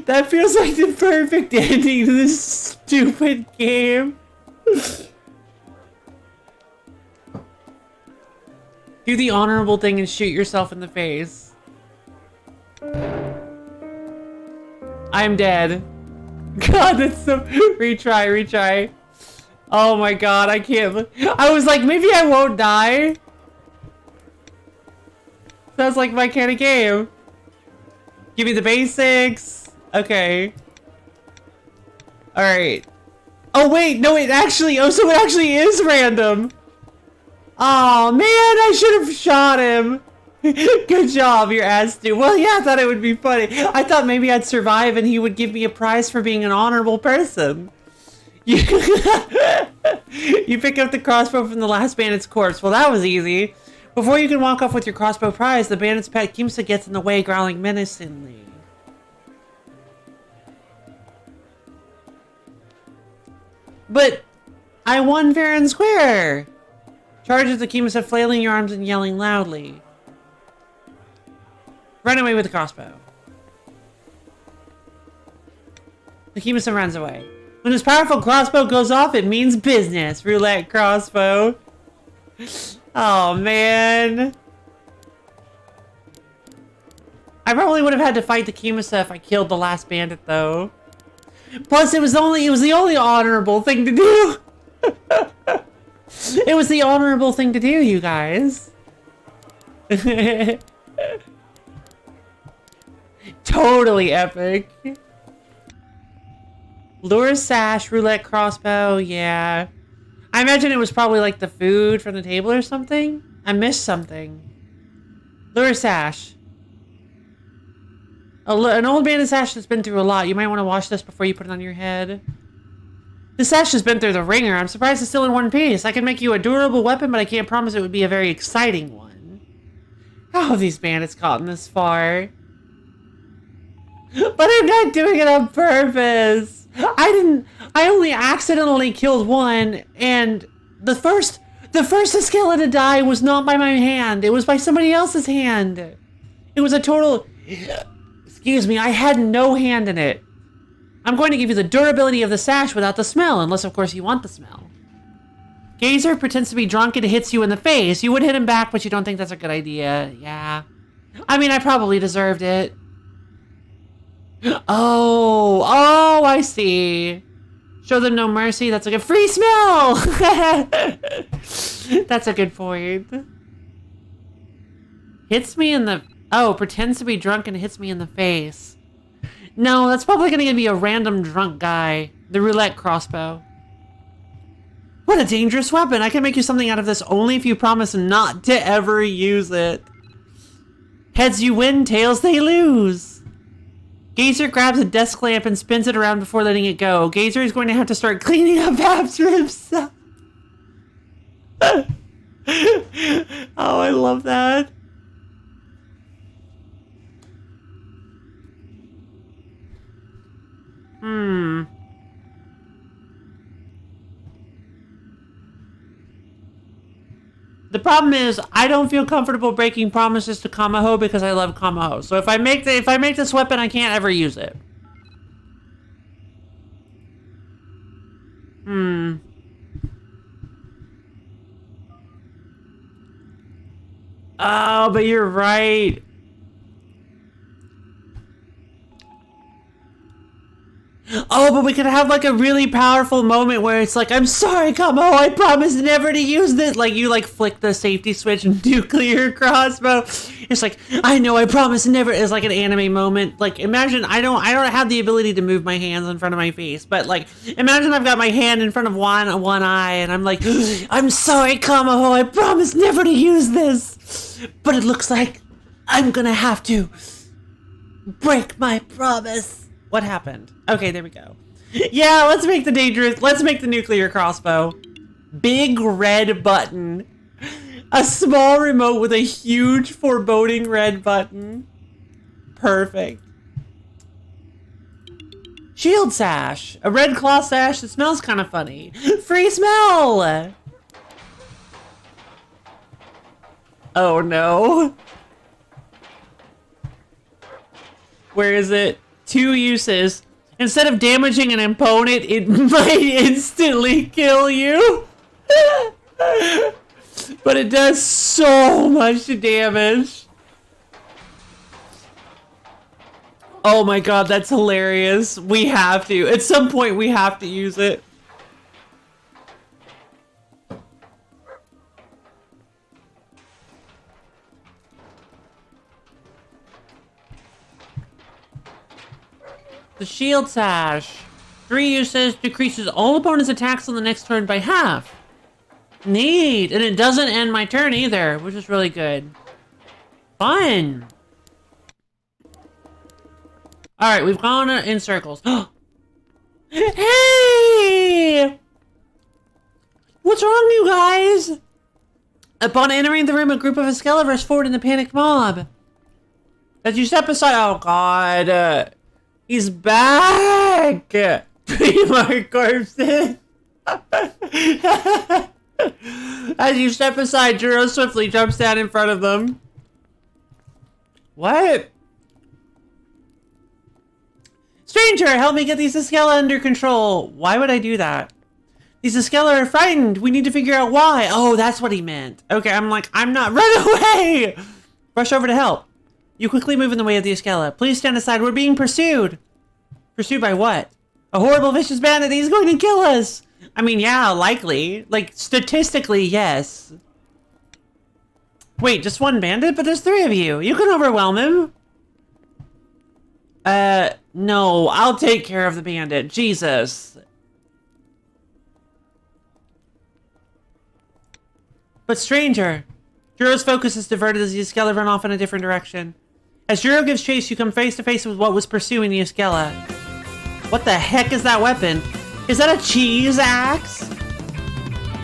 That feels like the perfect ending to this stupid game. Do the honorable thing and shoot yourself in the face. I'm dead. God, that's so... Retry. Oh my god, I can't... I was like, maybe I won't die. Sounds like my kind of game. Give me the basics. Okay. Alright. Oh wait, no, it actually... Oh, so it actually is random. Oh man, I should have shot him. Good job, your ass dude. Well, yeah, I thought it would be funny. I thought maybe I'd survive and he would give me a prize for being an honorable person. You, you pick up the crossbow from the last bandit's corpse. Well, that was easy. Before you can walk off with your crossbow prize, the bandit's pet Kimsa gets in the way, growling menacingly. But I won fair and square. Charges the Kimsa, flailing your arms and yelling loudly. Run away with the crossbow. The Kimsa runs away. When his powerful crossbow goes off, it means business. Roulette crossbow. Oh, man. I probably would have had to fight the Kimsa if I killed the last bandit, though. Plus, it was the only honorable thing to do. It was the honorable thing to do, you guys. Totally epic. Lure sash, roulette crossbow, yeah. I imagine it was probably like the food from the table or something. I missed something. Lure sash. An old banded sash that's been through a lot. You might want to wash this before you put it on your head. This sash has been through the ringer. I'm surprised it's still in one piece. I can make you a durable weapon, but I can't promise it would be a very exciting one. How have these bandits gotten this far? But I'm not doing it on purpose. I only accidentally killed one, and the first skeleton to die was not by my hand. It was by somebody else's hand. It was a total... Excuse me, I had no hand in it. I'm going to give you the durability of the sash without the smell, unless of course you want the smell. Gazer pretends to be drunk and hits you in the face. You would hit him back, but you don't think that's a good idea. Yeah. I mean, I probably deserved it. Oh, I see. Show them no mercy. That's a good free smell. That's a good point. Hits me in the... Oh, pretends to be drunk and hits me in the face. No, that's probably going to be a random drunk guy. The roulette crossbow. What a dangerous weapon. I can make you something out of this only if you promise not to ever use it. Heads you win, tails they lose. Gazer grabs a desk lamp and spins it around before letting it go. Gazer is going to have to start cleaning up after himself. Oh, I love that. The problem is, I don't feel comfortable breaking promises to Kamaho because I love Kamaho. So if I make this weapon, I can't ever use it. Oh, but you're right. Oh, but we could have like a really powerful moment where it's like, I'm sorry, Kamo, I promise never to use this. Like you like flick the safety switch and nuclear crossbow. It's like, I know, I promise never. It's like an anime moment. Like imagine I don't have the ability to move my hands in front of my face, but like imagine I've got my hand in front of one eye and I'm like, I'm sorry, Kamo, I promise never to use this. But it looks like I'm gonna have to break my promise. What happened? Okay, there we go. Yeah, let's make the nuclear crossbow. Big red button. A small remote with a huge foreboding red button. Perfect. Shield sash. A red cloth sash that smells kind of funny. Free smell! Oh no. Where is it? 2 uses. Instead of damaging an opponent, it might instantly kill you. But it does so much damage. Oh my god, that's hilarious. We have to. At some point, we have to use it. The shield sash. 3 uses, decreases all opponents' attacks on the next turn by half. Neat. And it doesn't end my turn either, which is really good. Fun. Alright, we've gone in circles. Hey! What's wrong, you guys? Upon entering the room, a group of Escala rushed forward in a panicked mob. As you step aside... Oh, God. He's back! Three more corpses! As you step aside, Juro swiftly jumps down in front of them. What? Stranger, help me get these Escala under control. Why would I do that? These Escala are frightened. We need to figure out why. Oh, that's what he meant. Okay, I'm like, I'm not. Run away! Rush over to help. You quickly move in the way of the Escala. Please stand aside. We're being pursued. Pursued by what? A horrible, vicious bandit. He's going to kill us. I mean, yeah, likely. Like, statistically, yes. Wait, just one bandit? But there's 3 of you. You can overwhelm him. No. I'll take care of the bandit. Jesus. But stranger, Juro's focus is diverted as the Iskella run off in a different direction. As Juro gives chase, you come face to face with what was pursuing the Iskella. What the heck is that weapon? Is that a cheese axe?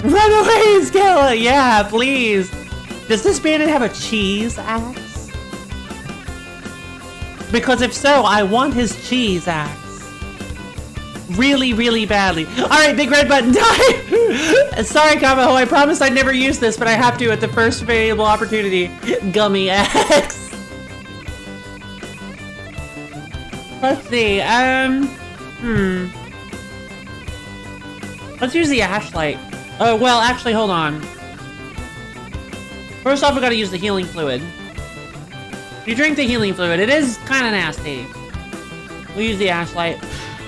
Run away, Iskella! Yeah, please. Does this bandit have a cheese axe? Because if so, I want his cheese axe. Really, really badly. Alright, big red button time! Sorry, Kamaho, I promised I'd never use this, but I have to at the first available opportunity. Gummy axe. Let's see, let's use the ashlight. Oh, well, actually, hold on. First off, we gotta use the healing fluid. You drink the healing fluid. It is kind of nasty. We'll use the ashlight.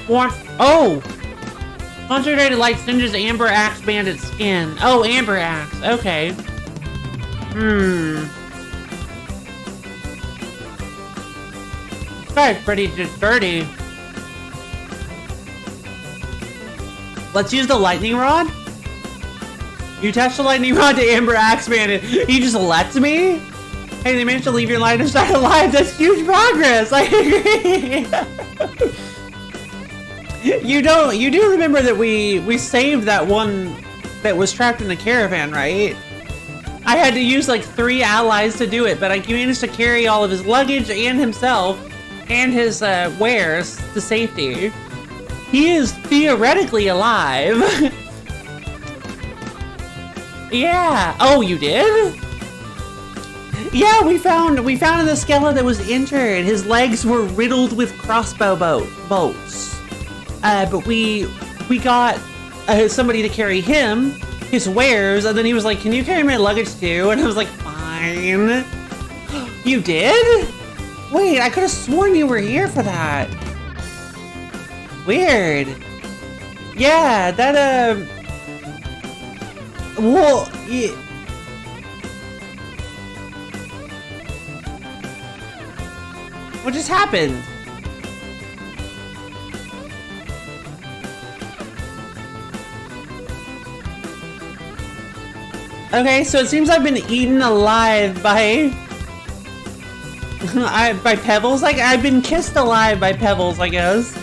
Oh! Concentrated light singes amber axe bandit skin. Oh, amber axe. Okay. That's pretty dirty. Let's use the lightning rod. You attach the lightning rod to amber axe bandit. You just lets me? Hey, they managed to leave your line of sight alive. That's huge progress. I agree. You do remember that we saved that one that was trapped in the caravan, right? I had to use like 3 allies to do it, but I managed to carry all of his luggage and himself and his wares to safety. He is theoretically alive. Yeah. Oh, you did? Yeah, we found an Iskella that was injured. His legs were riddled with crossbow bolts. But we got somebody to carry him, his wares, and then he was like, "Can you carry my luggage too?" And I was like, "Fine." You did? Wait, I could have sworn you were here for that. Weird. Yeah, that well, yeah. What just happened? Okay, so it seems I've been eaten alive by by Pebbles. Like, I've been kissed alive by Pebbles, I guess.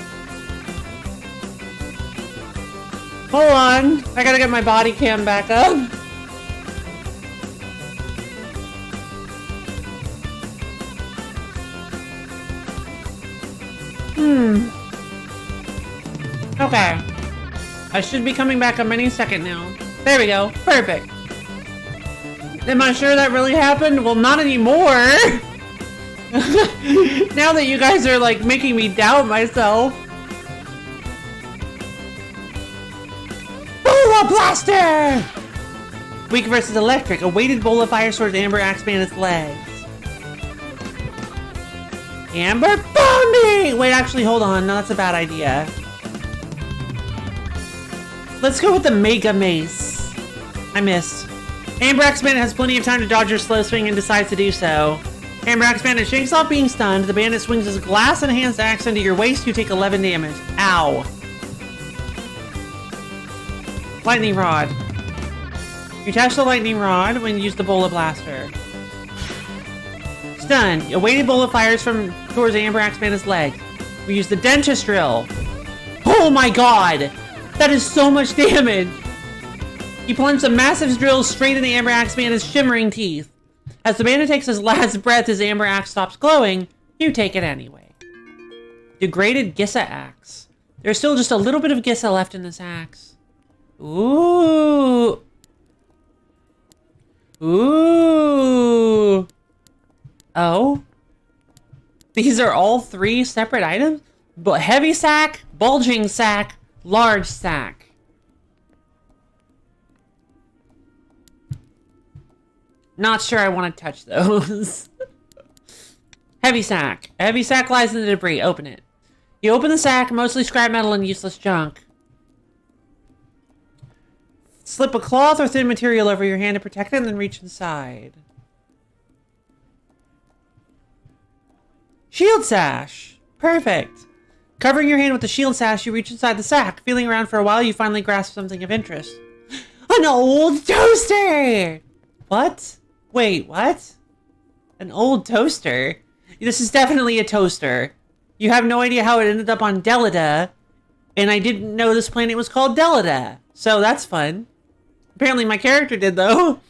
Hold on, I gotta get my body cam back up. Okay. I should be coming back up any second now. There we go. Perfect. Am I sure that really happened? Well, not anymore. Now that you guys are like making me doubt myself. Bola Blaster! Weak versus electric. A weighted bola fire swords amber axe bandit's legs. Amber bombing! Wait, actually, hold on. No, that's a bad idea. Let's go with the Mega Mace. I missed. Amber Axe Bandit has plenty of time to dodge your slow swing and decides to do so. Amber Axe Bandit shakes off being stunned. The bandit swings his glass-enhanced axe into your waist. You take 11 damage. Ow. Lightning Rod. You attach the Lightning Rod when you use the Bola Blaster. Stun. A weighted bola fires from towards Amber Axe Bandit's leg. We use the Dentist Drill. Oh my god! That is so much damage! He plunged a massive drill straight into Amber Axe Bandit's shimmering teeth. As the bandit takes his last breath, his Amber Axe stops glowing. You take it anyway. Degraded Gissa Axe. There's still just a little bit of Gissa left in this axe. Ooh. Ooh. Oh. These are all 3 separate items? But heavy sack, bulging sack, large sack. Not sure I want to touch those. Heavy sack. A heavy sack lies in the debris. Open it. You open the sack, mostly scrap metal and useless junk. Slip a cloth or thin material over your hand to protect it and then reach inside. Shield sash. Perfect. Covering your hand with the shield sash, you reach inside the sack. Feeling around for a while, you finally grasp something of interest. An old toaster! What? Wait, what? An old toaster? This is definitely a toaster. You have no idea how it ended up on Delida, and I didn't know this planet was called Delida. So that's fun. Apparently my character did, though.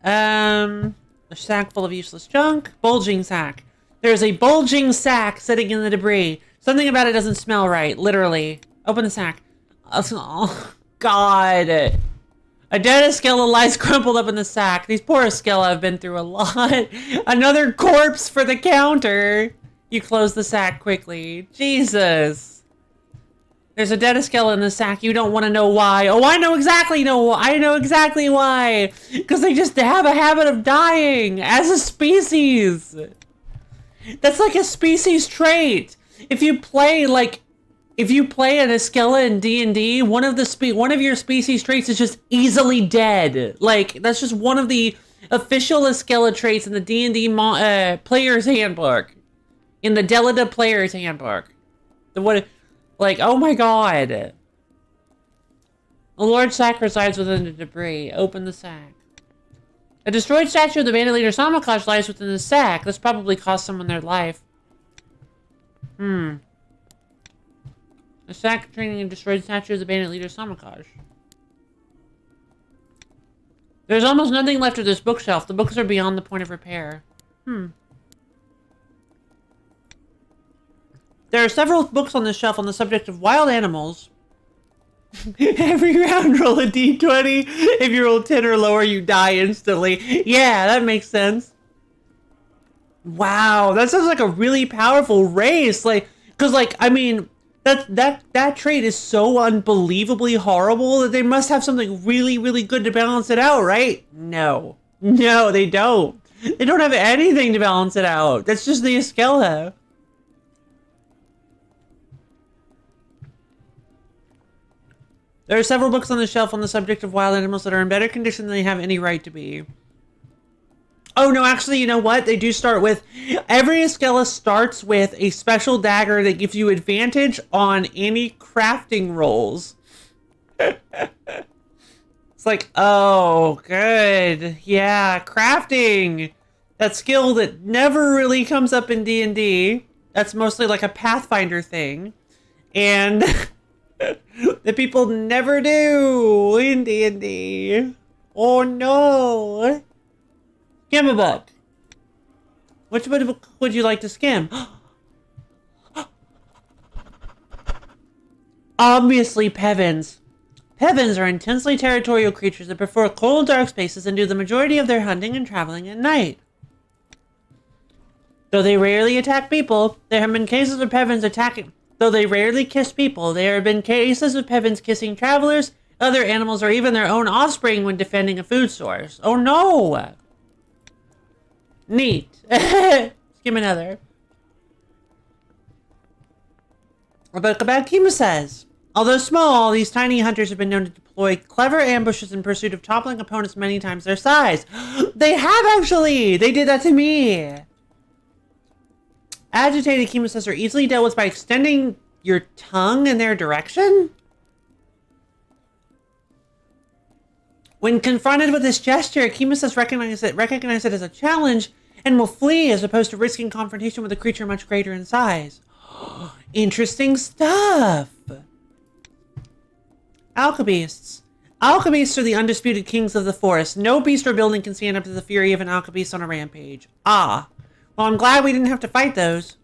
A sack full of useless junk. Bulging sack. There's a bulging sack sitting in the debris. Something about it doesn't smell right, literally. Open the sack. Oh, God. A dead Escella lies crumpled up in the sack. These poor Escella have been through a lot. Another corpse for the counter. You close the sack quickly. Jesus. There's a dead Escella in the sack. You don't want to know why. Oh, I know exactly why. Because they just have a habit of dying as a species. That's like a species trait. If you play an Escella in D&D, one of your species traits is just easily dead. Like, that's just one of the official Escella traits in the D&D player's handbook. In the Delida player's handbook. Oh my God. A large sack resides within the debris. Open the sack. A destroyed statue of the bandit leader Samakaj lies within the sack. This probably cost someone their life. A sack containing a destroyed statue of the bandit leader Samakaj. There's almost nothing left of this bookshelf. The books are beyond the point of repair. There are several books on this shelf on the subject of wild animals. Every round, roll a d20. If you roll 10 or lower, you die instantly. Yeah, that makes sense. Wow, that sounds like a really powerful race. That trait is so unbelievably horrible that they must have something really, really good to balance it out, right? No, they don't. They don't have anything to balance it out. That's just the Escella. There are several books on the shelf on the subject of wild animals that are in better condition than they have any right to be. Oh no, actually, you know what? They do start with... Every Escella starts with a special dagger that gives you advantage on any crafting rolls. It's like, oh, good. Yeah, crafting. That skill that never really comes up in D&D. That's mostly like a Pathfinder thing. And... that people never do in D&D. Oh no. Skim a book. Which book would you like to skim? Obviously, Pevins. Pevins are intensely territorial creatures that prefer cold, dark spaces and do the majority of their hunting and traveling at night. Though they rarely attack people, there have been cases of Pevins attacking... Though they rarely kiss people, there have been cases of Pevins kissing travelers, other animals, or even their own offspring when defending a food source. Oh no! Neat. Skim another. A book about Kimusas. Although small, these tiny hunters have been known to deploy clever ambushes in pursuit of toppling opponents many times their size. They have actually! They did that to me! Agitated Kimusas are easily dealt with by extending your tongue in their direction? When confronted with this gesture, Kimusas recognize it as a challenge and will flee as opposed to risking confrontation with a creature much greater in size. Interesting stuff! Alkebeasts. Alkebeasts are the undisputed kings of the forest. No beast or building can stand up to the fury of an alkebeast on a rampage. Ah. Well, I'm glad we didn't have to fight those.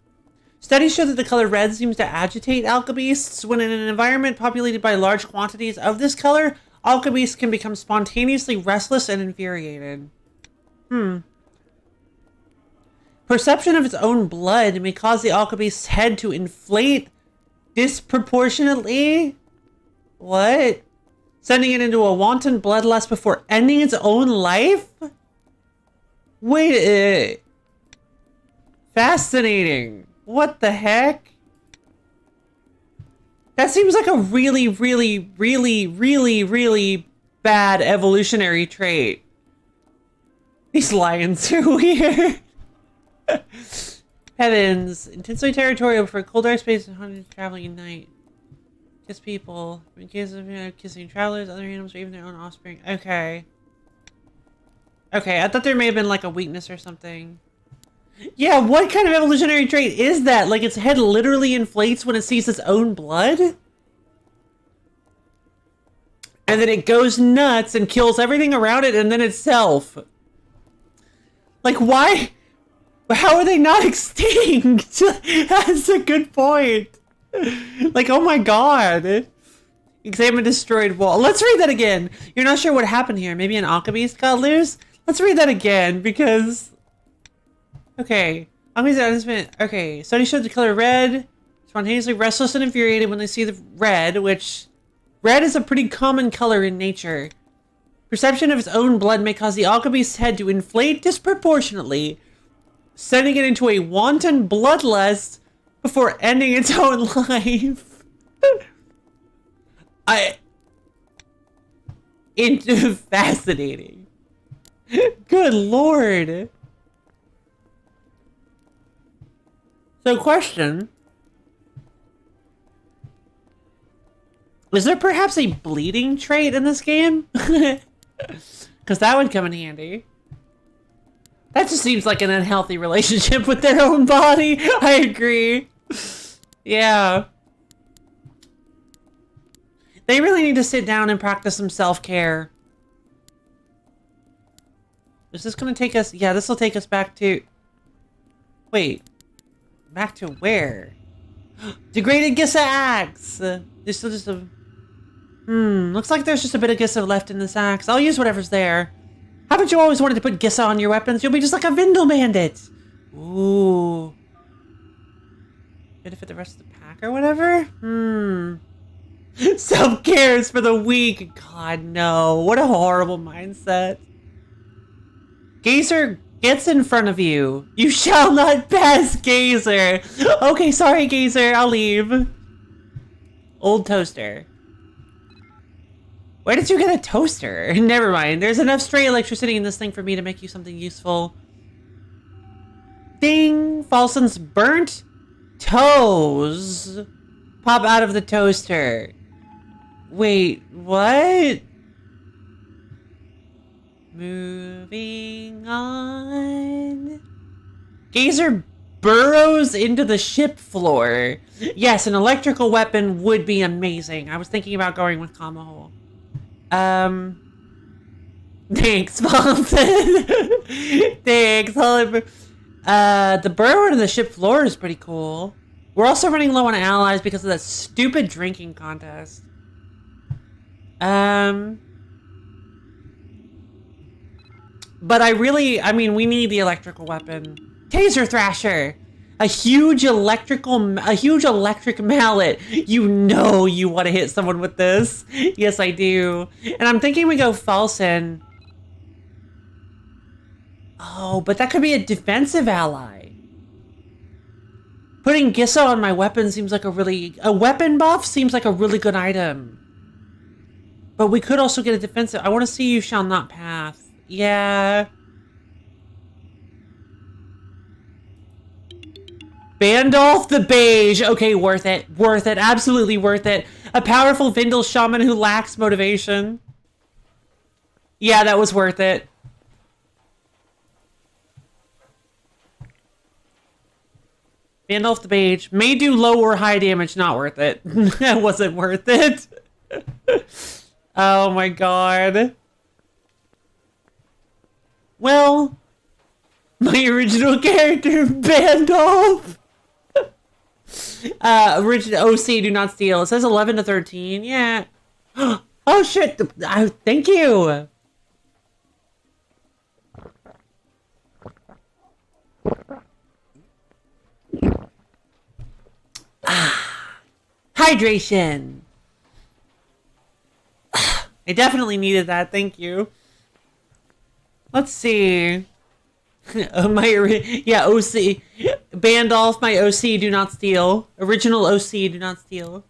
Studies show that the color red seems to agitate alkebeasts. When in an environment populated by large quantities of this color, alkebeasts can become spontaneously restless and infuriated. Perception of its own blood may cause the alkebeast's head to inflate disproportionately. What? Sending it into a wanton bloodlust before ending its own life? Wait, fascinating. What the heck? That seems like a really, really, really, really, really bad evolutionary trait. These lions are weird. Heavens. Intensely territorial for cold airspace and hunting traveling at night. Kiss people. In case of kissing travelers, other animals, or even their own offspring. Okay. Okay, I thought there may have been like a weakness or something. Yeah, what kind of evolutionary trait is that? Like its head literally inflates when it sees its own blood? And then it goes nuts and kills everything around it and then itself. Like, why? How are they not extinct? That's a good point. Like, oh my god. Examine destroyed wall. Let's read that again. You're not sure what happened here. Maybe an alchemist got loose? Let's read that again because... Okay. Okay. Study showed the color red. Spontaneously restless and infuriated when they see the red, which... Red is a pretty common color in nature. Perception of its own blood may cause the alchemist's head to inflate disproportionately, sending it into a wanton bloodlust before ending its own life. Fascinating. Good lord. So question. Is there perhaps a bleeding trait in this game? Because that would come in handy. That just seems like an unhealthy relationship with their own body. I agree. Yeah. They really need to sit down and practice some self-care. Is this going to take us... Yeah, this will take us back to... Wait. Back to where? Degraded Gissa axe! There's still just a... looks like there's just a bit of Gissa left in this axe. I'll use whatever's there. Haven't you always wanted to put Gissa on your weapons? You'll be just like a Vindel bandit. Ooh. Benefit the rest of the pack or whatever? Self-care is for the weak. God, no. What a horrible mindset. Gazer gets in front of you. You shall not pass, Gazer. Okay, sorry, Gazer. I'll leave. Old toaster. Where did you get a toaster? Never mind. There's enough stray electricity in this thing for me to make you something useful. Ding! Falson's burnt toes pop out of the toaster. Wait, what? Moving on. Gazer burrows into the ship floor. Yes, an electrical weapon would be amazing. I was thinking about going with Kamahole. Thanks, Falcon. Thanks, Holly. The burrow into the ship floor is pretty cool. We're also running low on allies because of that stupid drinking contest. But I mean, we need the electrical weapon. Taser Thrasher! A huge electric mallet. You know you want to hit someone with this. Yes, I do. And I'm thinking we go Falson. Oh, but that could be a defensive ally. Putting Gissa on my weapon seems like a weapon buff seems like a really good item. But we could also get a defensive. I want to see you shall not pass. Yeah. Bandolph the Beige. Okay, worth it. Worth it. Absolutely worth it. A powerful Vindel shaman who lacks motivation. Yeah, that was worth it. Bandolph the Beige. May do low or high damage. Not worth it. That wasn't worth it. Oh my god. Well, my original character, Bandolph. Original OC, do not steal. It says 11 to 13. Yeah. Oh shit. Thank you. Hydration. I definitely needed that. Thank you. Let's see. Yeah, OC. Bandolph, my OC, do not steal. Original OC, do not steal.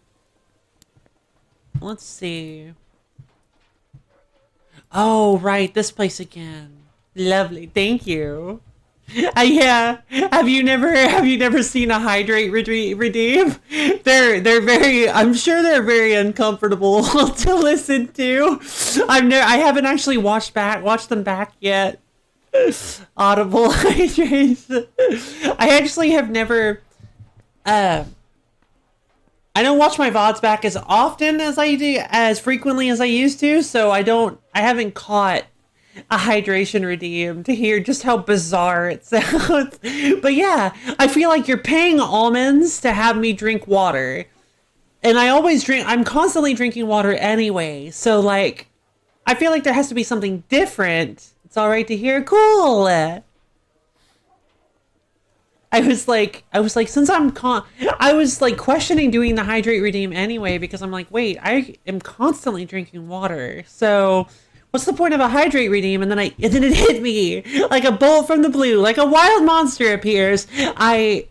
Let's see. Oh, right, this place again. Lovely, thank you. Yeah. Have you never seen a hydrate redeem? They're very. I'm sure they're very uncomfortable to listen to. I haven't actually watched them back yet. Audible hydrates. I actually have never. Uh, I don't watch my VODs back as often as I do, as frequently as I used to. So I haven't caught a hydration redeem to hear just how bizarre it sounds. But yeah, I feel like you're paying almonds to have me drink water. And I'm constantly drinking water anyway. So like, I feel like there has to be something different. It's all right to hear. Cool. I was like questioning doing the hydrate redeem anyway because I'm like, wait, I am constantly drinking water. So what's the point of a hydrate redeem? And then it hit me like a bolt from the blue, like a wild monster appears. I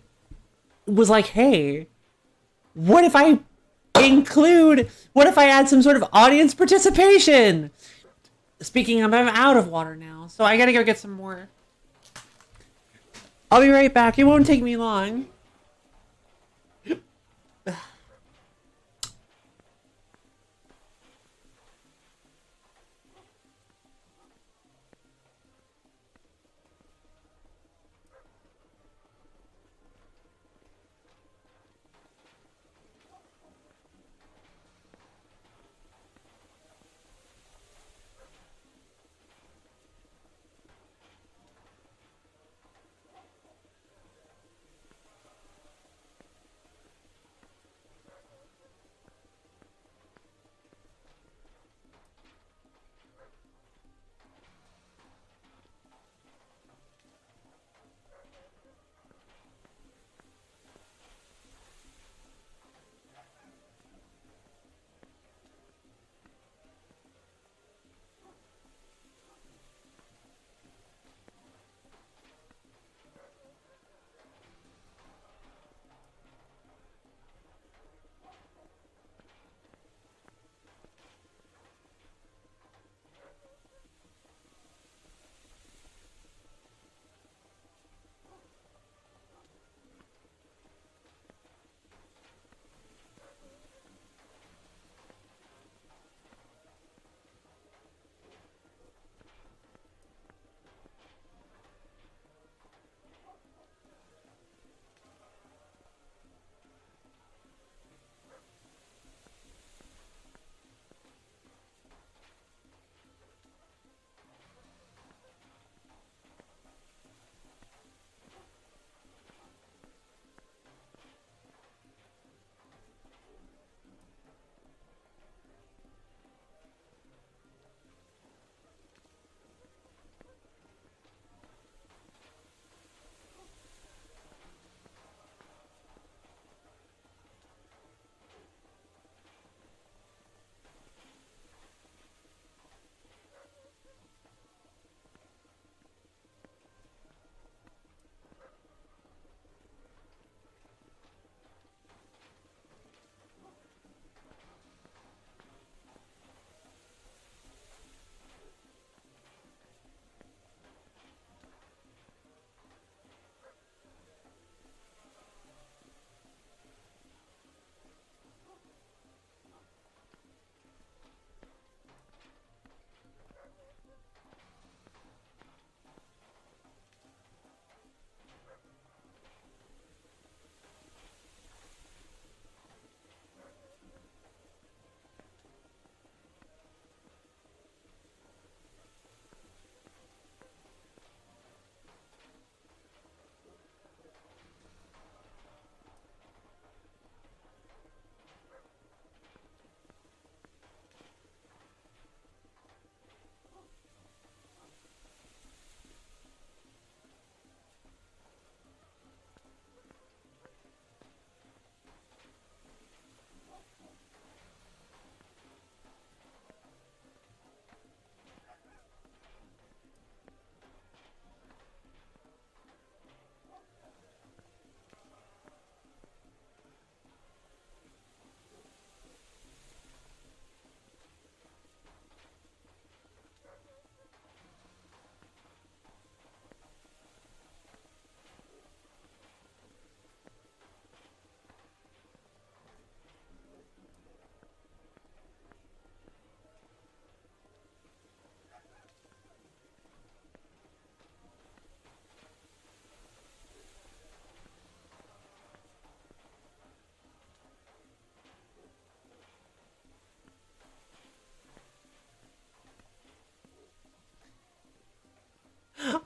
was like, hey, what if what if I add some sort of audience participation? Speaking of, I'm out of water now, so I gotta go get some more. I'll be right back. It won't take me long.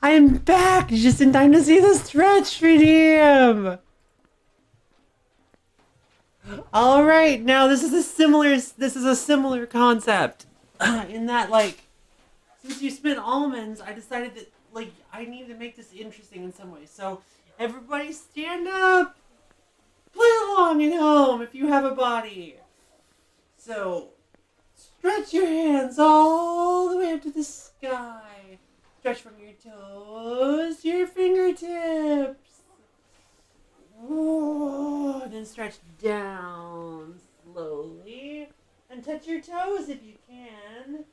I'm back just in time to see the stretch redeem. All right, now this is a similar concept in that, like, since you spent almonds, I decided that, like, I needed to make this interesting in some way. So everybody stand up, play along at home if you have a body. So stretch your hands all the way up to the sky. Stretch from your toes to your fingertips. Whoa, then stretch down slowly and touch your toes if you can.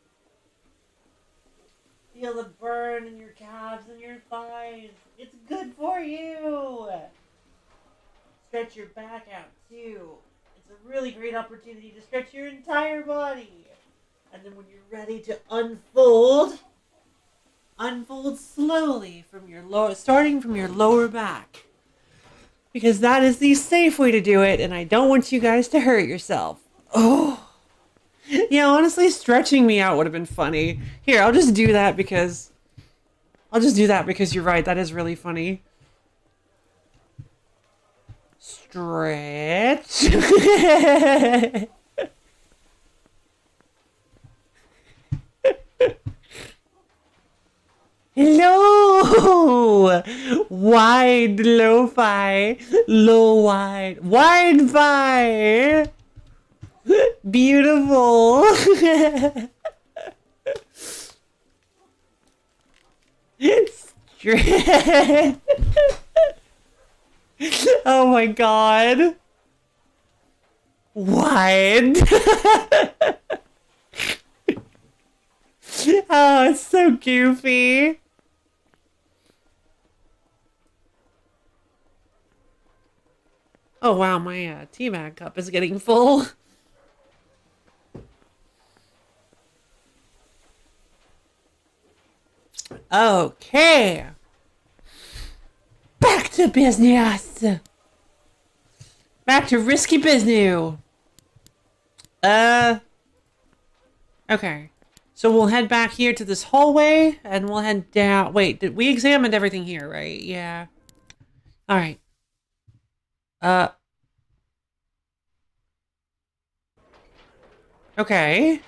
Feel the burn in your calves and your thighs. It's good for you. Stretch your back out too. It's a really great opportunity to stretch your entire body. And then when you're ready to unfold slowly from your starting from your lower back. Because that is the safe way to do it, and I don't want you guys to hurt yourself. Oh. Yeah, honestly, stretching me out would have been funny. Here, I'll just do that because you're right. That is really funny. Stretch. Hello! Wide, lo-fi, low-wide, wide-fi! Beautiful! Stretch! Oh my god! Wide! Oh, it's so goofy. Oh wow, my tea bag cup is getting full. Okay. Back to business. Back to risky business. Okay. So we'll head back here to this hallway and we'll head down. Wait, we examined everything here, right? Yeah. All right. Okay.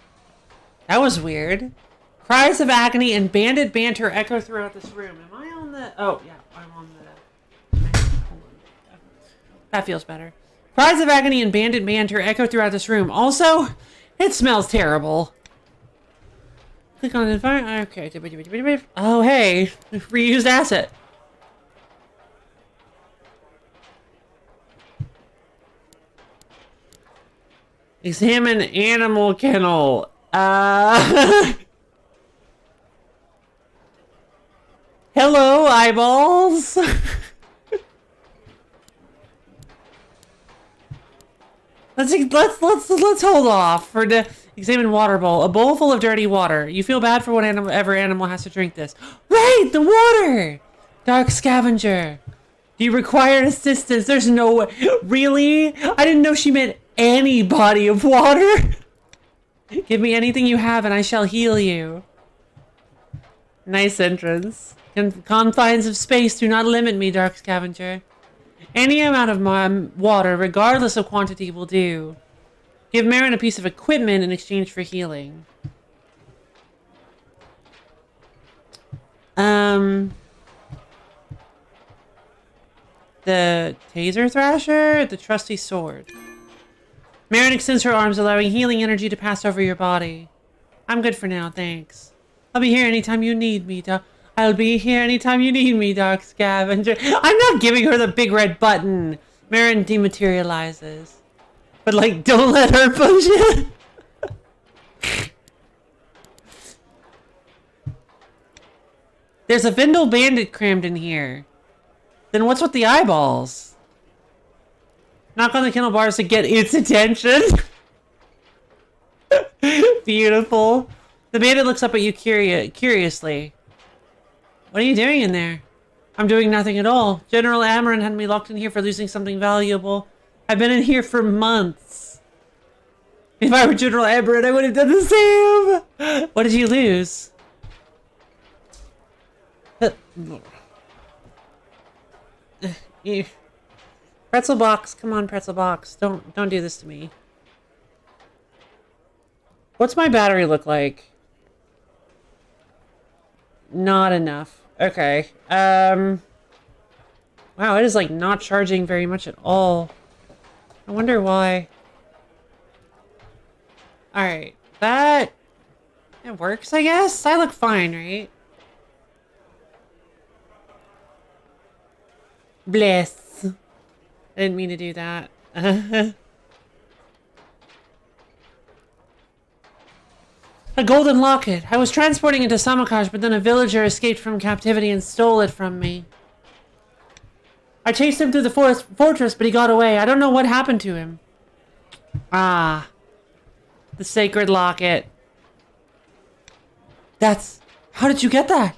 That was weird. Cries of agony and bandit banter echo throughout this room. Am I on the... Oh, yeah. I'm on the... Hold on. That feels better. Cries of agony and bandit banter echo throughout this room. Also, it smells terrible. Click on the environment. Okay. Oh, hey. Reused asset. Examine animal kennel. Hello, eyeballs. Let's hold off for the examine water bowl. A bowl full of dirty water. You feel bad for whatever animal has to drink this. Right, the water. Dark Scavenger. Do you require assistance? There's no way. Really? I didn't know she meant any body of water. Give me anything you have and I shall heal you. Nice entrance. Confines of space do not limit me, Dark Scavenger. Any amount of water, regardless of quantity, will do. Give Marin a piece of equipment in exchange for healing. The taser thrasher, the trusty sword. Marin extends her arms, allowing healing energy to pass over your body. I'm good for now, thanks. I'll be here anytime you need me, I'll be here anytime you need me, Dark Scavenger. I'm not giving her the big red button. Marin dematerializes. But, like, don't let her push it. There's a Vindel bandit crammed in here. Then what's with the eyeballs? Knock on the kennel bars to get its attention. Beautiful. The bandit looks up at you curiously. What are you doing in there? I'm doing nothing at all. General Amarin had me locked in here for losing something valuable. I've been in here for months. If I were General Amarin, I would have done the same. What did you lose? Pretzel box, come on, pretzel box. Don't do this to me. What's my battery look like? Not enough. Okay. Wow, it is like not charging very much at all. I wonder why. Alright, that... It works, I guess? I look fine, right? Bless. I didn't mean to do that. A golden locket. I was transporting it to Samakaj, but then a villager escaped from captivity and stole it from me. I chased him through the fortress, but he got away. I don't know what happened to him. Ah. The sacred locket. That's... How did you get that?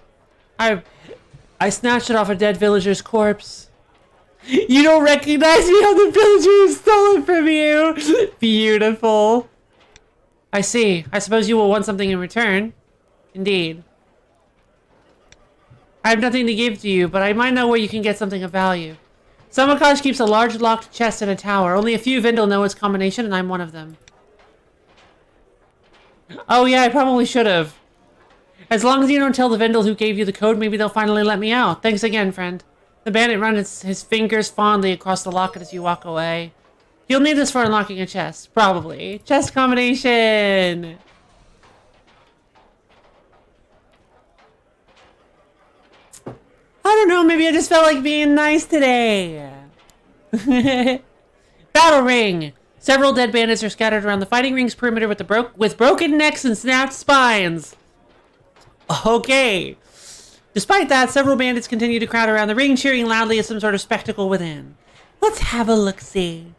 I snatched it off a dead villager's corpse. You don't recognize me on the villager who stole it from you. Beautiful. I see. I suppose you will want something in return. Indeed. I have nothing to give to you, but I might know where you can get something of value. Samakaj keeps a large locked chest in a tower. Only a few Vindel know its combination, and I'm one of them. Oh yeah, I probably should have. As long as you don't tell the Vindel who gave you the code, maybe they'll finally let me out. Thanks again, friend. The bandit runs his fingers fondly across the locket as you walk away. You'll need this for unlocking a chest. Probably. Chest combination! I don't know, maybe I just felt like being nice today. Battle ring! Several dead bandits are scattered around the fighting ring's perimeter with broken necks and snapped spines. Okay. Despite that, several bandits continue to crowd around the ring, cheering loudly at some sort of spectacle within. Let's have a look-see.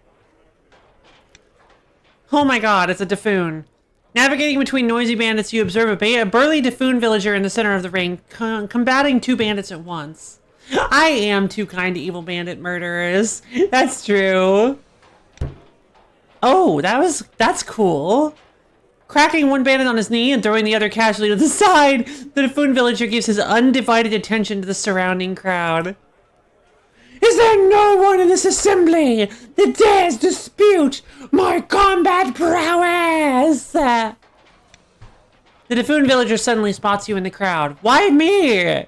Oh my god, it's a Dafoon. Navigating between noisy bandits, you observe a burly Dafoon villager in the center of the ring, combating two bandits at once. I am too kind to evil bandit murderers. That's true. Oh, that's cool. Cracking one bandit on his knee and throwing the other casually to the side, the Dafoon villager gives his undivided attention to the surrounding crowd. Is there no one in this assembly that dares dispute my combat prowess? The Dafoon villager suddenly spots you in the crowd. Why me?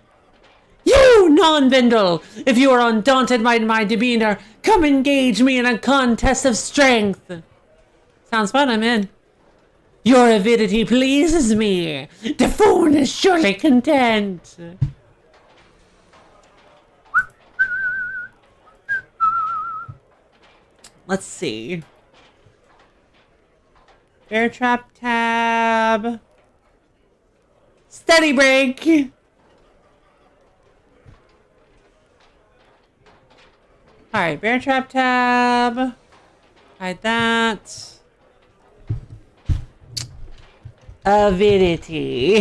You, non-Vindel! If you are undaunted by my demeanor, come engage me in a contest of strength. Sounds fun, I'm in. Your avidity pleases me. Dafoon is surely content. Let's see. Bear trap tab. Steady break. Alright, bear trap tab. Hide that. Avidity.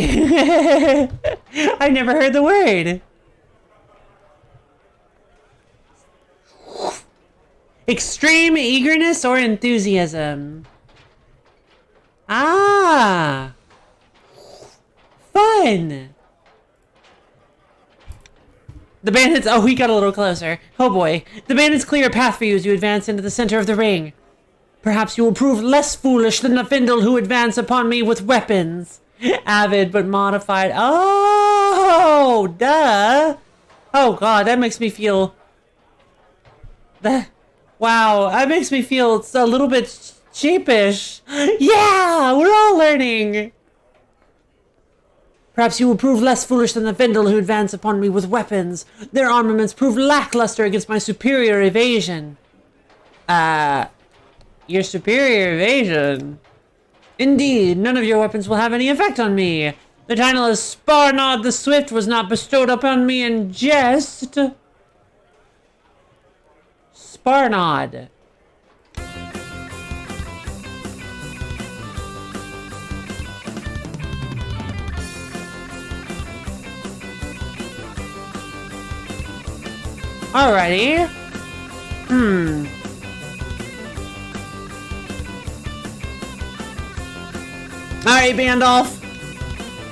I've never heard the word. Extreme eagerness or enthusiasm. Ah. Fun. The bandits... Oh, he got a little closer. Oh boy. The bandits clear a path for you as you advance into the center of the ring. Perhaps you will prove less foolish than the Vindel who advance upon me with weapons. Avid but modified. Oh, duh. Oh god, that makes me feel... Wow, that makes me feel a little bit sheepish. Yeah, we're all learning. Perhaps you will prove less foolish than the Vindel who advance upon me with weapons. Their armaments prove lackluster against my superior evasion. Your superior evasion? Indeed, none of your weapons will have any effect on me. The title of Sparnod the Swift was not bestowed upon me in jest. Sparnod. Alrighty. Alright, Bandolph.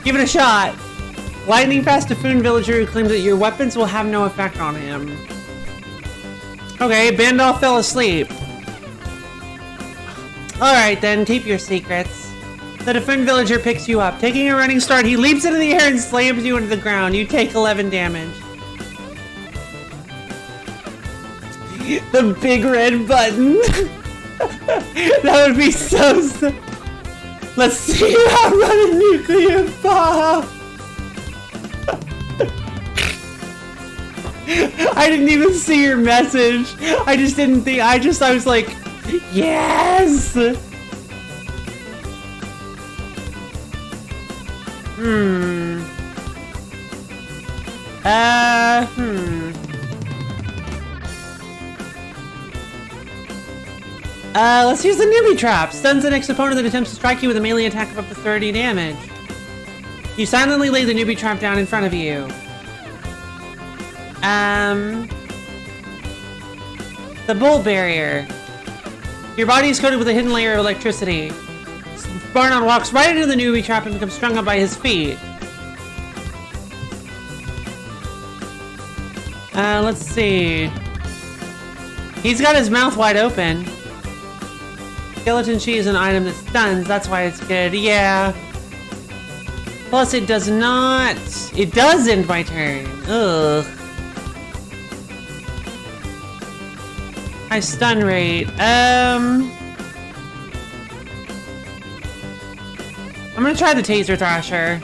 Give it a shot. Lightning fast Typhoon villager who claims that your weapons will have no effect on him. Okay, Bandol fell asleep. Alright then, keep your secrets. The Typhoon villager picks you up. Taking a running start, he leaps into the air and slams you into the ground. You take 11 damage. The big red button. That would be so... Let's see you outrun a nuclear bomb. I didn't even see your message. I just didn't think. I was like, yes. Let's use the newbie trap. Stuns the next opponent that attempts to strike you with a melee attack of up to 30 damage. You silently lay the newbie trap down in front of you. The bolt barrier. Your body is coated with a hidden layer of electricity. Barnon walks right into the newbie trap and becomes strung up by his feet. Let's see. He's got his mouth wide open. Skeleton Chi is an item that stuns, that's why it's good. Yeah. Plus it does not... It does end my turn. Ugh. High stun rate. I'm gonna try the Taser Thrasher.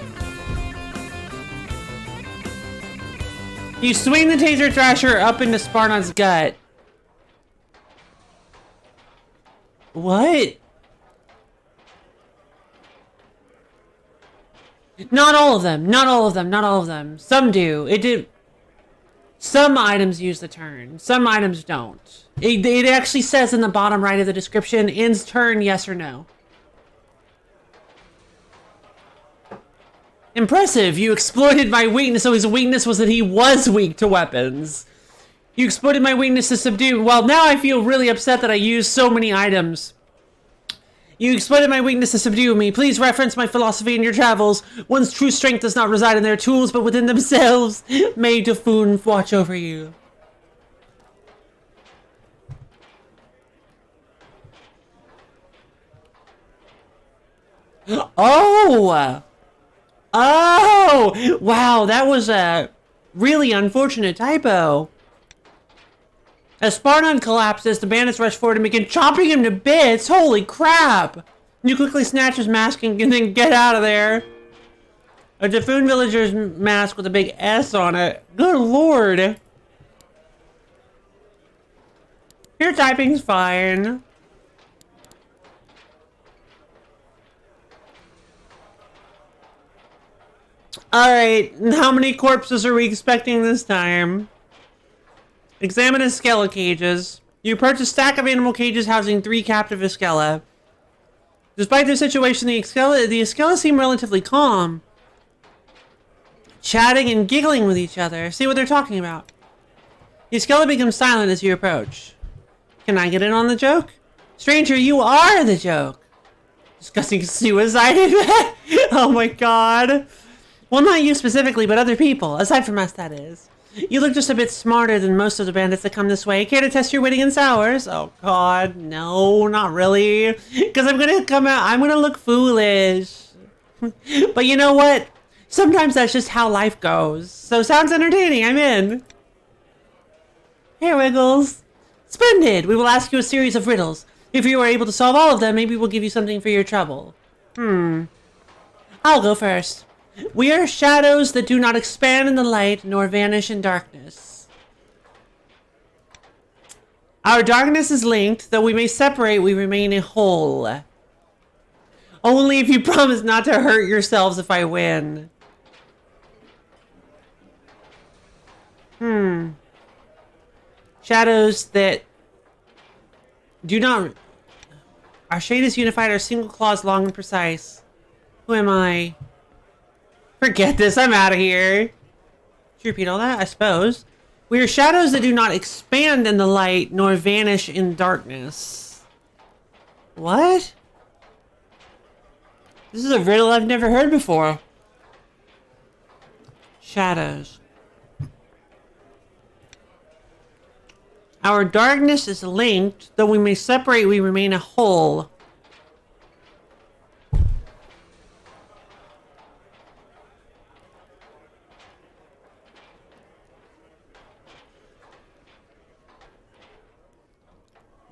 You swing the Taser Thrasher up into Sparnon's gut. What? Not all of them. Not all of them. Not all of them. Some do. It did. Some items use the turn. Some items don't. It actually says in the bottom right of the description, ends turn, yes or no. Impressive. You exploited my weakness, so his weakness was that he was weak to weapons. You exploited my weakness to subdue. Well, now I feel really upset that I used so many items. You exploited my weakness to subdue me. Please reference my philosophy in your travels. One's true strength does not reside in their tools, but within themselves. May Typhoon watch over you. Oh! Oh! Wow, that was a really unfortunate typo. As Sparnon collapses, the bandits rush forward and begin chopping him to bits. Holy crap! You quickly snatch his mask and then get out of there. A Typhoon villager's mask with a big S on it. Good lord. Your typing's fine. Alright, how many corpses are we expecting this time? Examine his Skella cages. You approach a stack of animal cages housing 3 captive Iskella. Despite their situation, the Iskella seem relatively calm. Chatting and giggling with each other. See what they're talking about. The Iskella becomes silent as you approach. Can I get in on the joke? Stranger, you are the joke. Discussing suicide. Oh my god. Well, not you specifically, but other people. Aside from us, that is. You look just a bit smarter than most of the bandits that come this way. Care to test your witting and sours? Oh god, no, not really. Because I'm gonna come out, I'm gonna look foolish. But you know what? Sometimes that's just how life goes. So sounds entertaining, I'm in. Here, Wiggles. Splendid! We will ask you a series of riddles. If you are able to solve all of them, maybe we'll give you something for your trouble. I'll go first. We are shadows that do not expand in the light nor vanish in darkness. Our darkness is linked, though we may separate, we remain a whole. Only if you promise not to hurt yourselves if I win. Shadows that do not... Our shade is unified, our single claw is long and precise. Who am I? Forget this, I'm out of here. Should you repeat all that? I suppose. We are shadows that do not expand in the light, nor vanish in darkness. What? This is a riddle I've never heard before. shadows. Our darkness is linked, though we may separate, we remain a whole.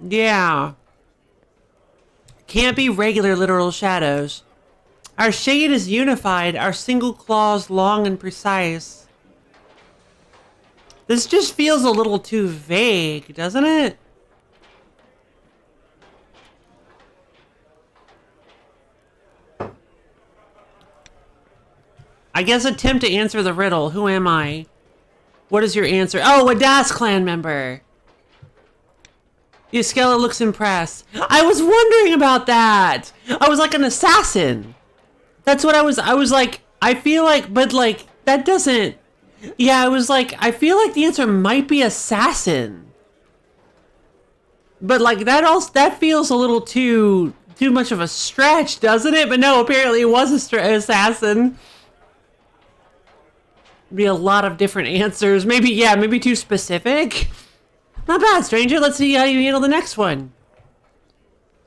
Yeah. Can't be regular literal shadows. Our shade is unified, our single claws long and precise. This just feels a little too vague, doesn't it? I guess attempt to answer the riddle. Who am I? What is your answer? Oh, a Das clan member. Yaskella looks impressed. I was wondering about that. I was like an assassin. That's what I was like, I feel like, but like, that doesn't, yeah, I was like, I feel like the answer might be assassin. But like, that feels a little too much of a stretch, doesn't it? But no, apparently it was assassin. Be a lot of different answers. Maybe, yeah, maybe too specific. Not bad, stranger. Let's see how you handle the next one.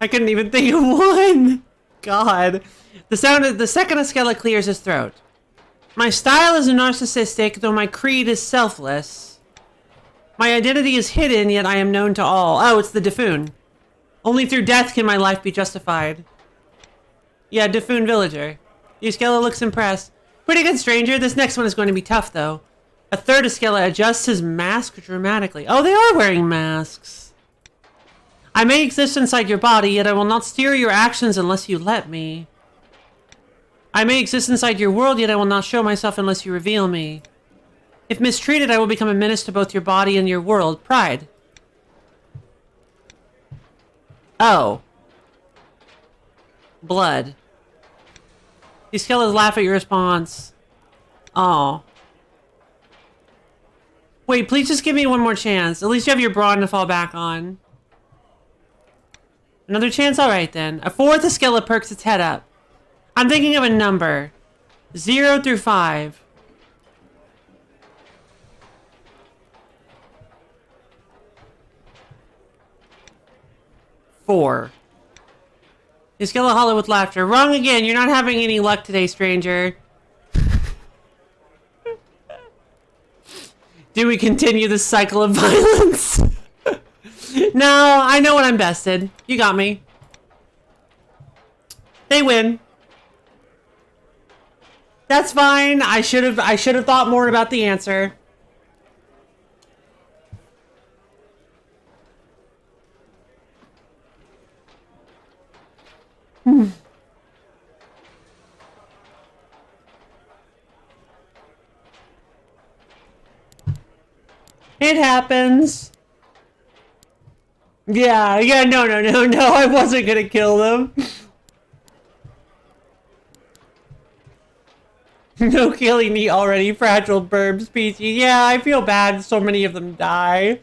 I couldn't even think of one. God. The second Askella clears his throat. My style is narcissistic, though my creed is selfless. My identity is hidden, yet I am known to all. Oh, it's the Dafun. Only through death can my life be justified. Yeah, Dafun villager. Askella looks impressed. Pretty good, stranger. This next one is going to be tough, though. A third Askella adjusts his mask dramatically. Oh, they are wearing masks. I may exist inside your body, yet I will not steer your actions unless you let me. I may exist inside your world, yet I will not show myself unless you reveal me. If mistreated, I will become a menace to both your body and your world. Pride. Oh. Blood. These skeletons laugh at your response. Oh. Wait, please just give me one more chance. At least you have your brawn to fall back on. Another chance? Alright then. A fourth Askella perks its head up. I'm thinking of a number. 0 through 5. 4. Askella hollow with laughter. Wrong again. You're not having any luck today, stranger. Do we continue this cycle of violence? No, I know what I'm bested. You got me. They win. That's fine. I should have thought more about the answer. It happens. Yeah, no, I wasn't gonna kill them. No killing the already fragile bird species. Yeah, I feel bad so many of them die.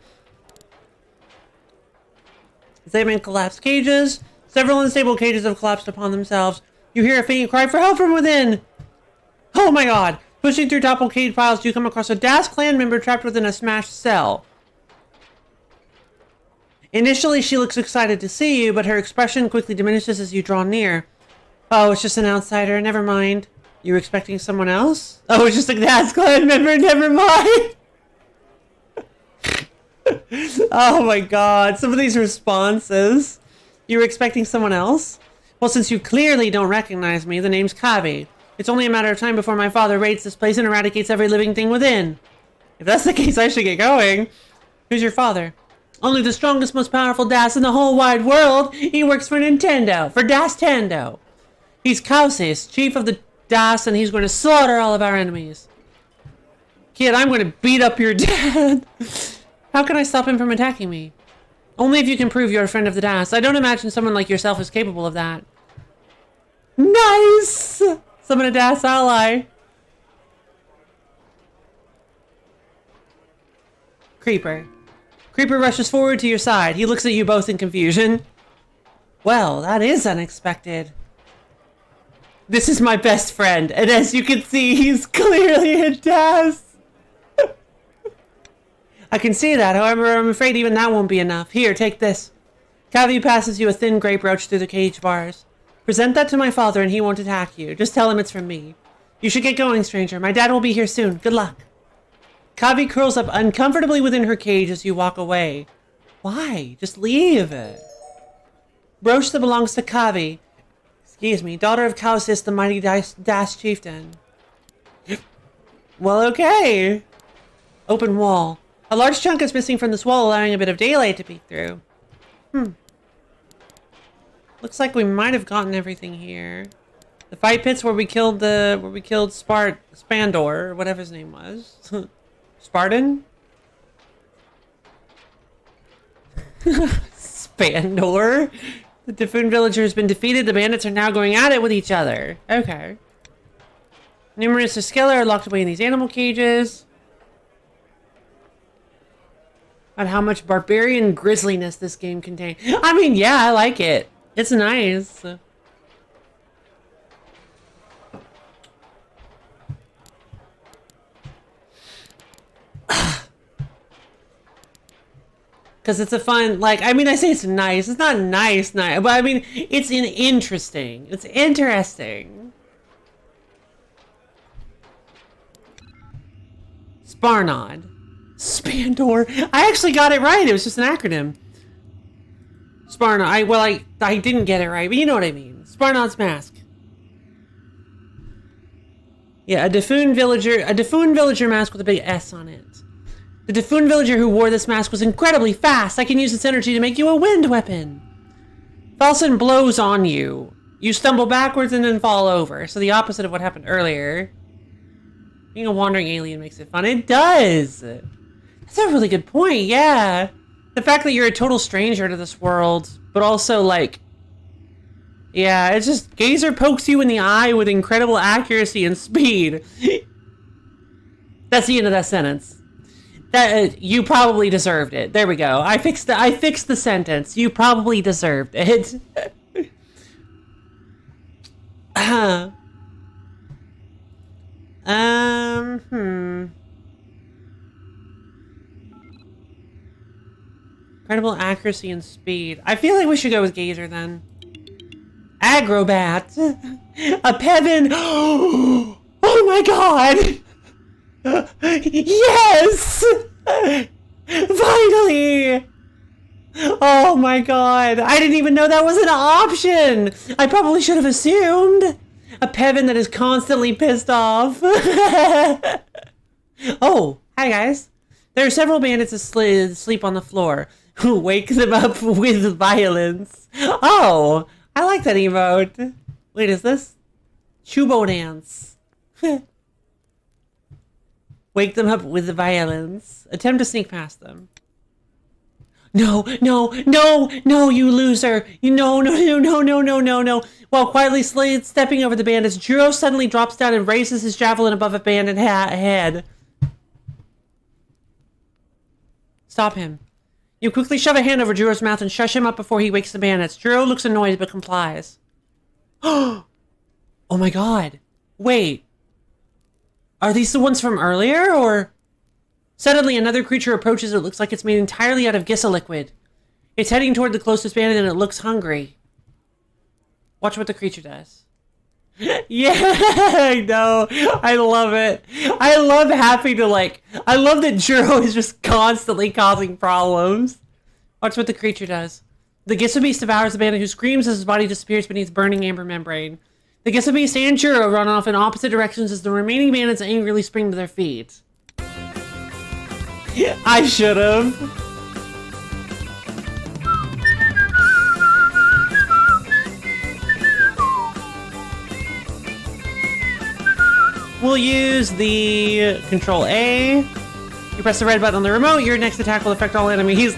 They've been collapsed cages. Several unstable cages have collapsed upon themselves. You hear a faint cry for help from within. Oh my god. Pushing through toppled cage piles, you come across a Das clan member trapped within a smashed cell. Initially, she looks excited to see you, but her expression quickly diminishes as you draw near. Oh, it's just an outsider. Never mind. You were expecting someone else? Oh, it's just a Das clan member. Never mind. Oh my god. Some of these responses. You were expecting someone else? Well, since you clearly don't recognize me, the name's Kavi. It's only a matter of time before my father raids this place and eradicates every living thing within. If that's the case, I should get going. Who's your father? Only the strongest, most powerful Das in the whole wide world. He works for Nintendo, for Das Tando. He's Kausis, chief of the Das, and he's going to slaughter all of our enemies. Kid, I'm going to beat up your dad. How can I stop him from attacking me? Only if you can prove you're a friend of the Das. I don't imagine someone like yourself is capable of that. Nice! Summon a Das ally. Creeper. Creeper rushes forward to your side. He looks at you both in confusion. Well, that is unexpected. This is my best friend, and as you can see, he's clearly a Daz. I can see that, however, I'm afraid even that won't be enough. Here, take this. Cavi passes you a thin grape brooch through the cage bars. Present that to my father and he won't attack you. Just tell him it's from me. You should get going, stranger. My dad will be here soon. Good luck. Cavi curls up uncomfortably within her cage as you walk away. Why? Just leave. Brooch that belongs to Cavi. Excuse me. Daughter of Kausis, the mighty Das chieftain. Well, okay. Open wall. A large chunk is missing from this wall, allowing a bit of daylight to peek through. Looks like we might have gotten everything here. The fight pits where we killed Spandor, or whatever his name was. Spartan? Spandor? The Typhoon villager has been defeated. The bandits are now going at it with each other. Okay. Numerous Escala are locked away in these animal cages. And how much barbarian grisliness this game contains. I mean, yeah, I like it. It's nice. Because it's a fun, like, I mean, I say it's nice. It's not nice, but I mean, it's interesting. It's interesting. Sparnod. Spandor. I actually got it right. It was just an acronym. Sparnod. I didn't get it right, but you know what I mean. Sparnod's mask. Yeah, a Typhoon villager mask with a big S on it. The Typhoon villager who wore this mask was incredibly fast. I can use its energy to make you a wind weapon. Falson blows on you. You stumble backwards and then fall over. So the opposite of what happened earlier. Being a wandering alien makes it fun. It does. That's a really good point, yeah. The fact that you're a total stranger to this world, but also like, yeah, it's just Gazer pokes you in the eye with incredible accuracy and speed. That's the end of that sentence. That you probably deserved it. There we go. I fixed the sentence. You probably deserved it. Incredible accuracy and speed. I feel like we should go with Gazer then. Agrobat. A Pevin. Oh my god. Yes! Finally! Oh my god. I didn't even know that was an option. I probably should have assumed. A Pevin that is constantly pissed off. Oh, hi guys. There are several bandits asleep on the floor. Wake them up with violence. Oh, I like that emote. Wait, is this? Chubo dance. Wake them up with the violence. Attempt to sneak past them. No, you loser. No. While quietly stepping over the bandits, Juro suddenly drops down and raises his javelin above a bandit head. Stop him. You quickly shove a hand over Juro's mouth and shush him up before he wakes the bandits. Juro looks annoyed but complies. Oh my god. Wait. Are these the ones from earlier, or? Suddenly, another creature approaches. It looks like it's made entirely out of Gissa liquid. It's heading toward the closest bandit, and it looks hungry. Watch what the creature does. Yeah, I know. I love it. I love I love that Juro is just constantly causing problems. Watch what the creature does. The Gissa beast devours the bandit, who screams as his body disappears beneath burning amber membrane. The Gissa beast and Juro run off in opposite directions as the remaining bandits angrily spring to their feet. I should've. We'll use the Control A. You press the red button on the remote. Your next attack will affect all enemies.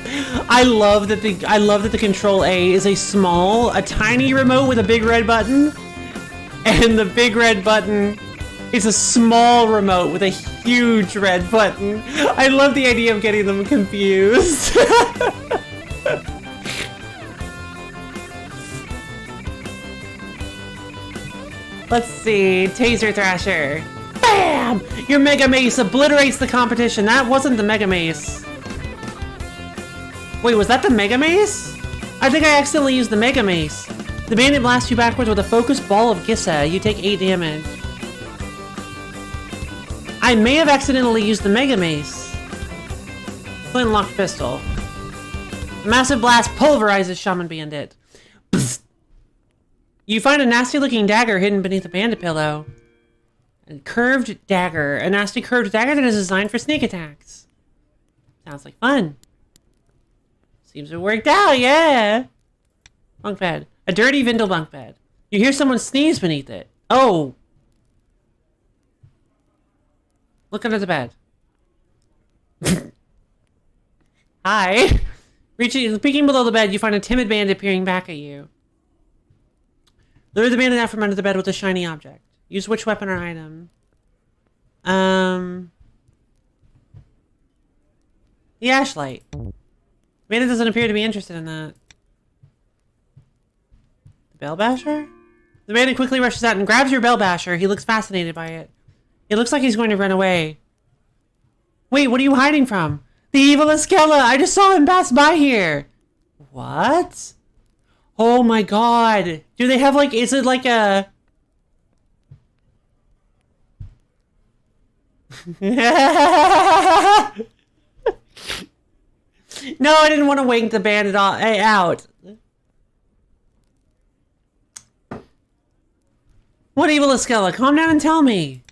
I love that the Control A is a tiny remote with a big red button, and the big red button is a small remote with a huge red button. I love the idea of getting them confused. Let's see. Taser Thrasher. Bam! Your Mega Mace obliterates the competition. That wasn't the Mega Mace. Wait, was that the Mega Mace? I think I accidentally used the Mega Mace. The bandit blasts you backwards with a focused ball of Gissa. You take 8 damage. I may have accidentally used the Mega Mace. Flintlock pistol. Massive blast pulverizes Shaman Bandit. Psst. You find a nasty-looking dagger hidden beneath a bandit pillow. A curved dagger. A nasty curved dagger that is designed for sneak attacks. Sounds like fun. Seems to have worked out, yeah. Bunk bed. A dirty Vindle bunk bed. You hear someone sneeze beneath it. Oh. Look under the bed. Hi. Peeking below the bed, you find a timid bandit peering back at you. Lure the bandit out from under the bed with a shiny object. Use which weapon or item? The ashlight. Bandit doesn't appear to be interested in that. The bell basher? The bandit quickly rushes out and grabs your bell basher. He looks fascinated by it. It looks like he's going to run away. Wait, what are you hiding from? The evil Iskella! I just saw him pass by here! What? Oh my god. Do they have like, is it like a... No, I didn't want to wake the bandit out. What evil Iskella? Calm down and tell me.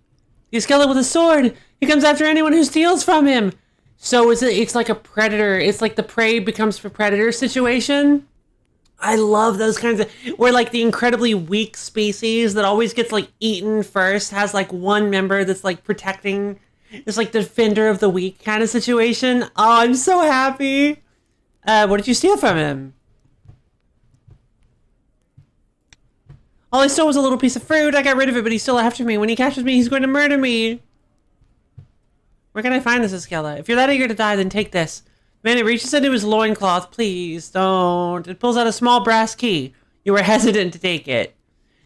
The Iskella with a sword. He comes after anyone who steals from him. So it's like a predator. It's like the prey becomes for predator situation. I love those kinds of, where like the incredibly weak species that always gets like eaten first has like one member that's like protecting. It's like the defender of the weak kind of situation. Oh, I'm so happy. What did you steal from him? All I stole was a little piece of fruit. I got rid of it, but he's still after me. When he catches me, he's going to murder me. Where can I find this Iskella? If you're that eager to die, then take this. Man, it reaches into his loincloth. Please, don't. It pulls out a small brass key. You were hesitant to take it.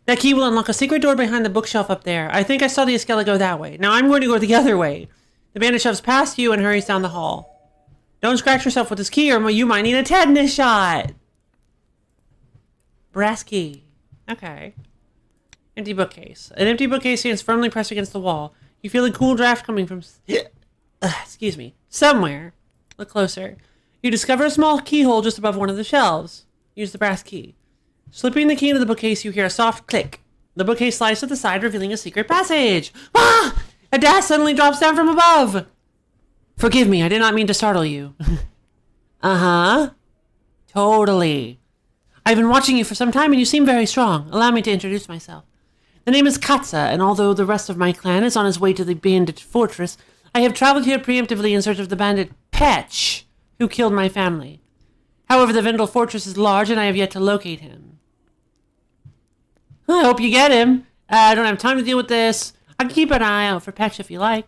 That key will unlock a secret door behind the bookshelf up there. I think I saw the Iskella go that way. Now I'm going to go the other way. The bandit shoves past you and hurries down the hall. Don't scratch yourself with this key or you might need a tetanus shot. Brass key. Okay. Empty bookcase. An empty bookcase stands firmly pressed against the wall. You feel a cool draft coming from... excuse me. Somewhere. Look closer. You discover a small keyhole just above one of the shelves. Use the brass key. Slipping the key into the bookcase, you hear a soft click. The bookcase slides to the side, revealing a secret passage. Ah! A dash suddenly drops down from above. Forgive me, I did not mean to startle you. Uh-huh. Totally. I've been watching you for some time and you seem very strong. Allow me to introduce myself. The name is Katsa, and although the rest of my clan is on his way to the bandit fortress, I have traveled here preemptively in search of the bandit Petch, who killed my family. However, the Vendel fortress is large and I have yet to locate him. I hope you get him. I don't have time to deal with this. I can keep an eye out for Petch if you like.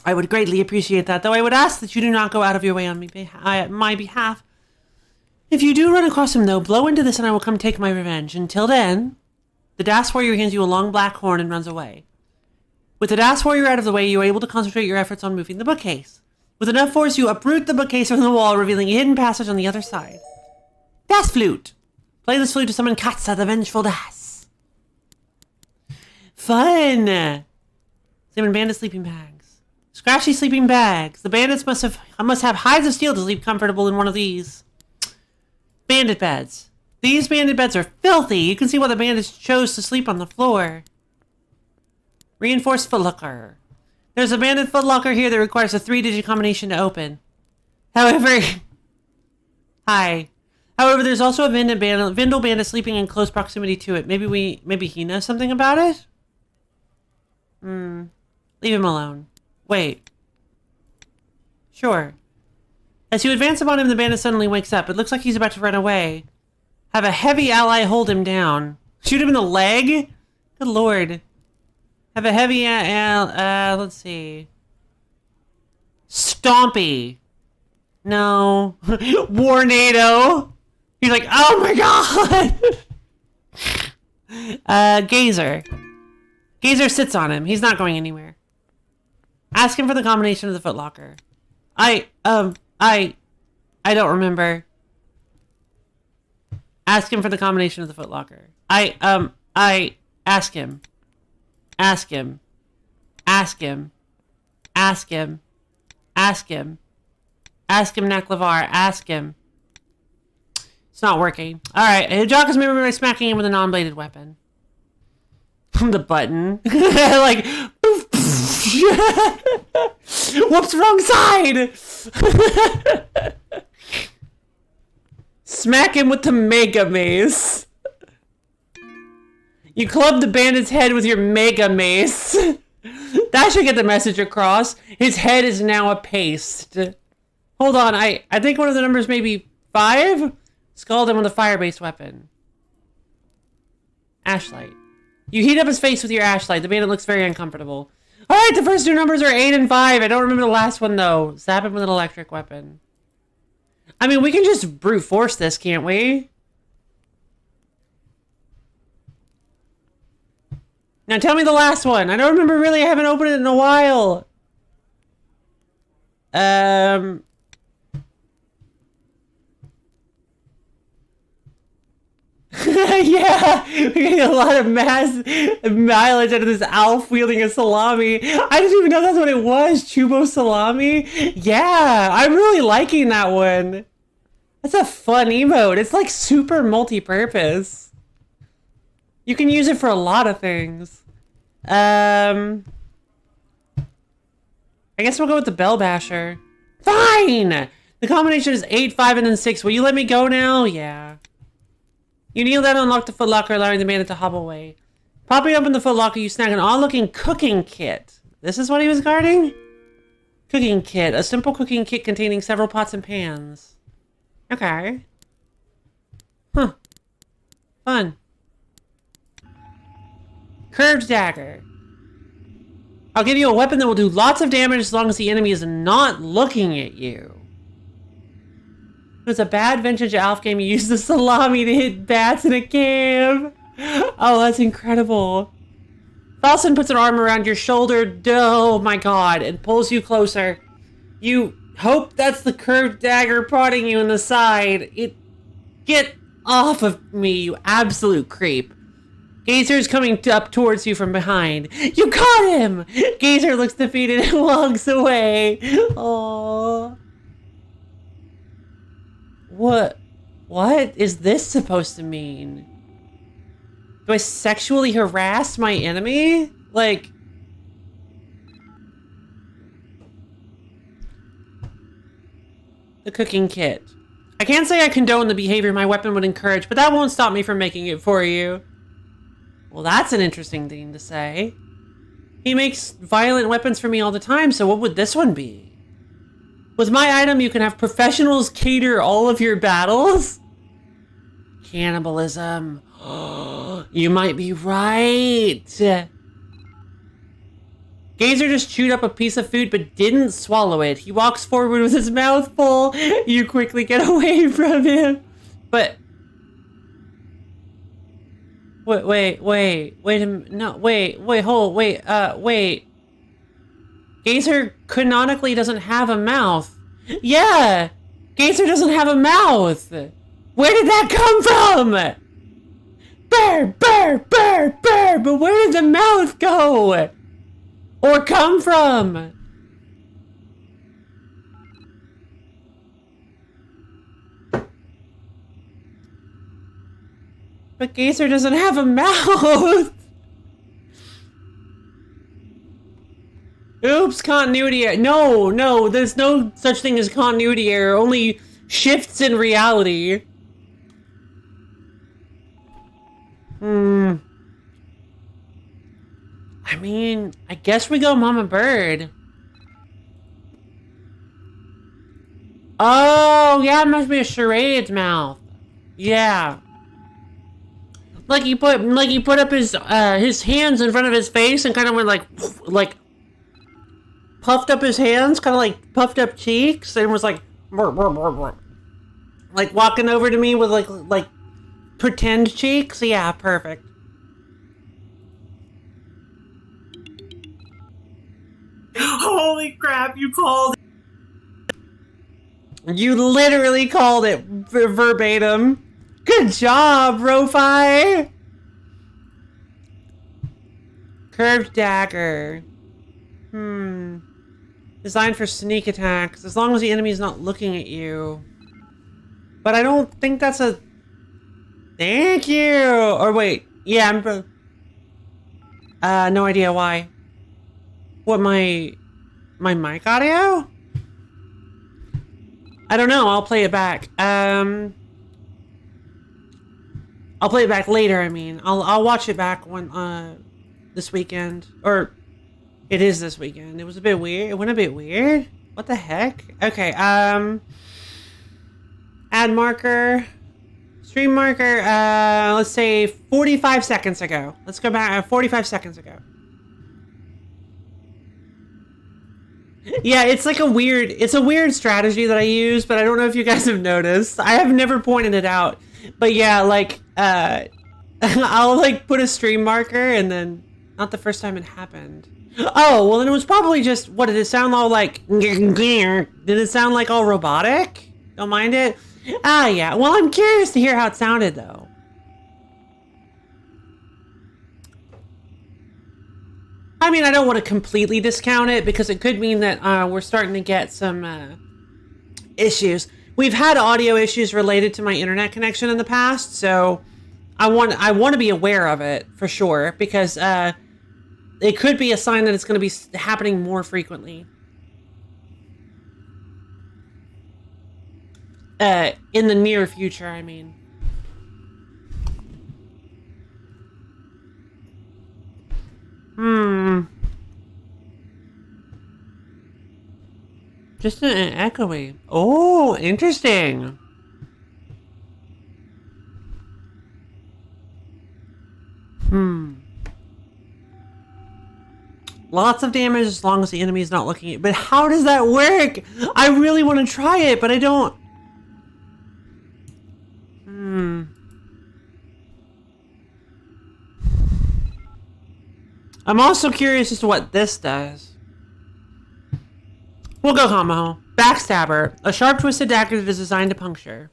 I would greatly appreciate that, though I would ask that you do not go out of your way on my behalf. If you do run across him, though, blow into this and I will come take my revenge. Until then, the Das Warrior hands you a long black horn and runs away. With the Das Warrior out of the way, you are able to concentrate your efforts on moving the bookcase. With enough force, you uproot the bookcase from the wall, revealing a hidden passage on the other side. Das Flute. Play this flute to summon Katsa, the vengeful Das. Fun! Summon bandit sleeping bags. Scratchy sleeping bags. The bandits must have hides of steel to sleep comfortable in one of these. Bandit beds. These bandit beds are filthy. You can see why the bandits chose to sleep on the floor. Reinforced footlocker. There's a bandit footlocker here that requires a 3-digit combination to open. However... Hi. However, there's also a Vindel bandit sleeping in close proximity to it. Maybe he knows something about it? Leave him alone. Wait. Sure. As you advance upon him, the bandit suddenly wakes up. It looks like he's about to run away. Have a heavy ally hold him down. Shoot him in the leg? Good lord. Have a heavy, let's see. Stompy. No. Warnado. He's like, oh my god! Gazer. Gazer sits on him. He's not going anywhere. Ask him for the combination of the footlocker. I don't remember. Ask him for the combination of the footlocker. Ask him. Ask him. Ask him. Ask him. Ask him. Ask him, Naklavar. Ask him. It's not working. Alright, Hijaka's is maybe by smacking him with a non-bladed weapon. The button. Like, whoops, wrong side! Smack him with the Mega Mace. You club the bandit's head with your Mega Mace. That should get the message across. His head is now a paste. Hold on, I think one of the numbers may be 5? Scald him with a fire-based weapon. Ashlight. You heat up his face with your ashlight. The bandit looks very uncomfortable. Alright, the first two numbers are 8 and 5. I don't remember the last one, though. Zap him with an electric weapon. I mean, we can just brute force this, can't we? Now tell me the last one. I don't remember really. I haven't opened it in a while. Yeah, we're getting a lot of mileage out of this Alf wielding a salami. I didn't even know that's what it was. Chubo salami. Yeah, I'm really liking that one. That's a fun emote. It's like super multi-purpose. You can use it for a lot of things. I guess we'll go with the Bell Basher. Fine! The combination is 8, 5, and then 6. Will you let me go now? Yeah. You kneel down and unlock the footlocker, allowing the bandit to hobble away. Popping up in the footlocker, you snag an odd-looking cooking kit. This is what he was guarding? Cooking kit. A simple cooking kit containing several pots and pans. Okay. Huh. Fun. Curved dagger. I'll give you a weapon that will do lots of damage as long as the enemy is not looking at you. It was a bad vintage Alf game. You used the salami to hit bats in a cave. Oh, that's incredible. Falson puts an arm around your shoulder. Oh my god. And pulls you closer. You hope that's the curved dagger prodding you in the side. Get off of me, you absolute creep. Gazer's coming up towards you from behind. You caught him! Gazer looks defeated and walks away. Oh. What is this supposed to mean? Do I sexually harass my enemy? Like... The cooking kit. I can't say I condone the behavior my weapon would encourage, but that won't stop me from making it for you. Well, that's an interesting thing to say. He makes violent weapons for me all the time, so what would this one be? With my item, you can have professionals cater all of your battles? Cannibalism. You might be right. Gazer just chewed up a piece of food but didn't swallow it. He walks forward with his mouth full. You quickly get away from him. But... Wait a minute. No, wait. Gazer canonically doesn't have a mouth. Yeah! Gazer doesn't have a mouth! Where did that come from? Bear! But where did the mouth go? Or come from? But Gazer doesn't have a mouth! Oops, continuity error. No, there's no such thing as continuity error, only shifts in reality. I mean, I guess we go Mama Bird. Oh, yeah, it must be a charade's mouth. Yeah. Like he put up his hands in front of his face and kind of went like puffed up his hands, kind of like puffed up cheeks, and was like walking over to me with like pretend cheeks. Yeah, perfect. Holy crap, you called it. You literally called it verbatim. Good job, Rofi. Curved dagger. Designed for sneak attacks. As long as the enemy is not looking at you. But I don't think that's a... Thank you! Or wait. Yeah, no idea why. What, my mic audio? I don't know. I'll play it back. I'll play it back later, I mean. I'll watch it back when, this weekend. Or, it is this weekend. It was a bit weird. It went a bit weird. What the heck? Okay, add marker. Stream marker, let's say 45 seconds ago. Let's go back 45 seconds ago. Yeah, it's like a weird strategy that I use, but I don't know if you guys have noticed. I have never pointed it out. But yeah, like, I'll like put a stream marker and then not the first time it happened. Oh, well then it was probably just, what did it sound all like? Did it sound like all robotic? Don't mind it? Ah, yeah. Well, I'm curious to hear how it sounded, though. I mean, I don't want to completely discount it because it could mean that we're starting to get some issues. We've had audio issues related to my internet connection in the past, so I want to be aware of it for sure because it could be a sign that it's going to be happening more frequently. In the near future, I mean. Just an echoey. Oh, interesting. Lots of damage as long as the enemy is not looking at it. But how does that work? I really want to try it, but I don't. I'm also curious as to what this does. We'll go combo. Backstabber. A sharp twisted dagger that is designed to puncture.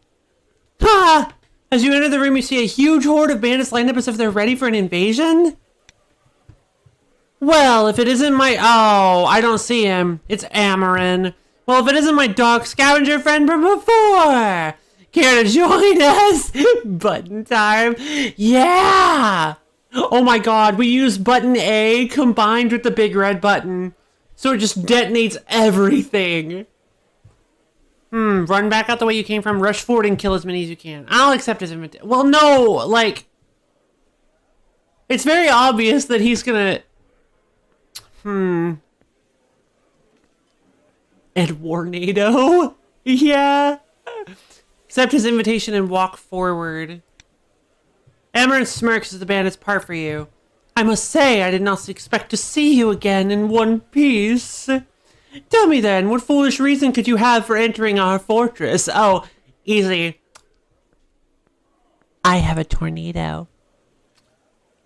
Ha! As you enter the room, you see a huge horde of bandits lined up as if they're ready for an invasion? Well, if it isn't my... Oh, I don't see him. It's Amarin. Well, if it isn't my dog scavenger friend from before! Care to join us? Button time. Yeah! Oh my god, we use button A combined with the big red button. So it just detonates everything. Run back out the way you came from, rush forward and kill as many as you can. I'll accept his invitation. Well, no, like... It's very obvious that he's gonna... Edwarnado? Yeah. Accept his invitation and walk forward. Amaranth smirks as the bandits part for you. I must say, I did not expect to see you again in one piece. Tell me then, what foolish reason could you have for entering our fortress? Oh, easy. I have a tornado.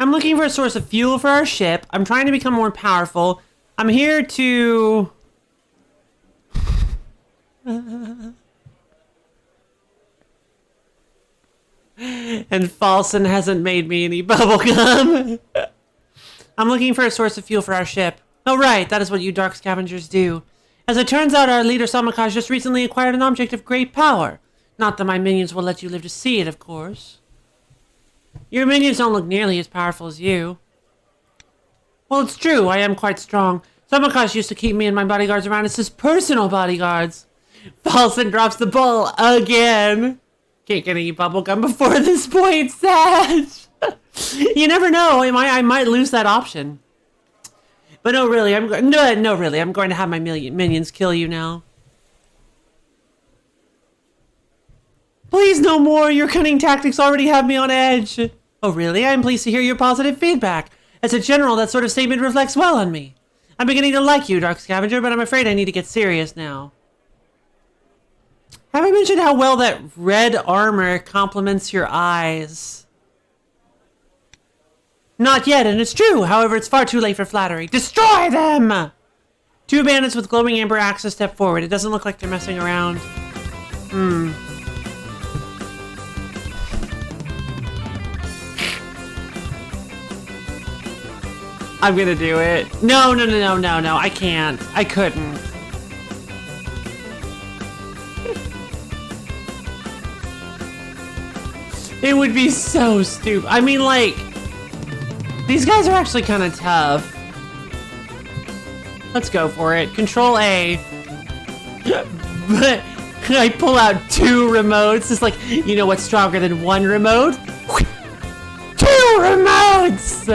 I'm looking for a source of fuel for our ship. I'm trying to become more powerful. I'm here to... And Falson hasn't made me any bubblegum. I'm looking for a source of fuel for our ship. Oh right, that is what you dark scavengers do. As it turns out, our leader Samakaj just recently acquired an object of great power. Not that my minions will let you live to see it, of course. Your minions don't look nearly as powerful as you. Well, it's true, I am quite strong. Samakaj used to keep me and my bodyguards around as his personal bodyguards. Falson drops the ball again. Can't get any bubblegum before this point, sad. You never know, I might lose that option. But no, really, I'm going to have my minions kill you now. Please no more, your cunning tactics already have me on edge. Oh really? I'm pleased to hear your positive feedback. As a general, that sort of statement reflects well on me. I'm beginning to like you, Dark Scavenger, but I'm afraid I need to get serious now. Have I mentioned how well that red armor complements your eyes? Not yet, and it's true. However, it's far too late for flattery. Destroy them! Two bandits with glowing amber axes step forward. It doesn't look like they're messing around. I'm gonna do it. No, I can't. I couldn't. It would be so stupid. I mean, like, these guys are actually kind of tough. Let's go for it. Control A. But I pull out 2 remotes. It's like, you know what's stronger than 1 remote? 2 remotes!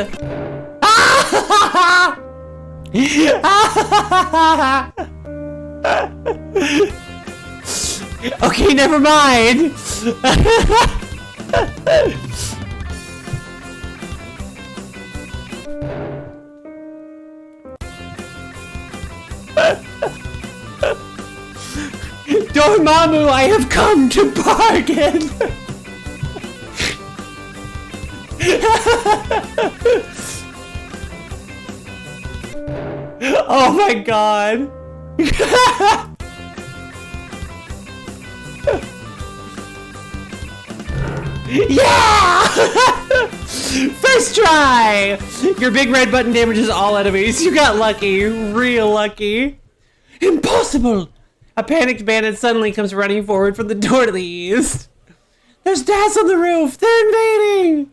Okay, never mind. Dormammu, I have come to bargain. Oh my god. Yeah! First try! Your big red button damages all enemies. You got lucky. Real lucky. Impossible! A panicked bandit suddenly comes running forward from the door to the east. There's gas on the roof! They're invading!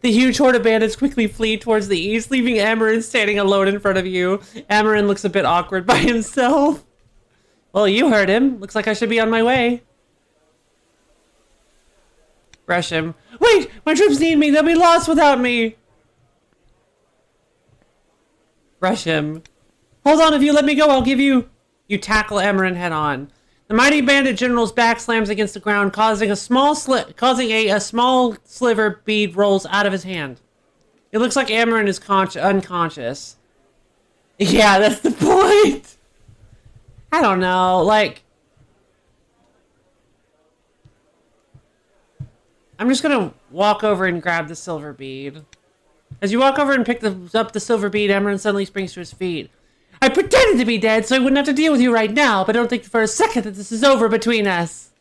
The huge horde of bandits quickly flee towards the east, leaving Amarin standing alone in front of you. Amarin looks a bit awkward by himself. Well, you heard him. Looks like I should be on my way. Rush him. Wait! My troops need me! They'll be lost without me! Rush him. Hold on, if you let me go, I'll give you... You tackle Amarin head on. The mighty bandit general's back slams against the ground, causing a small sliver bead rolls out of his hand. It looks like Amarin is unconscious. Yeah, that's the point! I don't know, like... I'm just gonna walk over and grab the silver bead. As you walk over and pick up the silver bead, Amarin suddenly springs to his feet. I pretended to be dead so I wouldn't have to deal with you right now, but don't think for a second that this is over between us.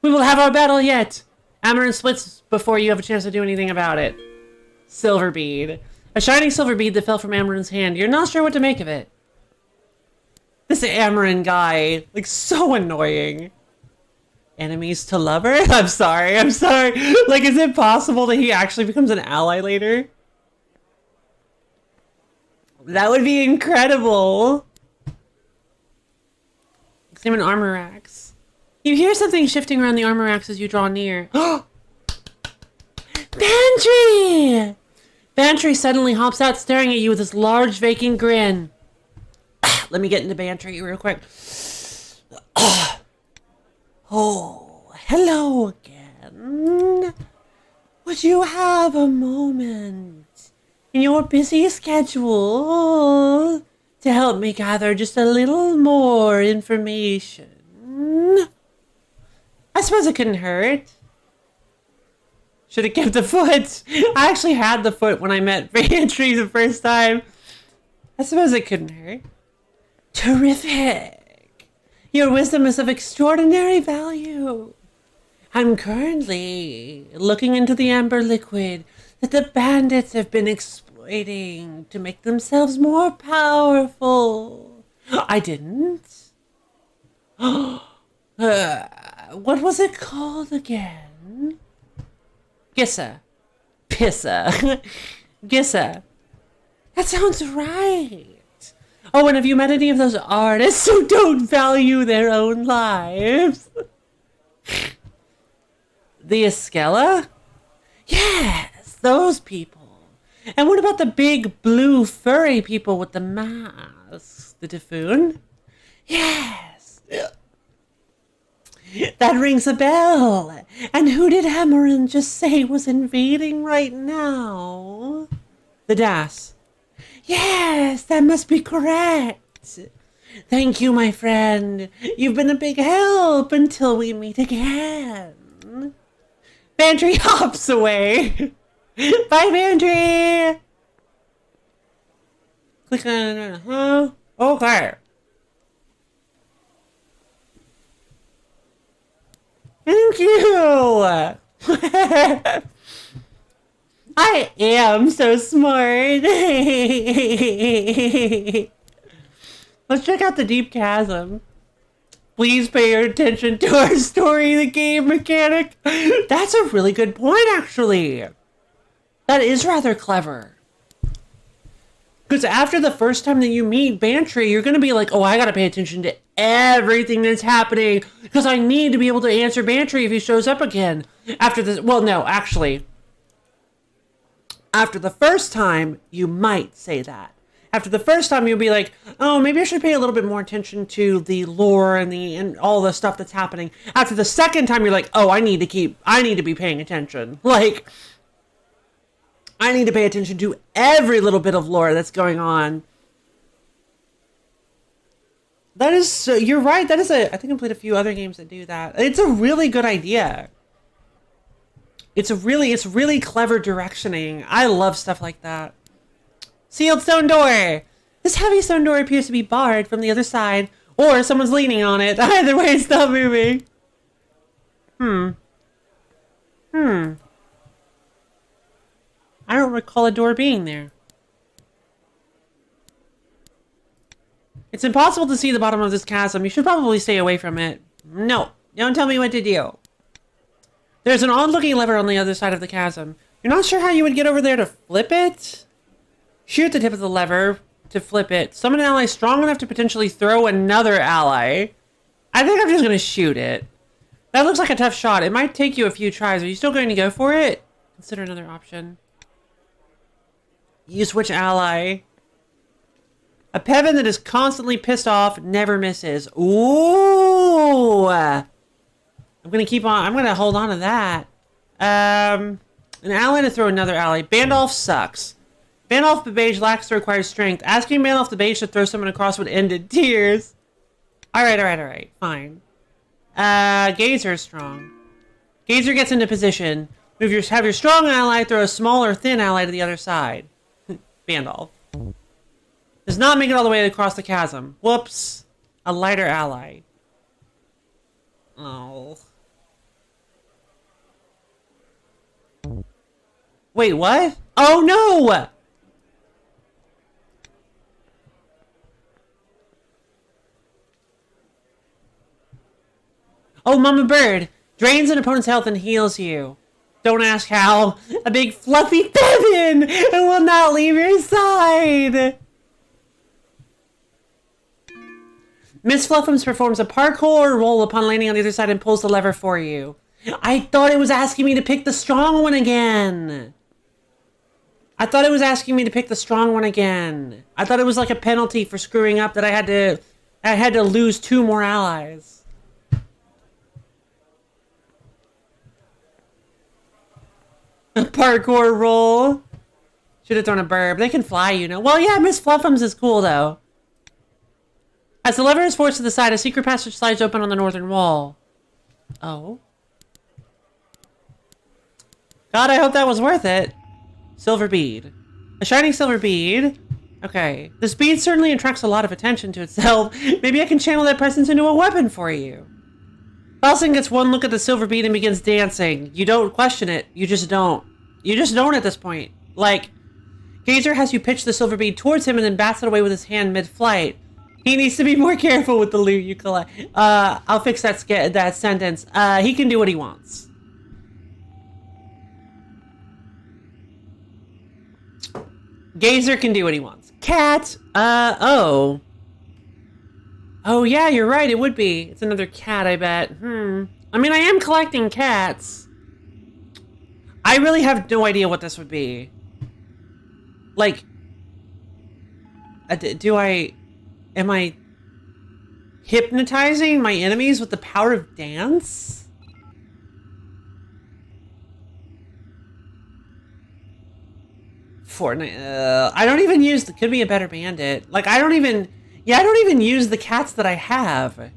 We will have our battle yet. Amarin splits before you have a chance to do anything about it. Silver bead. A shining silver bead that fell from Amarin's hand. You're not sure what to make of it. This Amarin guy, like, so annoying. Enemies to lover? I'm sorry. Like, is it possible that he actually becomes an ally later? That would be incredible. Examine armor racks. You hear something shifting around the armor racks as you draw near. Bantry! Bantry suddenly hops out, staring at you with this large, vacant grin. Let me get into Bantry real quick. Oh, hello again. Would you have a moment in your busy schedule to help me gather just a little more information? I suppose it couldn't hurt. Should have kept the foot. I actually had the foot when I met Bantry the first time. I suppose it couldn't hurt. Terrific. Your wisdom is of extraordinary value. I'm currently looking into the amber liquid that the bandits have been exploiting to make themselves more powerful. I didn't. What was it called again? Gissa. Pissa. Gissa. That sounds right. Oh, and have you met any of those artists who don't value their own lives? The Escella? Yes, those people. And what about the big blue furry people with the masks? The Typhoon? Yes. That rings a bell. And who did Amarin just say was invading right now? The Das. Yes, that must be correct. Thank you, my friend. You've been a big help until we meet again. Bantry hops away. Bye, Bantry. Click on Okay. Thank you! I am so smart! Let's check out the deep chasm. Please pay your attention to our story, the game mechanic. That's a really good point, actually. That is rather clever. Because after the first time that you meet Bantry, you're going to be like, oh, I got to pay attention to everything that's happening. Because I need to be able to answer Bantry if he shows up again. After this, well, no, actually. After the first time, you might say that. After the first time, you'll be like, oh, maybe I should pay a little bit more attention to the lore and all the stuff that's happening. After the second time, you're like, oh, I need to be paying attention. Like, I need to pay attention to every little bit of lore that's going on. That is, you're right. That is I think I played a few other games that do that. It's a really good idea. It's really clever directioning. I love stuff like that. Sealed stone door. This heavy stone door appears to be barred from the other side, or someone's leaning on it. Either way, it's not moving. I don't recall a door being there. It's impossible to see the bottom of this chasm. You should probably stay away from it. No, don't tell me what to do. There's an odd-looking lever on the other side of the chasm. You're not sure how you would get over there to flip it? Shoot the tip of the lever to flip it. Summon an ally strong enough to potentially throw another ally. I think I'm just going to shoot it. That looks like a tough shot. It might take you a few tries. Are you still going to go for it? Consider another option. You switch ally. A Peven that is constantly pissed off never misses. Ooh! I'm going to hold on to that. An ally to throw another ally. Bandolph sucks. Bandolph the Beige lacks the required strength. Asking Bandolph the Beige to throw someone across would end in tears. Alright. Fine. Gazer is strong. Gazer gets into position. Have your strong ally throw a smaller, thin ally to the other side. Bandolph. Does not make it all the way across the chasm. Whoops. A lighter ally. Oh. Wait, what? Oh no! Oh, Mama Bird. Drains an opponent's health and heals you. Don't ask how. A big fluffy Peven who will not leave your side. Miss Fluffums performs a parkour roll upon landing on the other side and pulls the lever for you. I thought it was asking me to pick the strong one again. I thought it was like a penalty for screwing up that I had to lose 2 more allies. A parkour roll. Should have thrown a burb. They can fly, you know. Well, yeah, Miss Fluffums is cool, though. As the lever is forced to the side, a secret passage slides open on the northern wall. Oh. God, I hope that was worth it. Silver bead. A shining silver bead. Okay. This bead certainly attracts a lot of attention to itself. Maybe I can channel that presence into a weapon for you. Falsing gets one look at the silver bead and begins dancing. You don't question it. You just don't. You just don't at this point. Like, Gazer has you pitch the silver bead towards him and then bats it away with his hand mid-flight. He needs to be more careful with the loot you collect. I'll fix that sentence. He can do what he wants. Gazer can do what he wants. Cat! Oh. Oh, yeah, you're right, it would be. It's another cat, I bet. I mean, I am collecting cats. I really have no idea what this would be. Like, am I hypnotizing my enemies with the power of dance? Fortnite, I don't even use could be a better bandit. Like, I don't even use the cats that I have.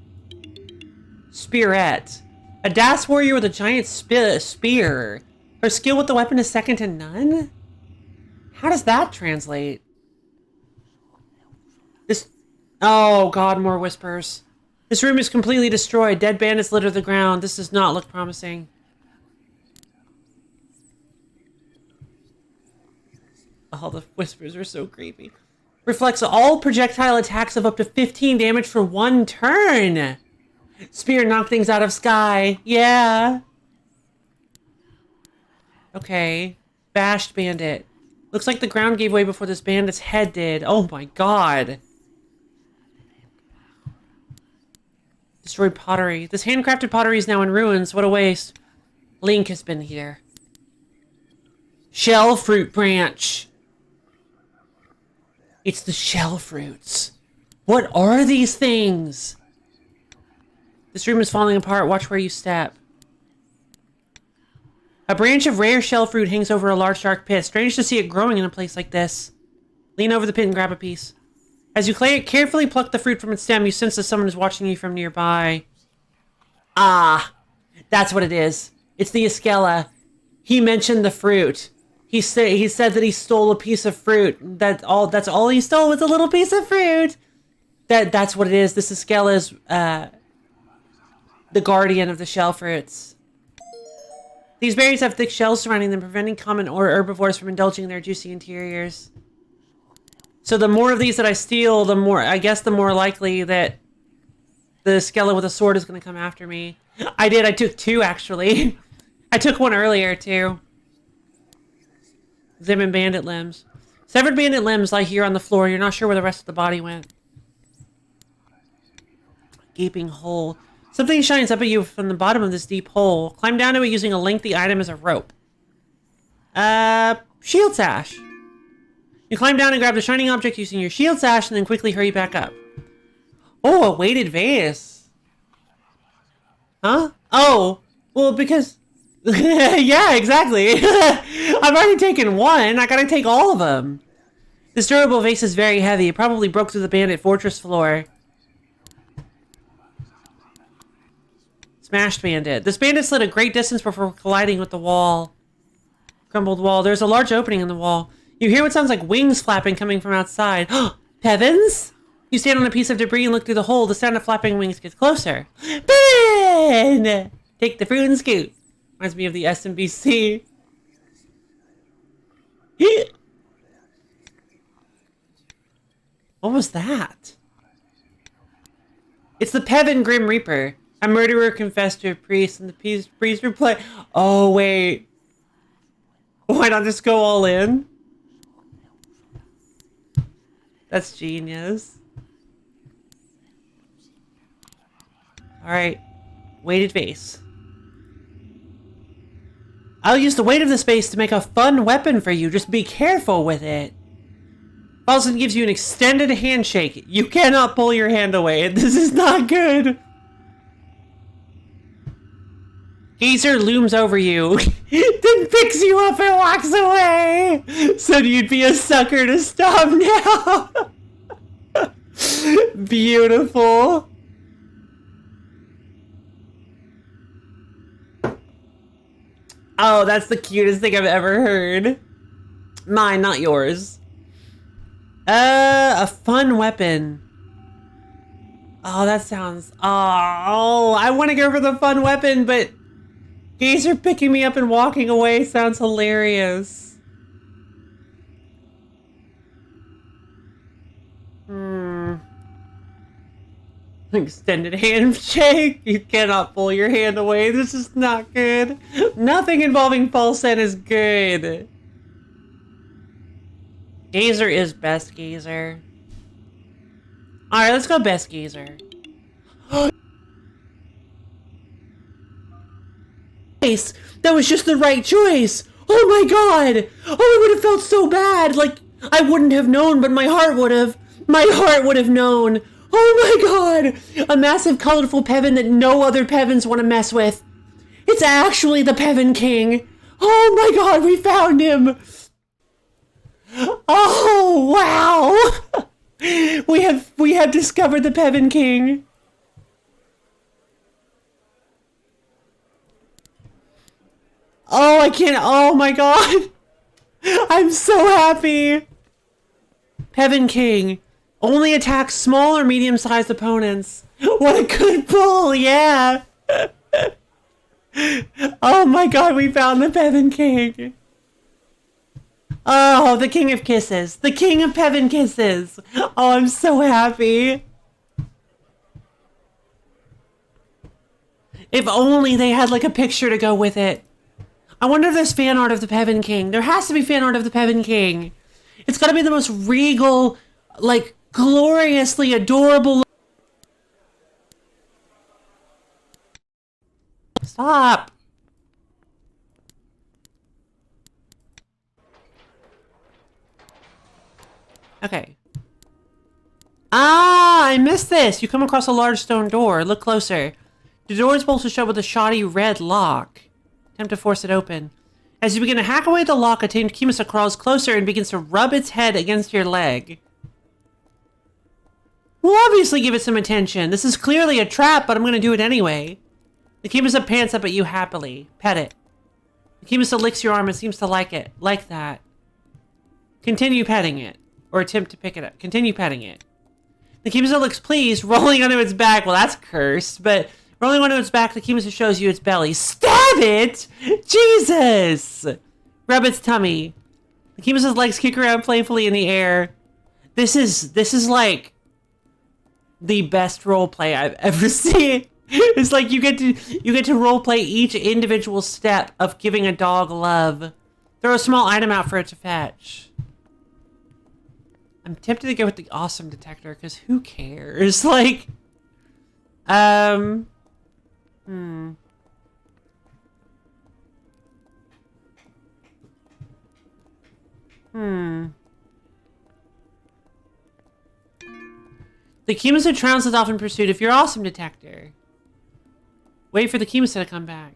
Spearette. A Das warrior with a giant spear. Her skill with the weapon is second to none? How does that translate? Oh god, more whispers. This room is completely destroyed. Dead bandits litter the ground. This does not look promising. Oh, the whispers are so creepy. Reflects all projectile attacks of up to 15 damage for 1 turn. Spear knock things out of sky. Yeah. Okay. Bashed bandit. Looks like the ground gave way before this bandit's head did. Oh my god. Destroyed pottery. This handcrafted pottery is now in ruins. What a waste. Link has been here. Shell fruit branch. It's the shell fruits. What are these things? This room is falling apart. Watch where you step. A branch of rare shell fruit hangs over a large dark pit. Strange to see it growing in a place like this. Lean over the pit and grab a piece. As you carefully pluck the fruit from its stem, you sense that someone is watching you from nearby. Ah, that's what it is. It's the Iskella. He mentioned the fruit. He said that he stole a piece of fruit. That's all he stole was a little piece of fruit. That's what it is. This Iskella is the guardian of the shell fruits. These berries have thick shells surrounding them, preventing common or herbivores from indulging in their juicy interiors. So the more of these that I steal, the more likely that the skeleton with a sword is going to come after me. I took 2, actually. I took 1 earlier, too. Examine bandit limbs. Severed bandit limbs lie here on the floor. You're not sure where the rest of the body went. Gaping hole. Something shines up at you from the bottom of this deep hole. Climb down to it using a lengthy item as a rope. Shield sash. You climb down and grab the shining object using your shield sash and then quickly hurry back up. Oh, a weighted vase. Huh? Oh, well, because... yeah, exactly. I've already taken 1. I gotta take all of them. This durable vase is very heavy. It probably broke through the bandit fortress floor. Smashed bandit. This bandit slid a great distance before colliding with the wall. Crumbled wall. There's a large opening in the wall. You hear what sounds like wings flapping coming from outside. Pevins? You stand on a piece of debris and look through the hole. The sound of flapping wings gets closer. Pevin! Take the fruit and scoot. Reminds me of the SMBC. What was that? It's the Pevin Grim Reaper. A murderer confessed to a priest, and the priest replied, oh, wait. Why not just go all in? That's genius. Alright. Weighted vase. I'll use the weight of the space to make a fun weapon for you. Just be careful with it. Paulson gives you an extended handshake. You cannot pull your hand away. This is not good. Geezer looms over you, then picks you up and walks away. So you'd be a sucker to stop now. Beautiful. Oh, that's the cutest thing I've ever heard. Mine, not yours. A fun weapon. Oh, that sounds... Oh, I want to go for the fun weapon, but... Geezer picking me up and walking away sounds hilarious. Extended handshake. You cannot pull your hand away. This is not good. Nothing involving Paulson is good. Geezer is best Geezer. Alright, let's go best Geezer. That was just the right choice. Oh my god. Oh, I would have felt so bad. Like, I wouldn't have known, but my heart would have. My heart would have known. Oh my god. A massive colorful Pevin that no other Pevins want to mess with. It's actually the Pevin King. Oh my god, we found him. Oh, wow. We have discovered the Pevin King. Oh, I can't. Oh my god. I'm so happy. Pevin King. Only attacks small or medium-sized opponents. What a good pull, yeah! Oh my god, we found the Pevin King. Oh, the King of Kisses. The King of Pevin Kisses. Oh, I'm so happy. If only they had like a picture to go with it. I wonder if there's fan art of the Pevin King. There has to be fan art of the Pevin King. It's gotta be the most regal, like, gloriously adorable. Stop. Okay. Ah, I missed this. You come across a large stone door. Look closer. The door is bolted shut with a shoddy red lock. Attempt to force it open. As you begin to hack away at the lock, a tamed Kimisa crawls closer and begins to rub its head against your leg. We'll obviously give it some attention. This is clearly a trap, but I'm going to do it anyway. The Kimisa pants up at you happily. Pet it. The Kimisa licks your arm and seems to like it. Like that. Continue petting it. Or attempt to pick it up. Continue petting it. The Kimisa looks pleased, rolling onto its back. Well, that's cursed, but rolling onto its back, the Kimisa shows you its belly. Stab it! Jesus! Rub its tummy. The Kimisa's legs kick around playfully in the air. This is like the best roleplay I've ever seen. It's like you get to roleplay each individual step of giving a dog love. Throw a small item out for it to fetch. I'm tempted to go with the awesome detector, because who cares? Like, The Kimisa trounces off in pursuit of your awesome detector. Wait for the Kimisa to come back.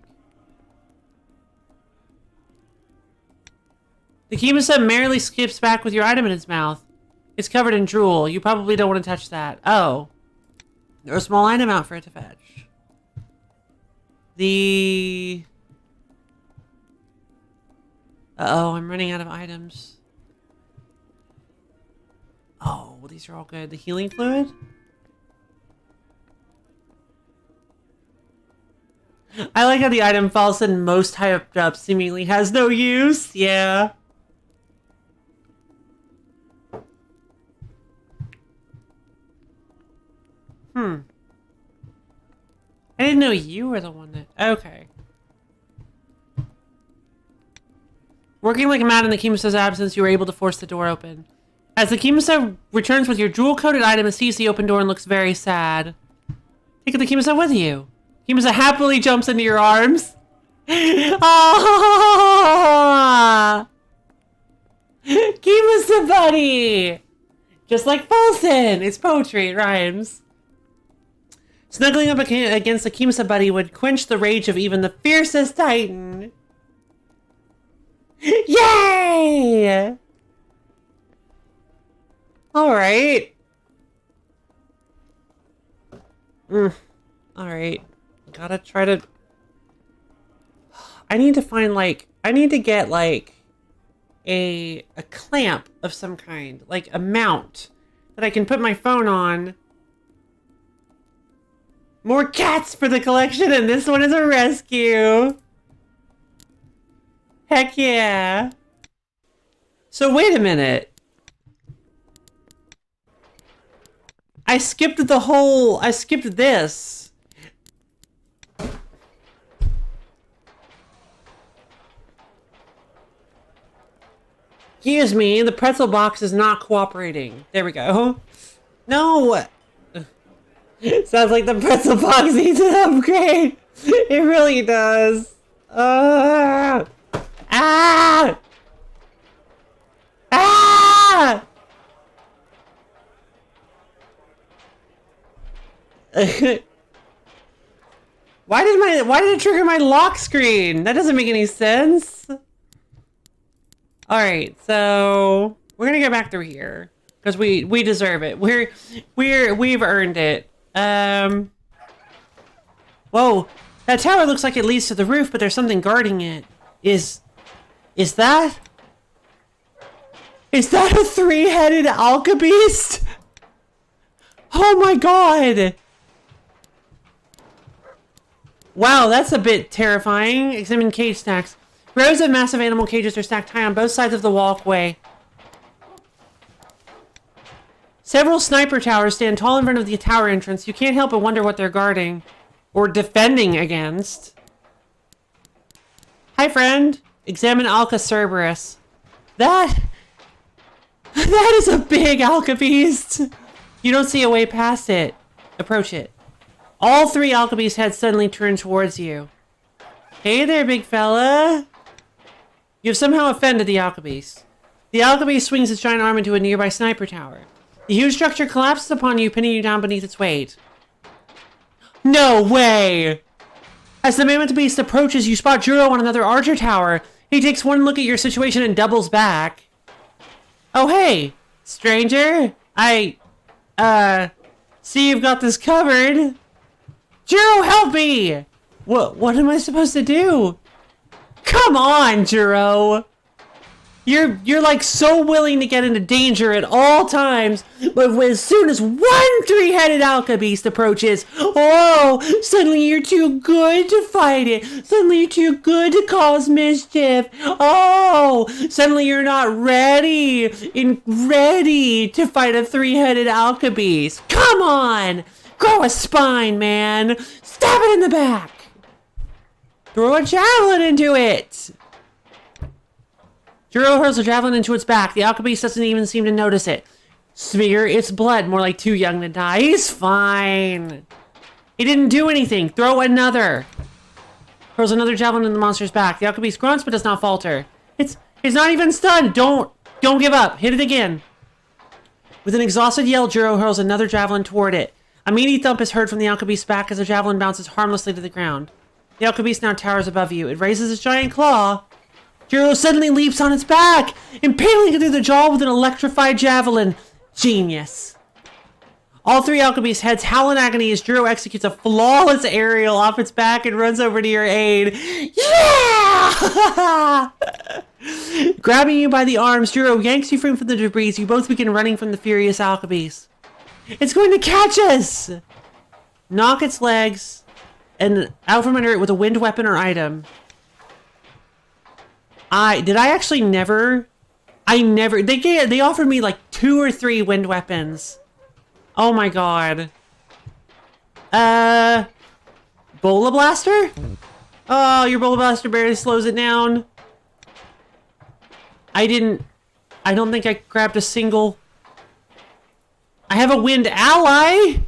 The Kimisa merrily skips back with your item in its mouth. It's covered in drool. You probably don't want to touch that. Oh. Throw a small item out for it to fetch. Uh-oh, I'm running out of items. Oh, well, these are all good. The healing fluid? I like how the item falls in most high up seemingly has no use. Yeah. I didn't know you were the one that... Okay. Working like a mad in the Kimisa's absence, you were able to force the door open. As the Kimisa returns with your jewel-coated item and sees the open door and looks very sad. Take the Kimisa with you. Kimisa happily jumps into your arms. Ah! Kimisa buddy! Just like Folsom! It's poetry, it rhymes. Snuggling up against the Kimisa buddy would quench the rage of even the fiercest titan. Yay! Alright. Alright. Gotta try to... I need to find, like... I need to get, like... a clamp of some kind. Like, a mount. That I can put my phone on. More cats for the collection, and this one is a rescue. Heck yeah. So wait a minute. I skipped this. Excuse me, the pretzel box is not cooperating. There we go. No. Sounds like the pretzel box needs an upgrade. It really does. Ah! Ah! Why did it trigger my lock screen? That doesn't make any sense. Alright, so we're gonna go back through here. Because we deserve it. We've earned it. Whoa. That tower looks like it leads to the roof, but there's something guarding it. Is that a three-headed alchemist? Oh my god! Wow, that's a bit terrifying. Examine cage stacks. Rows of massive animal cages are stacked high on both sides of the walkway. Several sniper towers stand tall in front of the tower entrance. You can't help but wonder what they're guarding. Or defending against. Hi, friend. Examine Alka Cerberus. That is a big Alka beast. You don't see a way past it. Approach it. All three Alka beast heads suddenly turn towards you. Hey there, big fella. You've somehow offended the Alka beast. The Alka beast swings its giant arm into a nearby sniper tower. The huge structure collapses upon you, pinning you down beneath its weight. No way! As the mammoth beast approaches, you spot Juro on another archer tower. He takes one look at your situation and doubles back. Oh, hey, stranger. See you've got this covered. Juro, help me! What am I supposed to do? Come on, Juro! You're like so willing to get into danger at all times, but as soon as one three-headed Alka beast approaches, oh, suddenly you're too good to fight it. Suddenly you're too good to cause mischief. Oh, suddenly you're not ready to fight a three-headed Alka beast. Come on, grow a spine, man. Stab it in the back. Throw a javelin into it. Juro hurls a javelin into its back. The Alka beast doesn't even seem to notice it. Smear its blood, more like too young to die. He's fine. He didn't do anything. Throw another. Hurls another javelin in the monster's back. The Alka beast grunts but does not falter. It's not even stunned. Don't give up. Hit it again. With an exhausted yell, Juro hurls another javelin toward it. A meaty thump is heard from the Alka beast's back as the javelin bounces harmlessly to the ground. The Alka beast now towers above you. It raises its giant claw. Juro suddenly leaps on its back, impaling it through the jaw with an electrified javelin. Genius. All three Alka beast heads howl in agony as Juro executes a flawless aerial off its back and runs over to your aid. Yeah! Grabbing you by the arms, Juro yanks you free from the debris. You both begin running from the furious Alka beast. It's going to catch us! Knock its legs and out from under it with a wind weapon or item. They offered me like 2 or 3 wind weapons. Oh my god. Bola Blaster? Oh, your Bola Blaster barely slows it down. I don't think I grabbed a single. I have a wind ally?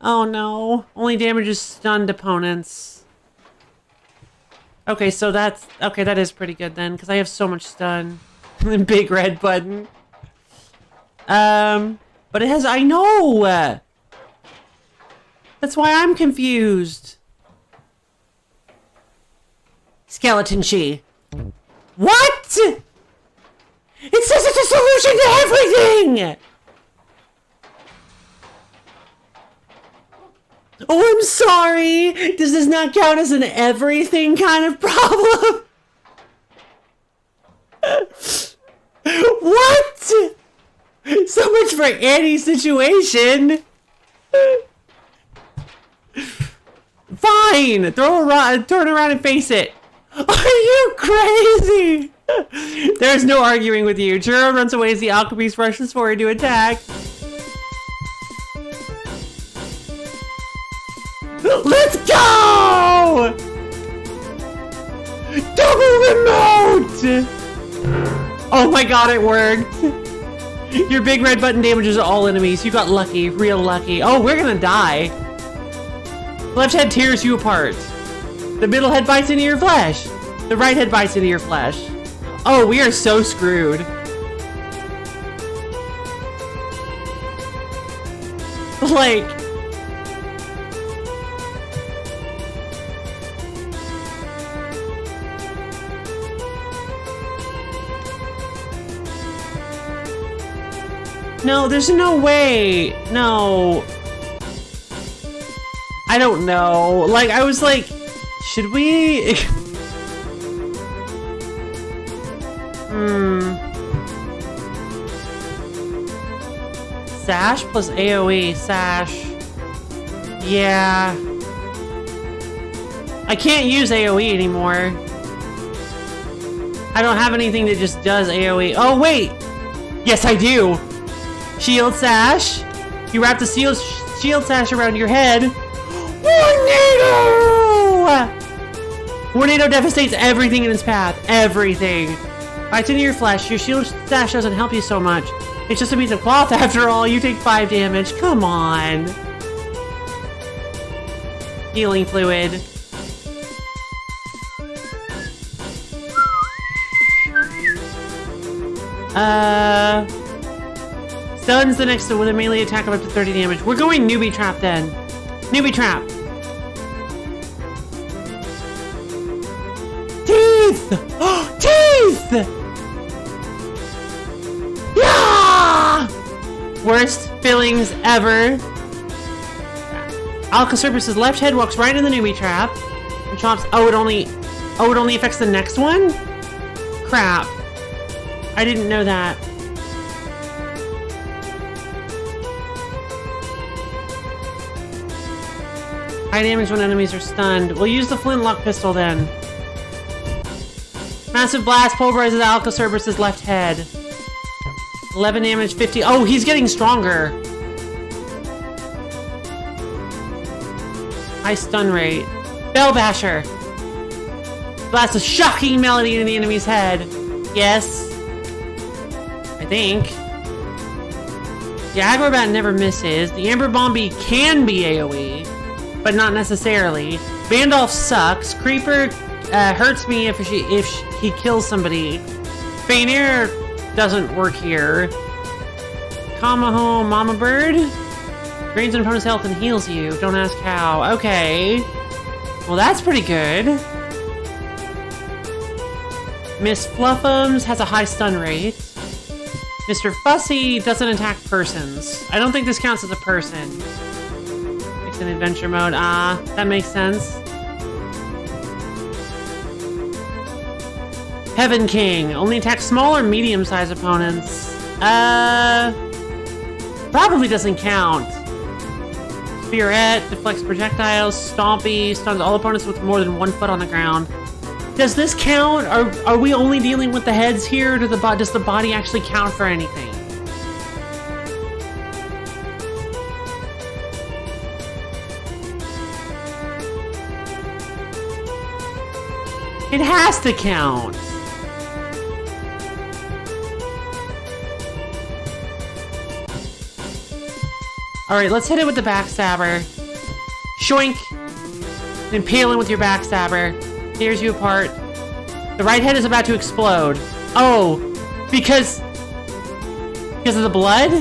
Oh no. Only damages stunned opponents. Okay, so that is pretty good then, because I have so much stun. Big red button. But it has, I know! That's why I'm confused. Skeleton Chi. What?! It says it's a solution to everything! Oh, I'm sorry! Does this not count as an everything kind of problem? What? So much for any situation! Fine! Turn around and face it! Are you crazy? There's no arguing with you. Juro runs away as the Alka beast rushes forward to attack. Let's go! Double remote! Oh my god, it worked! Your big red button damages all enemies. You got lucky, real lucky. Oh, we're gonna die. Left head tears you apart. The middle head bites into your flesh. The right head bites into your flesh. Oh, we are so screwed. Like... No, there's no way. No. I don't know. Like, I was like, should we? Sash plus AoE. Sash. Yeah. I can't use AoE anymore. I don't have anything that just does AoE. Oh, wait! Yes, I do! Shield Sash. You wrap the shield sash around your head. Tornado! Tornado devastates everything in its path. Everything. Bites into your flesh. Your shield sash doesn't help you so much. It's just a piece of cloth after all. You take 5 damage. Come on. Healing fluid. Stuns the next with a melee attack of up to 30 damage. We're going newbie trap then. Newbie trap. Teeth! Teeth! Yeah! Worst feelings ever. Alcacerberus's left head walks right in the newbie trap and chops. Oh, it only affects the next one? Crap. I didn't know that. High damage when enemies are stunned. We'll use the flintlock pistol then. Massive blast pulverizes Alcacerberus's left head. 11 damage, 50. Oh, he's getting stronger. High stun rate. Bell Basher. Blasts a shocking melody into the enemy's head. Yes. I think. The Aggro never misses. The Amber Bombi can be AoE, but not necessarily. Vandolph sucks. Creeper hurts me if he kills somebody. Feint Air doesn't work here. Kamaho Mama Bird drains an opponent's health and heals you. Don't ask how. Okay. Well, that's pretty good. Miss Fluffums has a high stun rate. Mr. Fussy doesn't attack persons. I don't think this counts as a person. It's in adventure mode. Ah, that makes sense. Heaven King only attacks small or medium-sized opponents. Probably doesn't count. Spearette deflects projectiles. Stompy stuns all opponents with more than 1 foot on the ground. Does this count? Are we only dealing with the heads here? Does the body actually count for anything? It has to count. Alright, let's hit it with the backstabber. Shoink! Impale him with your backstabber. Tears you apart. The right head is about to explode. Oh! Because of the blood?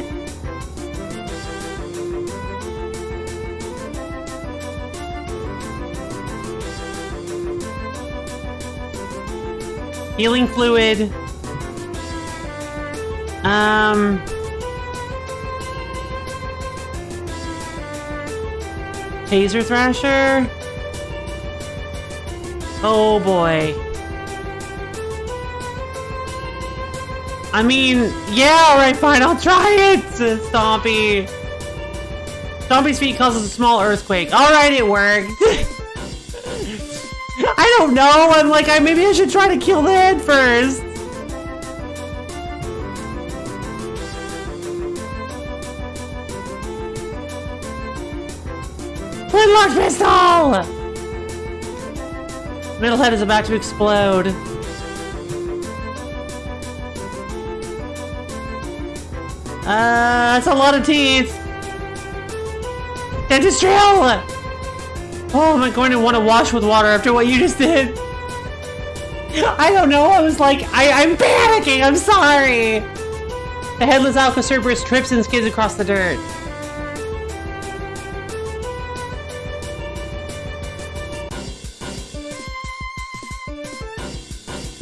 Healing fluid. Taser Thrasher. Oh boy. I mean, yeah, alright, fine, I'll try it! Stompy. Stompy's feet causes a small earthquake. Alright, it worked. I don't know, I'm like, maybe I should try to kill the head first. Flintlock pistol! Middle head is about to explode. That's a lot of teeth. Dentist drill! Oh, am I going to want to wash with water after what you just did? I don't know, I was like, I'm panicking, I'm sorry! The headless Alcacerberus trips and skids across the dirt.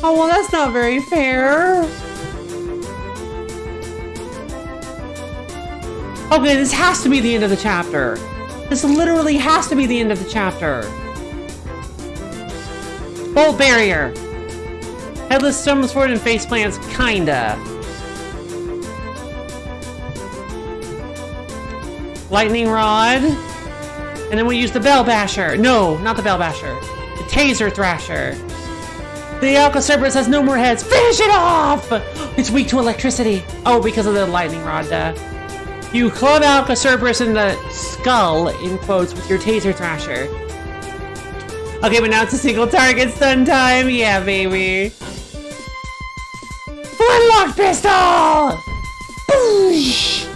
Oh, well, that's not very fair. Okay, this has to be the end of the chapter. This literally has to be the end of the chapter. Bolt barrier. Headless stumbles forward and face plants, kinda. Lightning rod. And then we use the bell basher. No, not the bell basher. The taser thrasher. The Alcocerberus has no more heads. Finish it off! It's weak to electricity. Oh, because of the lightning rod. You club Alcocerberus in the skull, in quotes, with your taser thrasher. Okay, but now it's a single target stun time. Yeah, baby. Flintlock pistol! Boosh!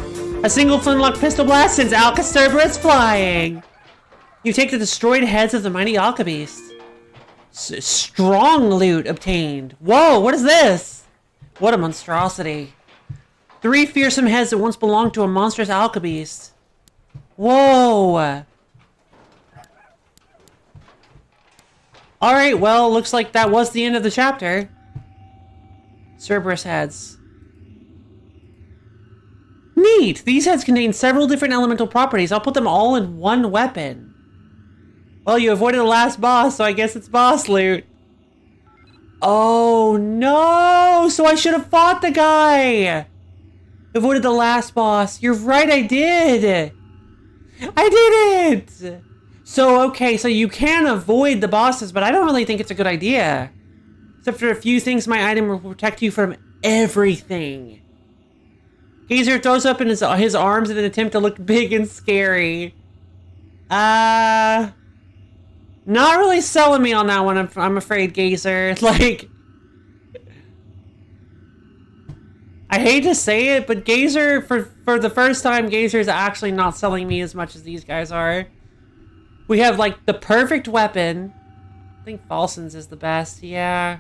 A single flintlock pistol blast sends Alcocerberus flying. You take the destroyed heads of the mighty Alcabeast. Strong loot obtained. Whoa, what is this? What a monstrosity. 3 fearsome heads that once belonged to a monstrous Alcabeast. Whoa. Alright, well, looks like that was the end of the chapter. Cerberus heads. Neat! These heads contain several different elemental properties. I'll put them all in one weapon. Well, you avoided the last boss, so I guess it's boss loot. Oh, no! So I should have fought the guy! Avoided the last boss. You're right, I did! I did it! So, okay, so you can avoid the bosses, but I don't really think it's a good idea. Except for a few things, my item will protect you from everything. Gazer throws up in his arms in an attempt to look big and scary. Not really selling me on that one, I'm afraid, Gazer. Like, I hate to say it, but Gazer, for the first time, Gazer is actually not selling me as much as these guys are. We have, like, the perfect weapon. I think Falson's is the best, yeah.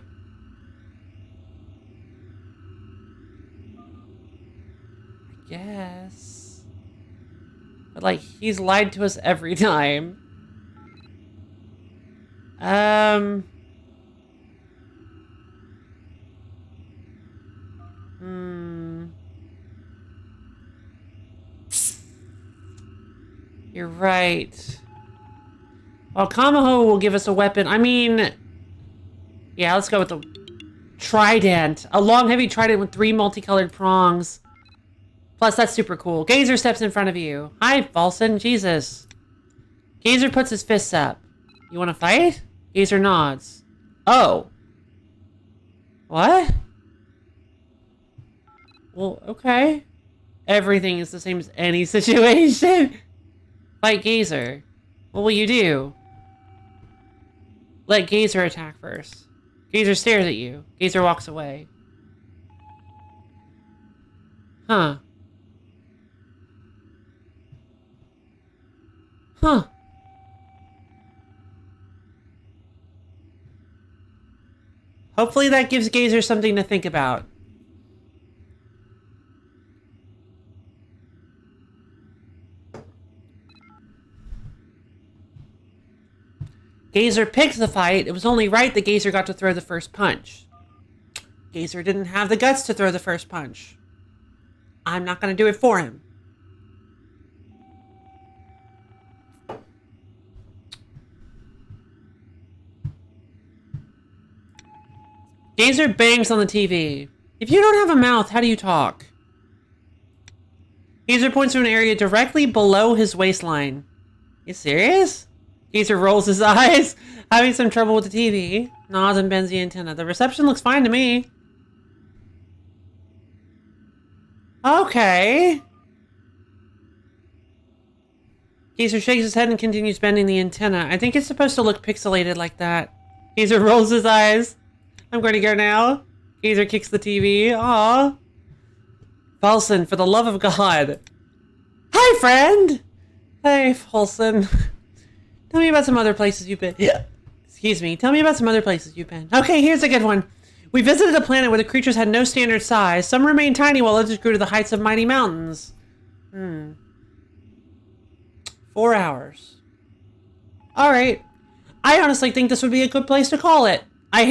I guess. But, like, he's lied to us every time. You're right. Well, Kamaho will give us a weapon. I mean, yeah, let's go with the trident. A long, heavy trident with 3 multicolored prongs. Plus, that's super cool. Gazer steps in front of you. Hi, Falson. Jesus. Gazer puts his fists up. You want to fight? Gazer nods. Oh. What? Well, okay. Everything is the same as any situation. Fight Gazer. What will you do? Let Gazer attack first. Gazer stares at you. Gazer walks away. Huh. Huh. Hopefully that gives Gazer something to think about. Gazer picked the fight. It was only right that Gazer got to throw the first punch. Gazer didn't have the guts to throw the first punch. I'm not going to do it for him. Gazer bangs on the TV. If you don't have a mouth, how do you talk? Gazer points to an area directly below his waistline. You serious? Gazer rolls his eyes, having some trouble with the TV. Nods and bends the antenna. The reception looks fine to me. Okay. Gazer shakes his head and continues bending the antenna. I think it's supposed to look pixelated like that. Gazer rolls his eyes. I'm going to go now. Gazer kicks the TV. Aww. Falson, for the love of God. Hi, friend! Hey, Falson. Tell me about some other places you've been. Yeah. Excuse me. Tell me about some other places you've been. Okay, here's a good one. We visited a planet where the creatures had no standard size. Some remained tiny while others grew to the heights of mighty mountains. 4 hours. Alright. I honestly think this would be a good place to call it. I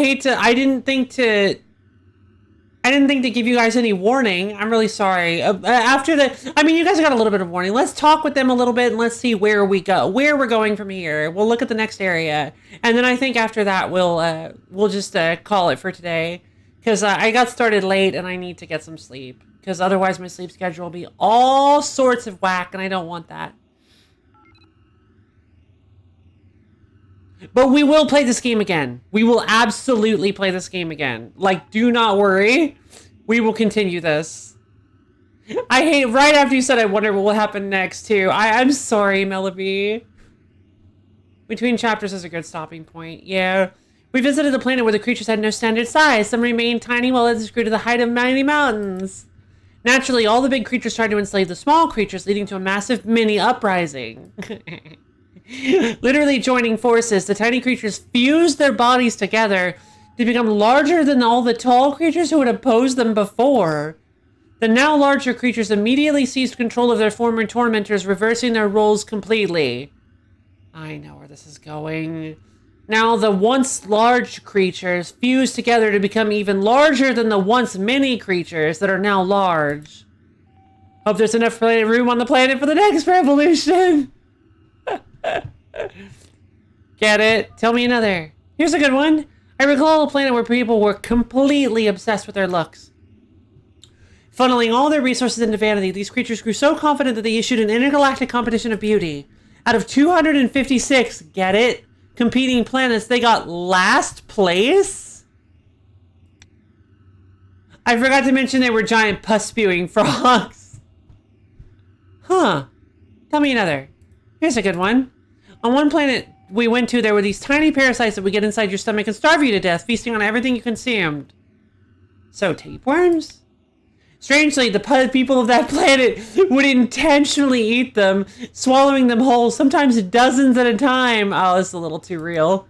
didn't think to give you guys any warning. I'm really sorry. You guys got a little bit of warning. Let's talk with them a little bit and let's see where we're going from here. We'll look at the next area. And then I think after that, we'll just call it for today. Because I got started late and I need to get some sleep. because otherwise my sleep schedule will be all sorts of whack, and I don't want that. But we will play this game again. We will absolutely play this game again. Like, do not worry. We will continue this. I hate, right after you said I wonder what will happen next, too. I'm sorry, Mellowbee. Between chapters is a good stopping point. Yeah. We visited a planet where the creatures had no standard size. Some remained tiny while others grew to the height of many mountains. Naturally, all the big creatures tried to enslave the small creatures, leading to a massive mini uprising. Literally joining forces, the tiny creatures fused their bodies together to become larger than all the tall creatures who had opposed them before. The now larger creatures immediately seized control of their former tormentors, reversing their roles completely. I know where this is going. Now the once large creatures fused together to become even larger than the once mini creatures that are now large. Hope there's enough room on the planet for the next revolution. Get it? Tell me another. Here's a good one. I recall a planet where people were completely obsessed with their looks. Funneling all their resources into vanity, these creatures grew so confident that they issued an intergalactic competition of beauty. Out of 256, get it? Competing planets, they got last place? I forgot to mention they were giant pus-spewing frogs. Huh. Tell me another. Here's a good one. On one planet we went to, there were these tiny parasites that would get inside your stomach and starve you to death, feasting on everything you consumed. So, tapeworms? Strangely, the people of that planet would intentionally eat them, swallowing them whole, sometimes dozens at a time. Oh, this is a little too real.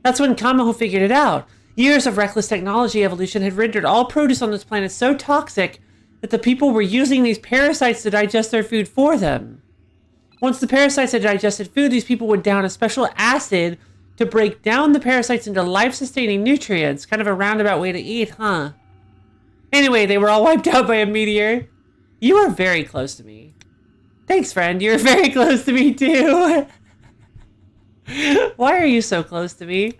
That's when Kamaho figured it out. Years of reckless technology evolution had rendered all produce on this planet so toxic that the people were using these parasites to digest their food for them. Once the parasites had digested food, these people would down a special acid to break down the parasites into life-sustaining nutrients. Kind of a roundabout way to eat, huh? Anyway, they were all wiped out by a meteor. You are very close to me. Thanks, friend. You're very close to me, too. Why are you so close to me?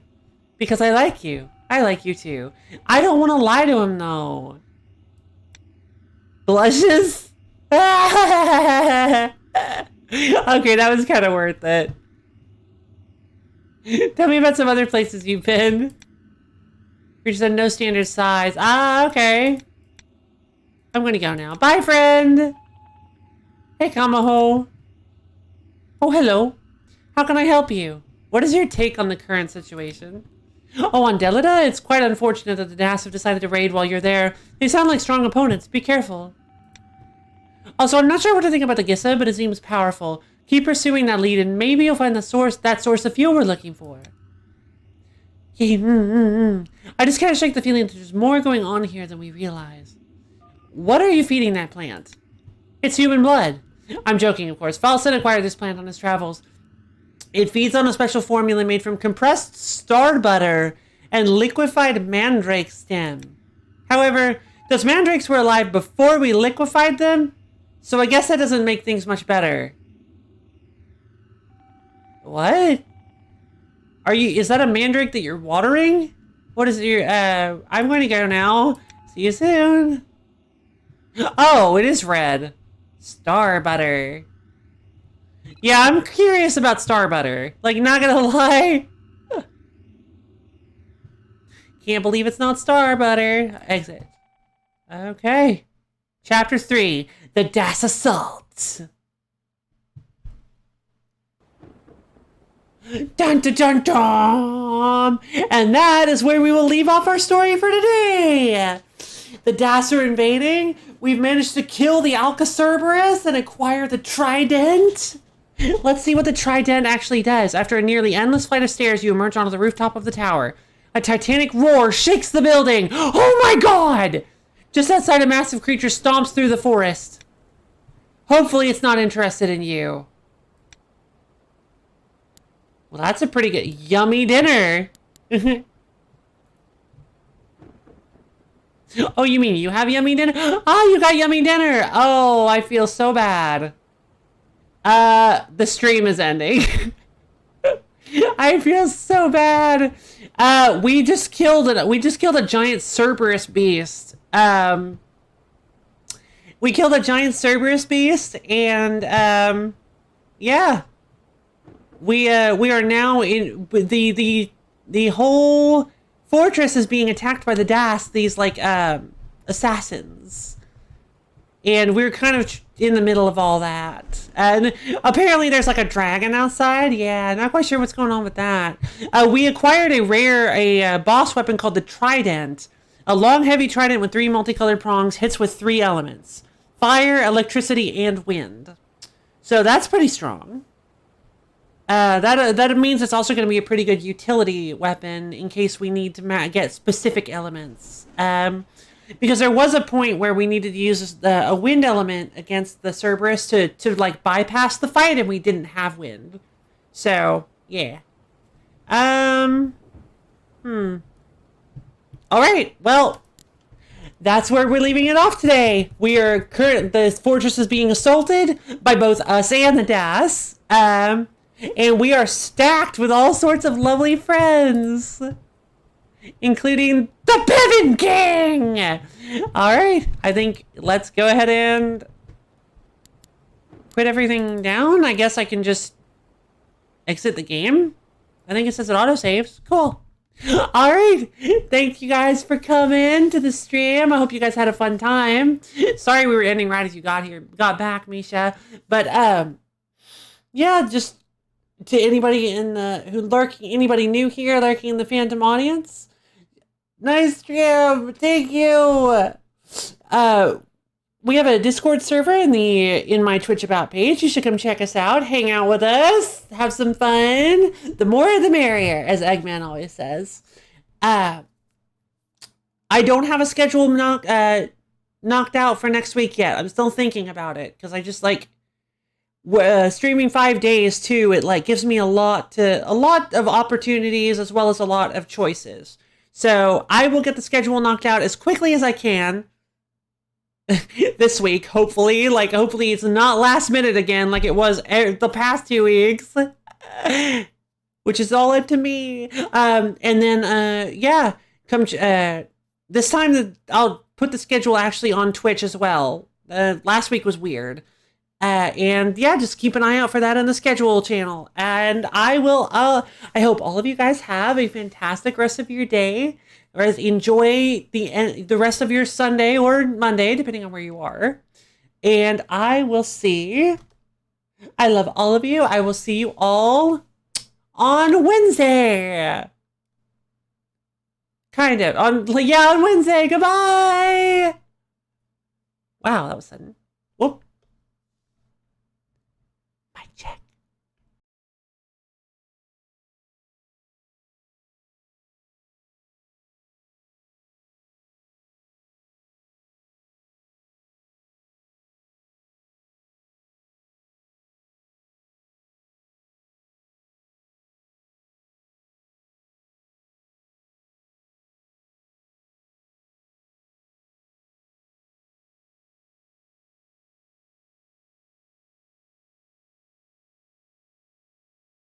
Because I like you. I like you, too. I don't want to lie to him, though. Blushes? Okay, that was kind of worth it. Tell me about some other places you've been. Creatures have no standard size. Ah, okay. I'm gonna go now. Bye, friend. Hey, Kamaho. Oh, hello. How can I help you? What is your take on the current situation? Oh, on Delita, it's quite unfortunate that the Das have decided to raid while you're there. They sound like strong opponents. Be careful. Also, I'm not sure what to think about the Gissa, but it seems powerful. Keep pursuing that lead, and maybe you'll find that source of fuel we're looking for. I just can't shake the feeling that there's more going on here than we realize. What are you feeding that plant? It's human blood. I'm joking, of course. Falson acquired this plant on his travels. It feeds on a special formula made from compressed star butter and liquefied mandrake stem. However, those mandrakes were alive before we liquefied them, so I guess that doesn't make things much better. What? Is that a mandrake that you're watering? What is your, I'm going to go now. See you soon. Oh, it is red. Star butter. Yeah, I'm curious about star butter. Like, not gonna lie. Can't believe it's not star butter. Exit. Okay. Chapter 3. The Das Assault. Dun dun dun dun! And that is where we will leave off our story for today. The Das are invading. We've managed to kill the Alka-Cerberus and acquire the Trident. Let's see what the Trident actually does. After a nearly endless flight of stairs, you emerge onto the rooftop of the tower. A titanic roar shakes the building. Oh my god! Just outside, a massive creature stomps through the forest. Hopefully it's not interested in you. Well, that's a pretty good, yummy dinner. Oh, you mean you have yummy dinner? Oh, you got yummy dinner. Oh, I feel so bad. The stream is ending. I feel so bad. We just killed a giant Cerberus beast. we killed a giant Cerberus beast, and yeah, we are now in the whole fortress is being attacked by the Das, these like assassins, and we're kind of in the middle of all that. And apparently there's like a dragon outside. Yeah, not quite sure what's going on with that. We acquired a boss weapon called the Trident. A long, heavy trident with 3 multicolored prongs, hits with 3 elements: fire, electricity, and wind. So that's pretty strong. That means it's also going to be a pretty good utility weapon in case we need to get specific elements. Because there was a point where we needed to use a wind element against the Cerberus to like bypass the fight, and we didn't have wind. So yeah. All right. Well, that's where we're leaving it off today. The fortress is being assaulted by both us and the Das. And we are stacked with all sorts of lovely friends, including the Piven King. All right. I think let's go ahead and put everything down. I guess I can just exit the game. I think it says it autosaves. Cool. All right. Thank you guys for coming to the stream. I hope you guys had a fun time. Sorry we were ending right as you got back, Misha. But yeah, just to anybody anybody new here lurking in the Phantom audience, nice stream. Thank you. We have a Discord server in my Twitch About page. You should come check us out, hang out with us, have some fun. The more the merrier, as Eggman always says. I don't have a schedule knocked out for next week yet. I'm still thinking about it because I just like streaming 5 days too. It like gives me a lot of opportunities as well as a lot of choices. So I will get the schedule knocked out as quickly as I can. This week, hopefully it's not last minute again like it was the past 2 weeks, which is all up to me. And then yeah, come this time I'll put the schedule actually on Twitch as well. Last week was weird, and yeah, just keep an eye out for that on the schedule channel. And I hope all of you guys have a fantastic rest of your day. Or enjoy the rest of your Sunday or Monday, depending on where you are. And I love all of you. I will see you all on Wednesday. Kind of. On Wednesday. Goodbye. Wow, that was sudden.